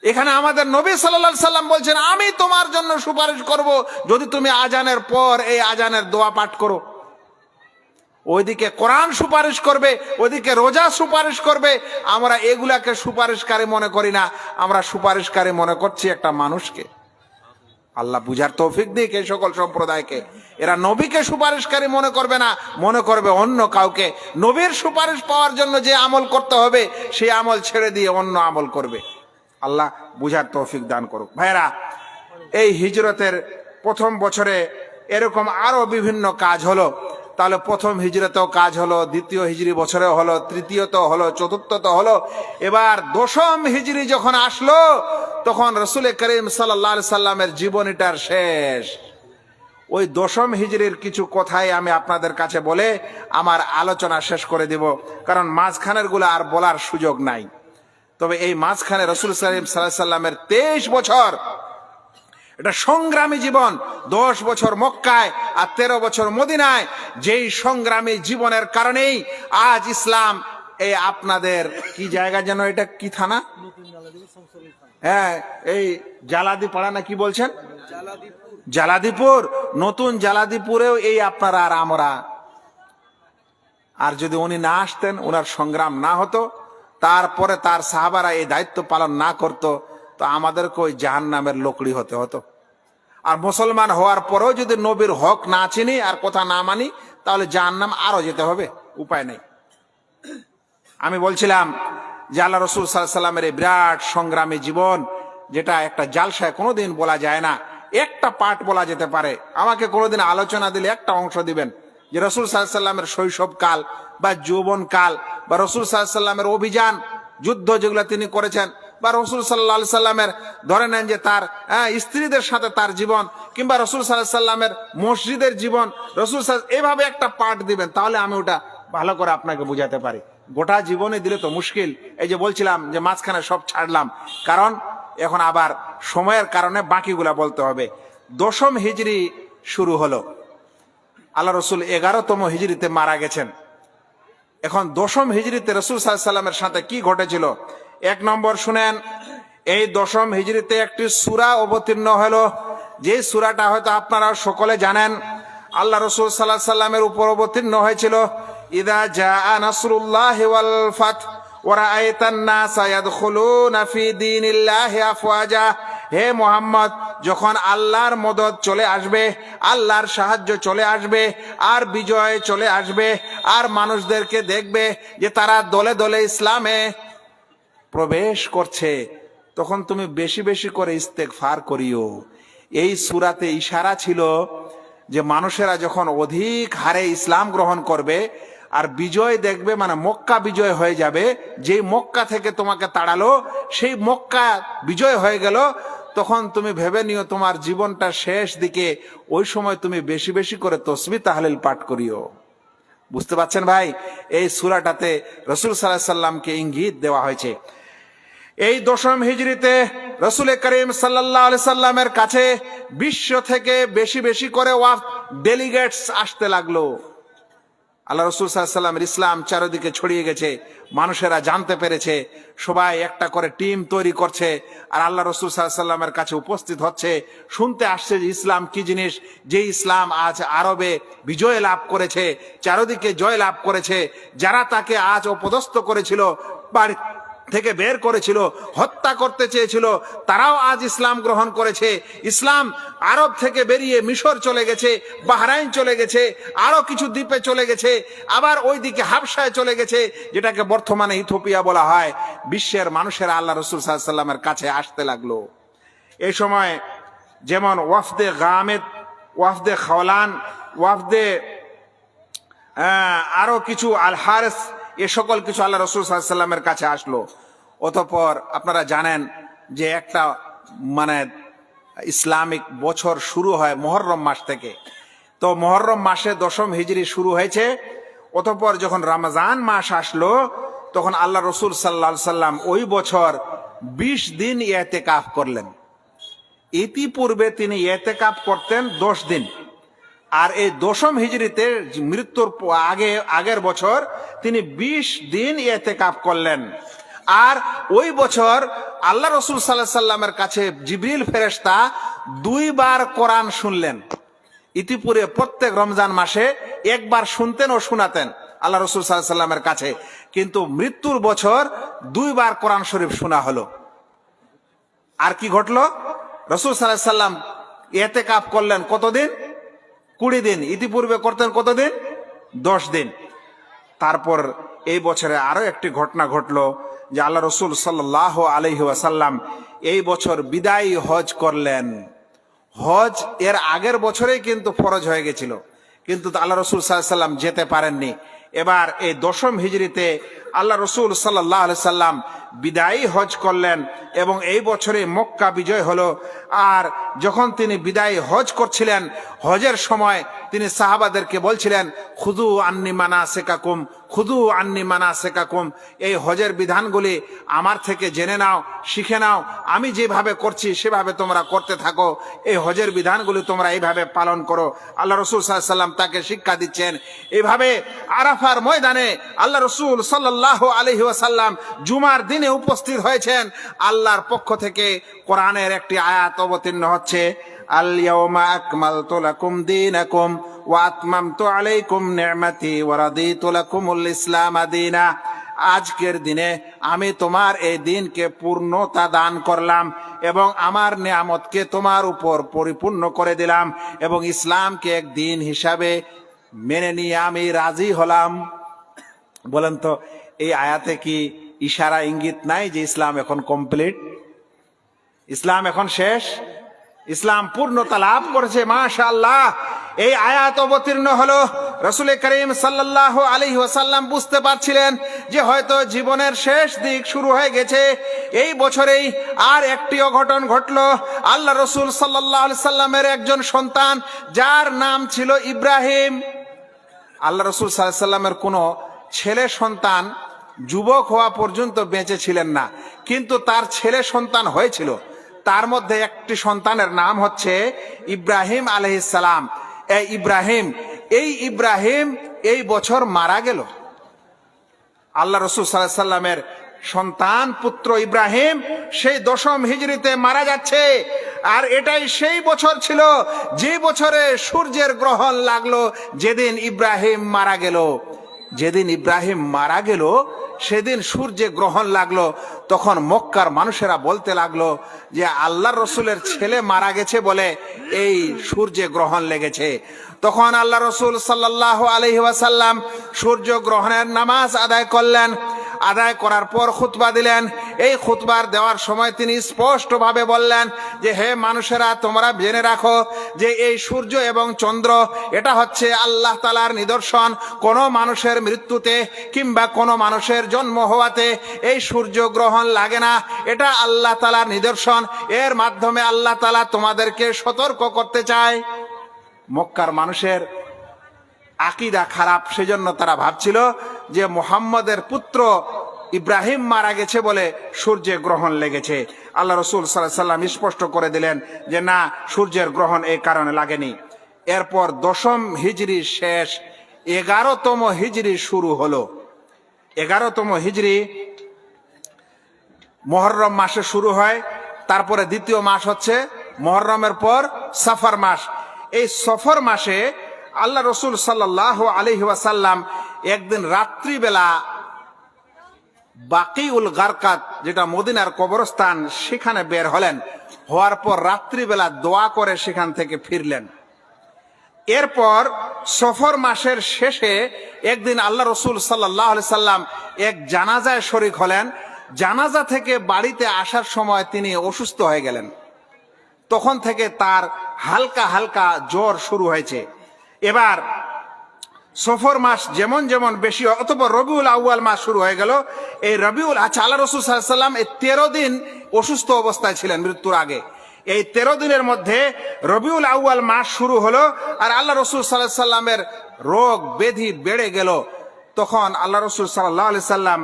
এখানে আমাদের নবী সাল্লাল্লাহু আলাইহি সাল্লাম বলছেন, আমি তোমার জন্য সুপারিশ করব যদি তুমি আজানের পর এই আজানের দোয়া পাঠ করো। ওইদিকে কোরআন সুপারিশ করবে, ওইদিকে রোজা সুপারিশ করবে। আমরা এগুলাকে সুপারিশকারী মনে করি না, আমরা সুপারিশকারী মনে করছি একটা মানুষকে। আল্লাহ বুঝার তৌফিক দিক এই সকল সম্প্রদায়কে। এরা নবীকে সুপারিশকারী মনে করবে না, মনে করবে অন্য কাউকে। নবীর সুপারিশ পাওয়ার জন্য যে আমল করতে হবে সেই আমল ছেড়ে দিয়ে অন্য আমল করবে। আল্লাহ বুঝার তৌফিক দান করুক। ভাইরা, এই হিজরতের প্রথম বছরে এরকম আরো বিভিন্ন কাজ হলো। তাহলে প্রথম হিজরতেও কাজ হলো, দ্বিতীয় হিজরি বছরেও হলো, তৃতীয়ত হলো, চতুর্থত হলো। এবার দশম হিজরি যখন আসলো তখন রাসূল করিম সাল্লাল্লাহু আলাইহি সাল্লামের জীবনীটার শেষ। ওই দশম হিজরির কিছু কথাই আমি আপনাদের কাছে বলে আমার আলোচনা শেষ করে দিব, কারণ মাঝখানের গুলো আর বলার সুযোগ নাই। তবে এই মাঝখানে রাসূল করিম সাল্লাল্লাহু আলাইহি সাল্লামের 23 বছর, এটা সংগ্রামী জীবন। 10 বছর মক্কায় আর 13 বছর মদিনায়। যেই সংগ্রামী জীবনের কারণেই আজ ইসলাম এই আপনাদের কি জায়গা যেন, এটা কি থানা? হ্যাঁ, এই জালাদি পাড়া না কি বলছেন? জালাদিপুর। নতুন জালাদিপুরেও এই আপনারা আর আমরা। আর যদি উনি না আসতেন, ওনার সংগ্রাম না হতো, তারপরে তার সাহাবারা এই দায়িত্ব পালন না করত, তো আমাদেরকে ওই জাহান্নামের লোকড়ি হতে হতো। আর মুসলমান হওয়ার পরেও যদি নবীর হক না চিনি আর কথা না মানি, তাহলে জাহান্নাম আরো যেতে হবে, উপায় নেই। আমি বলছিলাম যে আল্লাহ রাসূল সাল্লাল্লাহু আলাইহি সাল্লামের এই বিরাট সংগ্রামী জীবন, যেটা একটা জালসায় কোনোদিন বলা যায় না, একটা পাঠ বলা যেতে পারে। আমাকে কোনোদিন আলোচনা দিলে একটা অংশ দিবেন যে রাসূল সাল্লাল্লাহু আলাইহি সাল্লামের শৈশবকাল বা যৌবনকাল, বা রাসূল সাল্লাল্লাহু আলাইহি সাল্লামের অভিযান, যুদ্ধ যেগুলো তিনি করেছেন, বা রাসূল সাল্লাল্লাহু আলাইহি সাল্লামের ধরে নেন যে তার স্ত্রীদের সাথে তার জীবন, কিংবা রাসূল সাল্লাল্লাহু আলাইহি সাল্লামের মসজিদের জীবন, রাসূল এভাবে একটা পাঠ দিবেন, তাহলে আমি ওটা ভালো করে আপনাকে বুঝাতে পারি। গোটা জীবনে দিলে তো মুশকিল। এই যে বলছিলাম যে মাঝখানে সব ছাড়লাম, কারণ এখন আবার সময়ের কারণে বাকিগুলা বলতে হবে। দশম হিজরি শুরু হলো, আল্লাহ রসুল 11তম হিজরিতে মারা গেছেন। এখন দশম হিজরিতে রাসূল সাল্লাল্লাহু আলাইহি সাল্লামের সাথে কি ঘটেছিল? 1 নম্বর শুনেন, এই দশম হিজরিতে একটি সূরা অবতীর্ণ হলো, যে সূরাটা হয়তো আপনারা সকলে জানেন। আল্লাহ রাসূল সাল্লাল্লাহু আলাইহি সাল্লামের উপর অবতীর্ণ হয়েছিল, ইযা জাআ নাসরুল্লাহি ওয়াল ফাত ওয়া রাআইতান নাসা ইয়াদখুলুনা ফি দীনিল্লাহি আফওয়াজা। হে মুহাম্মদ, যখন আল্লাহর মদদ চলে আসবে, আল্লাহর সাহায্য চলে আসবে, আর বিজয় চলে আসবে, আর মানুষদেরকে দেখবে যে তারা দলে দলে ইসলামে প্রবেশ করছে, তখন তুমি বেশি বেশি করে ইস্তেগফার করিও। এই সূরাতে ইশারা ছিল যে মানুষেরা যখন অধিক হারে ইসলাম গ্রহণ করবে আর বিজয় দেখবে, মানে মক্কা বিজয় হয়ে যাবে, যেই মক্কা থেকে তোমাকে তাড়ালো সেই মক্কা বিজয় হয়ে গেল, তখন তুমি ভেবে নিও তোমার জীবনটা শেষ দিকে, ওই সময় তুমি বেশি বেশি করে তসবিহ তাহলিল পাঠ করিও। বুঝতে পারছেন ভাই, এই সূরাটাতে রাসূল সাল্লাল্লাহু আলাইহি সাল্লামকে ইঙ্গিত দেওয়া হয়েছে। এই 10ম হিজরিতে রাসূল করিম সাল্লাল্লাহু আলাইহি সাল্লামের কাছে বিশ্ব থেকে বেশি বেশি করে ওয়াফদ ডেলিগেটস আসতে লাগলো। আল্লাহ রাসূল সাল্লাল্লাহু আলাইহি সাল্লামের ইসলাম চারিদিকে ছড়িয়ে গেছে, মানুষেরা জানতে পেরেছে, সবাই একটা করে টিম তৈরি করছে আর আল্লাহ রাসূল সাল্লাল্লাহু আলাইহি সাল্লামের কাছে উপস্থিত হচ্ছে, শুনতে আসছে যে ইসলাম কি জিনিস, যে ইসলাম আজ আরবে বিজয় লাভ করেছে, চারিদিকে জয় লাভ করেছে। যারা তাকে আজ অপদস্থ করেছিল, বাড়ি থেকে বের করেছিল, হত্যা করতে চেয়েছিল, তারাও আজ ইসলাম গ্রহণ করেছে। ইসলাম আরব থেকে বেরিয়ে মিশর চলে গেছে, বাহরাইন চলে গেছে, আরো কিছু দ্বীপে চলে গেছে, আবার ওইদিকে হাবশায় চলে গেছে, যেটাকে বর্তমানে ইথিওপিয়া বলা হয়। বিশ্বের মানুষেরা আল্লাহ রাসূল সাল্লাল্লাহু আলাইহি সাল্লামের কাছে আসতে লাগলো। এই সময় যেমন ওয়াফদে গামেদ, ওয়াফদে খাওলান, ওয়াফদে আরো কিছু আল হারেস, এ সকল কিছু আল্লাহ রাসূল সাল্লাল্লাহু আলাইহি সাল্লামের কাছে আসলো। অতঃপর আপনারা জানেন যে একটা ইসলামিক বছর শুরু হয় মুহররম মাস থেকে। তো মুহররম মাসে 10ম হিজরি শুরু হয়েছে। অতঃপর যখন রমজান মাস আসলো, তখন আল্লাহ রাসূল সাল্লাল্লাহু আলাইহি সাল্লাম ওই বছর 20 দিন ইতিকাফ করলেন। ইতিপূর্বে তিনি ইতিকাফ করতেন 10 দিন। আর এই 10ম হিজরিতে মৃত্যুর আগের বছর তিনি 20 দিন ইতিকাফ করলেন। আর ওই বছর আল্লাহ রাসূল সাল্লাল্লাহু আলাইহি সাল্লামের কাছে জিবরিল ফেরেশতা 2 বার কোরআন শুনলেন। ইতিপূর্বে প্রত্যেক রমজান মাসে একবার শুনতেন ও শোনাতেন আল্লাহ রাসূল সাল্লাল্লাহু আলাইহি সাল্লামের কাছে, কিন্তু মৃত্যুর বছর 2 বার কোরআন শরীফ শোনা হলো। আর কি ঘটলো? রাসূল সাল্লাল্লাহু আলাইহি সাল্লাম ইতিকাফ করলেন কতদিন? 20 দিন। ইতিপূর্বে করতেন কতদিন? 10 দিন। তারপর এই বছরে আরো একটি ঘটনা ঘটলো যে আল্লাহ রাসূল সাল্লাল্লাহু আলাইহি ওয়াসাল্লাম এই বছর বিদায়ী হজ করলেন। হজ এর আগের বছরেই কিন্তু ফরজ হয়ে গেছিল, কিন্তু আল্লাহ রাসূল সাল্লাল্লাহু আলাইহি সাল্লাম যেতে পারেননি। এবার এই 10ম হিজরিতে আল্লাহ রাসূল সাল্লাল্লাহু আলাইহি সাল্লাম বিদায়ী হজ করলেন এবং এই বছরে মক্কা বিজয় হলো। আর যখন তিনি বিদায়ী হজ করছিলেন, হজের সময় তিনি সাহাবাদেরকে বলছিলেন, খুযু আন্নী মানাসিকাকুম, খুযু আন্নী মানাসিকাকুম, এই হজের বিধানগুলি আমার থেকে জেনে নাও, শিখে নাও। আমি যেভাবে করছি সেভাবে তোমরা করতে থাকো, এই হজের বিধানগুলি তোমরা এইভাবে পালন করো। আল্লাহ রাসূল সাল্লাল্লাহু আলাইহি সাল্লাম তাকে শিক্ষা দিচ্ছেন। এইভাবে আরাফার ময়দানে আল্লাহ রাসূল সাল্লাল্লাহু আলাইহি ওয়াসাল্লাম জুমার দিনে উপস্থিত হয়েছেন। আল্লাহর পক্ষ থেকে কোরআনের একটি আয়াত অবতীর্ণ হচ্ছে, আল ইয়াউমা আকমালতু লাকুম দীনাকুম ওয়া আতমামতু আলাইকুম নি'মাতি ওয়া রাদিতু লাকুমুল ইসলাম দীনা। আজকের দিনে আমি তোমার এই দিনকে পূর্ণতা দান করলাম এবং আমার নিয়ামতকে তোমার উপর পরিপূর্ণ করে দিলাম এবং ইসলামকে এক দিন হিসাবে মেনে নিয়ে আমি রাজি হলাম। বলেন তো, এই আয়াতে কি ইশারা ইঙ্গিত নাই যে ইসলাম এখন কমপ্লিট, ইসলাম এখন শেষ, ইসলাম পূর্ণতা লাভ করেছে? মাশাআল্লাহ। এই আয়াত অবতীর্ণ হলো, রাসূল করিম সাল্লাল্লাহু আলাইহি ওয়াসাল্লাম বুঝতে পারছিলেন যে হয়তো জীবনের শেষ দিক শুরু হয়ে গেছে। এই বছরেই আর একটি অঘটন ঘটলো। আল্লাহ রাসূল সাল্লাল্লাহু আলাইহি সাল্লামের একজন সন্তান, যার নাম ছিল ইব্রাহিম। আল্লাহ রাসূল সাল্লাল্লাহু আলাইহি সাল্লামের কোনো ছেলে সন্তান যুবক হওয়া পর্যন্ত বেঁচে ছিলেন না, কিন্তু তার ছেলে সন্তান হয়েছিল। তার মধ্যে একটি সন্তানের নাম হচ্ছে ইব্রাহিম আলাইহিস সালাম। এই ইব্রাহিম এই বছর মারা গেল। আল্লাহ রাসূল সাল্লাল্লাহু আলাইহি সাল্লামের সন্তান পুত্র ইব্রাহিম সেই 10ম হিজরিতে মারা যাচ্ছে। আর এটাই সেই বছর ছিল যে বছরে সূর্যের গ্রহণ লাগলো, যেদিন ইব্রাহিম মারা গেল। যেদিন ইব্রাহিম মারা গেল সেদিন সূর্যে গ্রহণ লাগলো। তখন মক্কার মানুষেরা বলতে লাগলো যে আল্লাহর রসুলের ছেলে মারা গেছে বলে এই সূর্যে গ্রহণ লেগেছে। তখন আল্লাহ রসুল সাল্লাল্লাহু আলাইহি ওয়াসাল্লাম সূর্য গ্রহণের নামাজ আদায় করলেন। আদায় করার পর খুতবা দিলেন। এই খুতবার দেওয়ার সময় তিনি স্পষ্টভাবে বললেন যে হে মানুষেরা, তোমরা জেনে রাখো যে এই সূর্য এবং চন্দ্র এটা হচ্ছে আল্লাহ তাআলার নিদর্শন। কোনো মানুষের মৃত্যুতে কিংবা কোনো মানুষের জন্ম হওয়াতে এই সূর্য গ্রহণ লাগে না, এটা আল্লাহ তাআলার নিদর্শন। এর মাধ্যমে আল্লাহ তাআলা তোমাদেরকে সতর্ক করতে চায়। মক্কার মানুষের আকীদা খারাপ, সেজন্য তারা ভাবছিল যে মুহাম্মদের পুত্র ইব্রাহিম মারা গেছে বলে সূর্যে গ্রহণ লেগেছে। আল্লাহ রাসূল সাল্লাল্লাহু আলাইহি সাল্লাম স্পষ্ট করে দিলেন যে না, সূর্যের গ্রহণ এই কারণে লাগেনি। এরপর 10ম হিজরি শেষ, 11তম হিজরি শুরু হলো। 11তম হিজরি মুহররম মাসে শুরু হয়, তারপরে দ্বিতীয় মাস হচ্ছে মুহররমের পর সফর মাস। এই সফর মাসে আল্লাহ রাসূল সাল্লাল্লাহু আলাইহি ওয়াসাল্লাম একদিন রাত্রিবেলা বাকিউল গারকাত, যেটা মদিনার কবরস্থান, সেখানে বের হলেন। হওয়ার পর রাত্রিবেলা দোয়া করে সেখান থেকে ফিরলেন। এরপর সফর মাসের শেষে একদিন আল্লাহ রাসূল সাল্লাল্লাহু আলাইহি সাল্লাম এক জানাজায় শরীক হলেন। জানাজা থেকে বাড়িতে আসার সময় তিনি অসুস্থ হয়ে গেলেন। তখন থেকে তার হালকা হালকা জ্বর শুরু হয়েছে। এবার সফর মাস যেমন যেমন বেশি, অথবা রবিউল আউয়াল মাস শুরু হয়ে গেল। এই রবিউল আল্লাহ রাসূল সাল্লাল্লাহু আলাইহি সাল্লাম এই 13 দিন অসুস্থ অবস্থায় ছিলেন মৃত্যুর আগে। এই 13 দিনের মধ্যে রবিউল আউয়াল মাস শুরু হলো, আর আল্লাহ রাসূল সাল্লাল্লাহু আলাইহি সাল্লামের রোগ ব্যাধি বেড়ে গেল। তখন আল্লাহ রাসূল সাল্লাল্লাহু আলাইহি সাল্লাম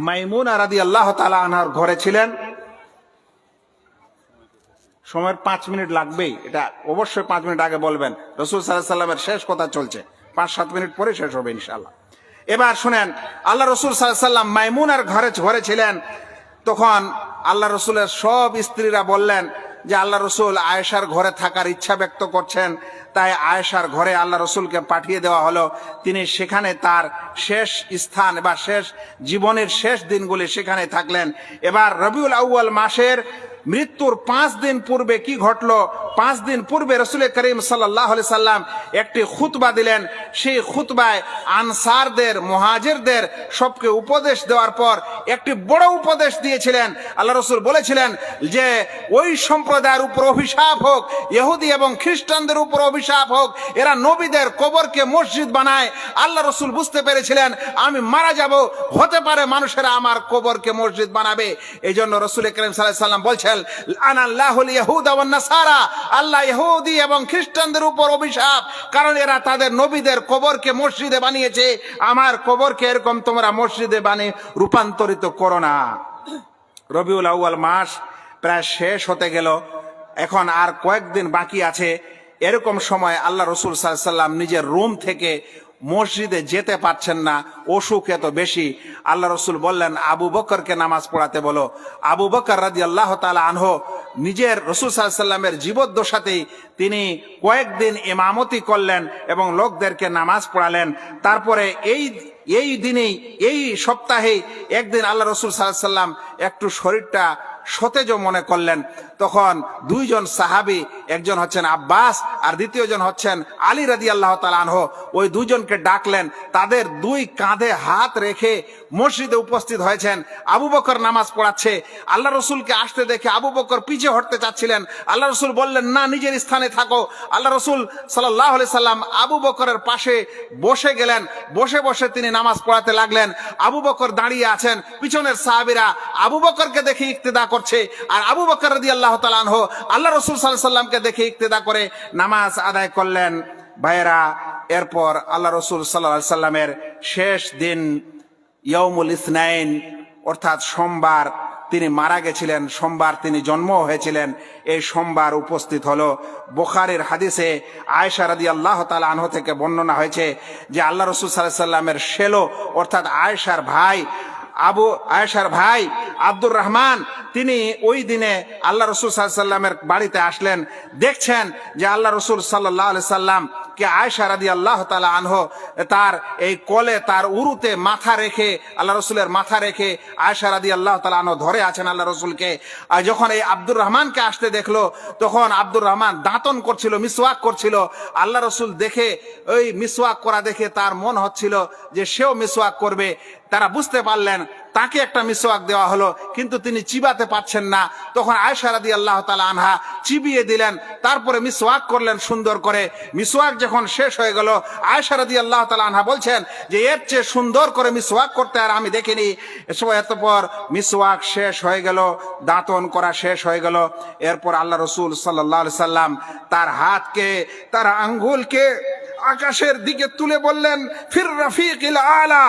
মাইমুনা রাদিয়াল্লাহু তাআলা আনহার ঘরে ছিলেন। সময়ের 5 মিনিট লাগবেই, এটা অবশ্যই 5 মিনিট আগে বলবেন। রাসূল সাল্লাল্লাহু আলাইহি সাল্লামের শেষ কথা চলছে, 5-7 মিনিট পরে শেষ হবে ইনশাআল্লাহ। এবার শুনেন, আল্লাহ রাসূল সাল্লাল্লাহু আলাইহি সাল্লাম মাইমুনার ঘরে ছিলেন। তখন আল্লাহ রাসূলের সব স্ত্রীরা বললেন যে আল্লাহ রাসূল আয়েশার ঘরে থাকার ইচ্ছা ব্যক্ত করছেন, তাই আয়েশার ঘরে আল্লাহ রাসূলকে পাঠিয়ে দেওয়া হলো। তিনি সেখানে তার শেষ স্থান বা শেষ জীবনের শেষ দিনগুলি সেখানে থাকলেন। এবার রবিউল আউয়াল মাসের মৃত্যুর 5 দিন পূর্বে কি ঘটলো? 5 দিন পূর্বে রাসূল করিম সাল্লাল্লাহু আলাইহি সাল্লাম একটি খুতবা দিলেন। সেই খুতবায় আনসারদের, মুহাজিরদের সবকে উপদেশ দেওয়ার পর একটি বড় উপদেশ দিয়েছিলেন। আল্লাহ রাসূল বলেছিলেন যে ওই সম্প্রদায়ের উপর অভিশাপ হোক, ইহুদি এবং খ্রিস্টানদের উপর অভিশাপ হোক, এরা নবীদের কবরকে মসজিদ বানায়। আল্লাহ রাসূল বুঝতে পেরেছিলেন আমি মারা যাব, হতে পারে মানুষেরা আমার কবরকে মসজিদ বানাবে। এই জন্য রাসূল করিম সাল্লাল্লাহু আলাইহি সাল্লাম বলছেন আনাল্লাহুল ইয়াহুদা ওয়ান নাসারা, আল্লাহ ইহুদি এবং খ্রিস্টানদের উপর অভিশাপ, কারণ এরা তাদের নবীদের কবরকে মসজিদে বানিয়েছে। আমার কবরকে এরকম তোমরা মসজিদে বানিয়ে রূপান্তরিত করো না। রবিউল আউয়াল মাস প্রায় শেষ হতে গেল, এখন আর কয়েকদিন বাকি আছে। এরকম সময় আল্লাহ রাসূল সাল্লাল্লাহু আলাইহি সাল্লাম নিজের রুম থেকে মসজিদে যেতে পারছেন না, অসুখ এত বেশি। আল্লাহ রাসূল বললেন আবু বকরকে নামাজ পড়াতে বলো। আবু বকর রাদিয়াল্লাহু তাআলা আনহু নিজের রাসূল সাল্লাল্লাহু আলাইহি সাল্লামের জীবদ্দশাতেই তিনি কয়েকদিন ইমামতি করলেন এবং লোকদেরকে নামাজ পড়ালেন। তারপরে এই দিনেই, এই সপ্তাহেই একদিন আল্লাহ রাসূল সাল্লাল্লাহু আলাইহি সাল্লাম একটু শরীরটা সতেজ মনে করলেন। তখন 2 জন সাহাবী, একজন হচ্ছেন আব্বাস আর দ্বিতীয়জন হচ্ছেন আলী রাদিয়াল্লাহু তাআলা আনহু, ওই 2 জনকে ডাকলেন। তাদের 2 কাঁধে হাত রেখে মসজিদে উপস্থিত হয়েছেন। আবু বকর নামাজ পড়াচ্ছে। আল্লাহ রাসূলকে আসতে দেখে আবু বকর পিছে হটতে চাচ্ছিলেন। আল্লাহ রাসূল বললেন না, নিজের স্থানে থাকো। আল্লাহ রাসূল সাল্লাল্লাহু আলাইহি সাল্লাম আবু বকরের পাশে বসে গেলেন। বসে বসে তিনি নামাজ পড়াতে লাগলেন। আবু বকর দাঁড়িয়ে আছেন, পিছনের সাহাবীরা আবু বকরকে দেখে ইক্তেদা করছে, আর আবু বকর রাদিয়াল্লাহু তাআলা আনহু আল্লাহ রাসূল সাল্লাল্লাহু আলাইহি সাল্লামকে দেখে ইক্তেদা করে নামাজ আদায় করলেন। ভাইরা, এরপর আল্লাহ রাসূল সাল্লাল্লাহু আলাইহি সাল্লামের শেষ দিন ইয়াউমুল ইসনাইন, অর্থাৎ সোমবার তিনি মারা গেছিলেন। সোমবার তিনি জন্ম হয়েছিলেন। এই সোমবার উপস্থিত হলো। বুখারীর হাদিসে আয়েশা রাদিয়াল্লাহু তাআলা আনহা থেকে বর্ণনা হয়েছে যে আল্লাহ রাসূল সাল্লাল্লাহু আলাইহি সাল্লামের শেলো, অর্থাৎ আয়েশার ভাই আব্দুর রহমান, তিনি ওই দিনে আল্লাহ রাসূল সাল্লাল্লাহু আলাইহি সাল্লামের বাড়িতে আসলেন। দেখছেন যে আল্লাহ রাসূল সাল্লাল্লাহু আলাইহি সাল্লাম কে আয়েশা রাদিয়াল্লাহু তাআলা আনহা তার এই কোলে, তার উরুতে মাথা রেখে, আল্লাহ রাসূলের মাথা রেখে আয়েশা রাদিয়াল্লাহু তাআলা আনহা ধরে আছেন আল্লাহ রাসূলকে। আর যখন এই আব্দুর রহমানকে আসতে দেখলো, তখন আব্দুর রহমান দাঁতন করছিল, মিসওয়াক করছিল। আল্লাহ রাসূল দেখে, ওই মিসওয়াক করা দেখে তার মন হচ্ছিল যে সেও মিসওয়াক করবে। তারা বুঝতে পারলেন তাকে একটা মিসওয়াক দেওয়া হলো, কিন্তু তিনি চিবাতে পারছেন না। তখন আয়েশা রাদিয়াল্লাহু তাআলা আনহা চিবিয়ে দিলেন, তারপরে মিসওয়াক করলেন সুন্দর করে। মিসওয়াক যখন শেষ হয়ে গেল, আয়েশা রাদিয়াল্লাহু তাআলা আনহা বলছেন যে এর চেয়ে সুন্দর করে মিসওয়াক করতে আর আমি দেখিনি। এরপর মিসওয়াক শেষ হয়ে গেল, দাঁতন করা শেষ হয়ে গেল। এরপর আল্লাহ রসুল সাল্লাল্লাহু আলাইহি সাল্লাম তার হাতকে, তার আঙ্গুলকে আকাশের দিকে তুলে বললেন, ফির রাফিকিল আলা।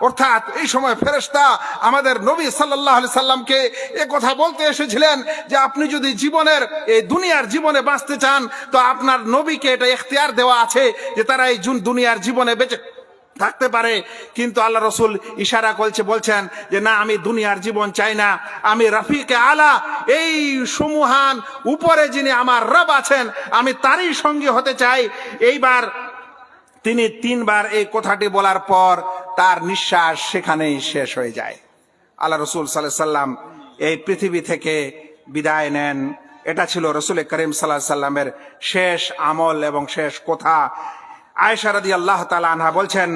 অর্থাৎ এই সময় ফেরেশতা আমাদের নবী সাল্লাল্লাহু আলাইহি সাল্লামকে এ কথা বলতে এসেছিলেন যে আপনি যদি জীবনের এই দুনিয়ার জীবনে বাঁচতে চান তো আপনার নবীকে এটা ইখতিয়ার দেওয়া আছে যে তারা এই দুনিয়ার জীবনে বেঁচে থাকতে পারে। কিন্তু আল্লাহ রসুল ইশারা করছে, বলছেন যে না, আমি দুনিয়ার জীবন চাই না, আমি রাফিকে আলা, এই সমূহান উপরে যিনি আমার রব আছেন আমি তারই সঙ্গী হতে চাই। এইবার তিনি 3 বার এই কথাটি বলার পর তার নিঃশ্বাস সেখানেই শেষ হয়ে যায়। আল্লাহ রসুল সাল্লাল্লাহু আলাইহি সাল্লাম এই পৃথিবী থেকে বিদায় নেন। এটা ছিল রসুল করিম সাল্লাল্লাহু আলাইহি সাল্লামের শেষ আমল এবং শেষ কথা। আয়েশা রাদিয়াল্লাহু তাআলা আনহা বলছেন,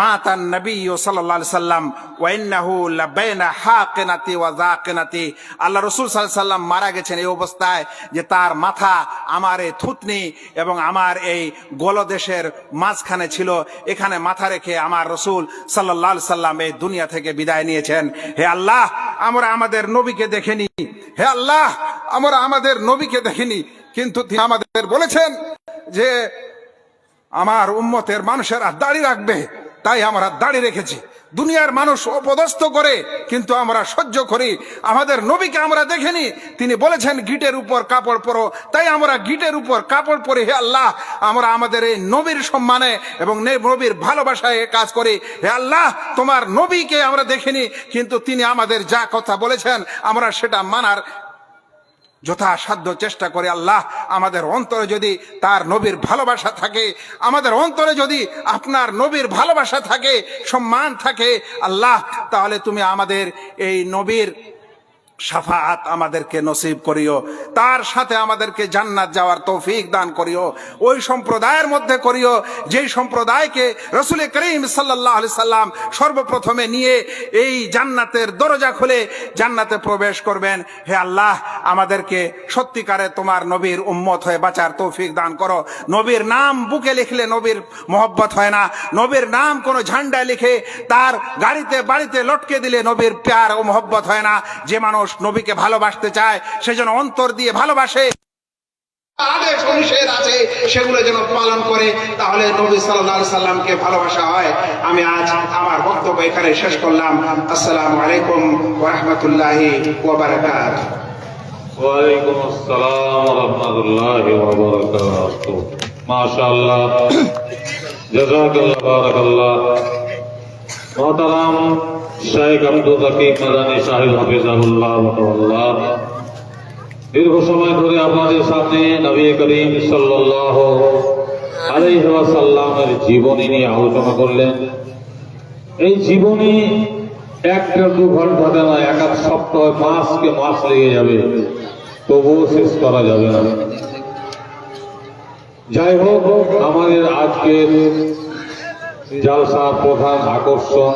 মাতান নবী সাল্লাল্লাহু আলাইহি সাল্লাম ওয়া ইন্নাহু লাবাইনা হাকিনাতি ওয়া যাকিনাতি। আল্লাহ রাসূল সাল্লাল্লাহু আলাইহি সাল্লাম মারা গেছেন এই অবস্থায় যে তার মাথা আমার এই থুতনি এবং আমার এই গলদেশের মাঝখানে ছিল। এখানে মাথা রেখে আমার রাসূল সাল্লাল্লাহু আলাইহি সাল্লাম এই দুনিয়া থেকে বিদায় নিয়েছেন। হে আল্লাহ, আমরা আমাদের নবীকে দেখিনি। হে আল্লাহ, আমরা আমাদের নবীকে দেখিনি, কিন্তু তিনি আমাদের বলেছেন যে আমার উম্মতের মানুষেরা দাড়ি রাখবে, তাই আমরা দাড়ি রেখেছি। দুনিয়ার মানুষ অপদস্থ করে কিন্তু আমরা সহ্য করি। আমাদের নবীকে আমরা দেখিনি, তিনি বলেছেন গিটের উপর কাপড় পরো, তাই আমরা গিটের উপর কাপড় পরি। হে আল্লাহ, আমরা আমাদের এই নবীর সম্মানে এবং নবীর ভালোবাসায় কাজ করি। হে আল্লাহ, তোমার নবীকে আমরা দেখিনি, কিন্তু তিনি আমাদের যা কথা বলেছেন আমরা সেটা মানার যথাসাধ্য চেষ্টা করে। আল্লাহ, আমাদের অন্তরে যদি তার নবীর ভালোবাসা থাকে, আমাদের অন্তরে যদি আপনার নবীর ভালোবাসা থাকে, সম্মান থাকে, আল্লাহ, তাহলে তুমি আমাদের এই নবীর শাফাআত আমাদেরকে নসিব করিও, তার সাথে আমাদেরকে জান্নাত যাওয়ার তৌফিক দান করিও। ওই সম্প্রদায়ের মধ্যে করিও যেই সম্প্রদায়কে রাসূল করিম সাল্লাল্লাহু আলাইহি সাল্লাম সর্বপ্রথমে নিয়ে এই জান্নাতের দরজা খুলে জান্নাতে প্রবেশ করবেন। হে আল্লাহ, আমাদেরকে সত্যিকারে তোমার নবীর উম্মত হয়ে বাঁচার তৌফিক দান করো। নবীর নাম বুকে লিখলে নবীর মহব্বত হয় না, নবীর নাম কোনো ঝান্ডায় লিখে তার গাড়িতে বাড়িতে লটকে দিলে নবীর প্যার ও মহব্বত হয় না। যে মানুষ নবীকে ভালোবাসতে চায় সে যেন অন্তর দিয়ে ভালোবাসে, আদেশ নিষেধ আছে সেগুলো যেন পালন করে, তাহলে নবী সাল্লাল্লাহু আলাইহি সাল্লামকে ভালোবাসা হয়। আমি আজ আমার বক্তব্য এখানে শেষ করলাম। আসসালামু আলাইকুম ওয়া রাহমাতুল্লাহি ওয়া বারাকাতুহু। ওয়া আলাইকুম আসসালাম ওয়া রাহমাতুল্লাহি ওয়া বারাকাতুহু। মাশাআল্লাহ, জাযাকাল্লাহ, বারাকাল্লাহ। মুহতারাম শেখ আব্দুল রকিব মাদানী সাহেব হাফিজাহুল্লাহ ওয়া তাআলা দীর্ঘ সময় ধরে আপনাদের সামনে নবী করিম সাল্লাল্লাহু আলাইহি ওয়াসাল্লামের জীবনী নিয়ে আলোচনা করলেন। এই জীবনী 1-2 ঘন্টাতে নয়, 1 সপ্তাহ, মাস লেগে যাবে, তবুও শেষ করা যাবে না। যাই হোক, আমাদের আজকের জালসার প্রধান আকর্ষণ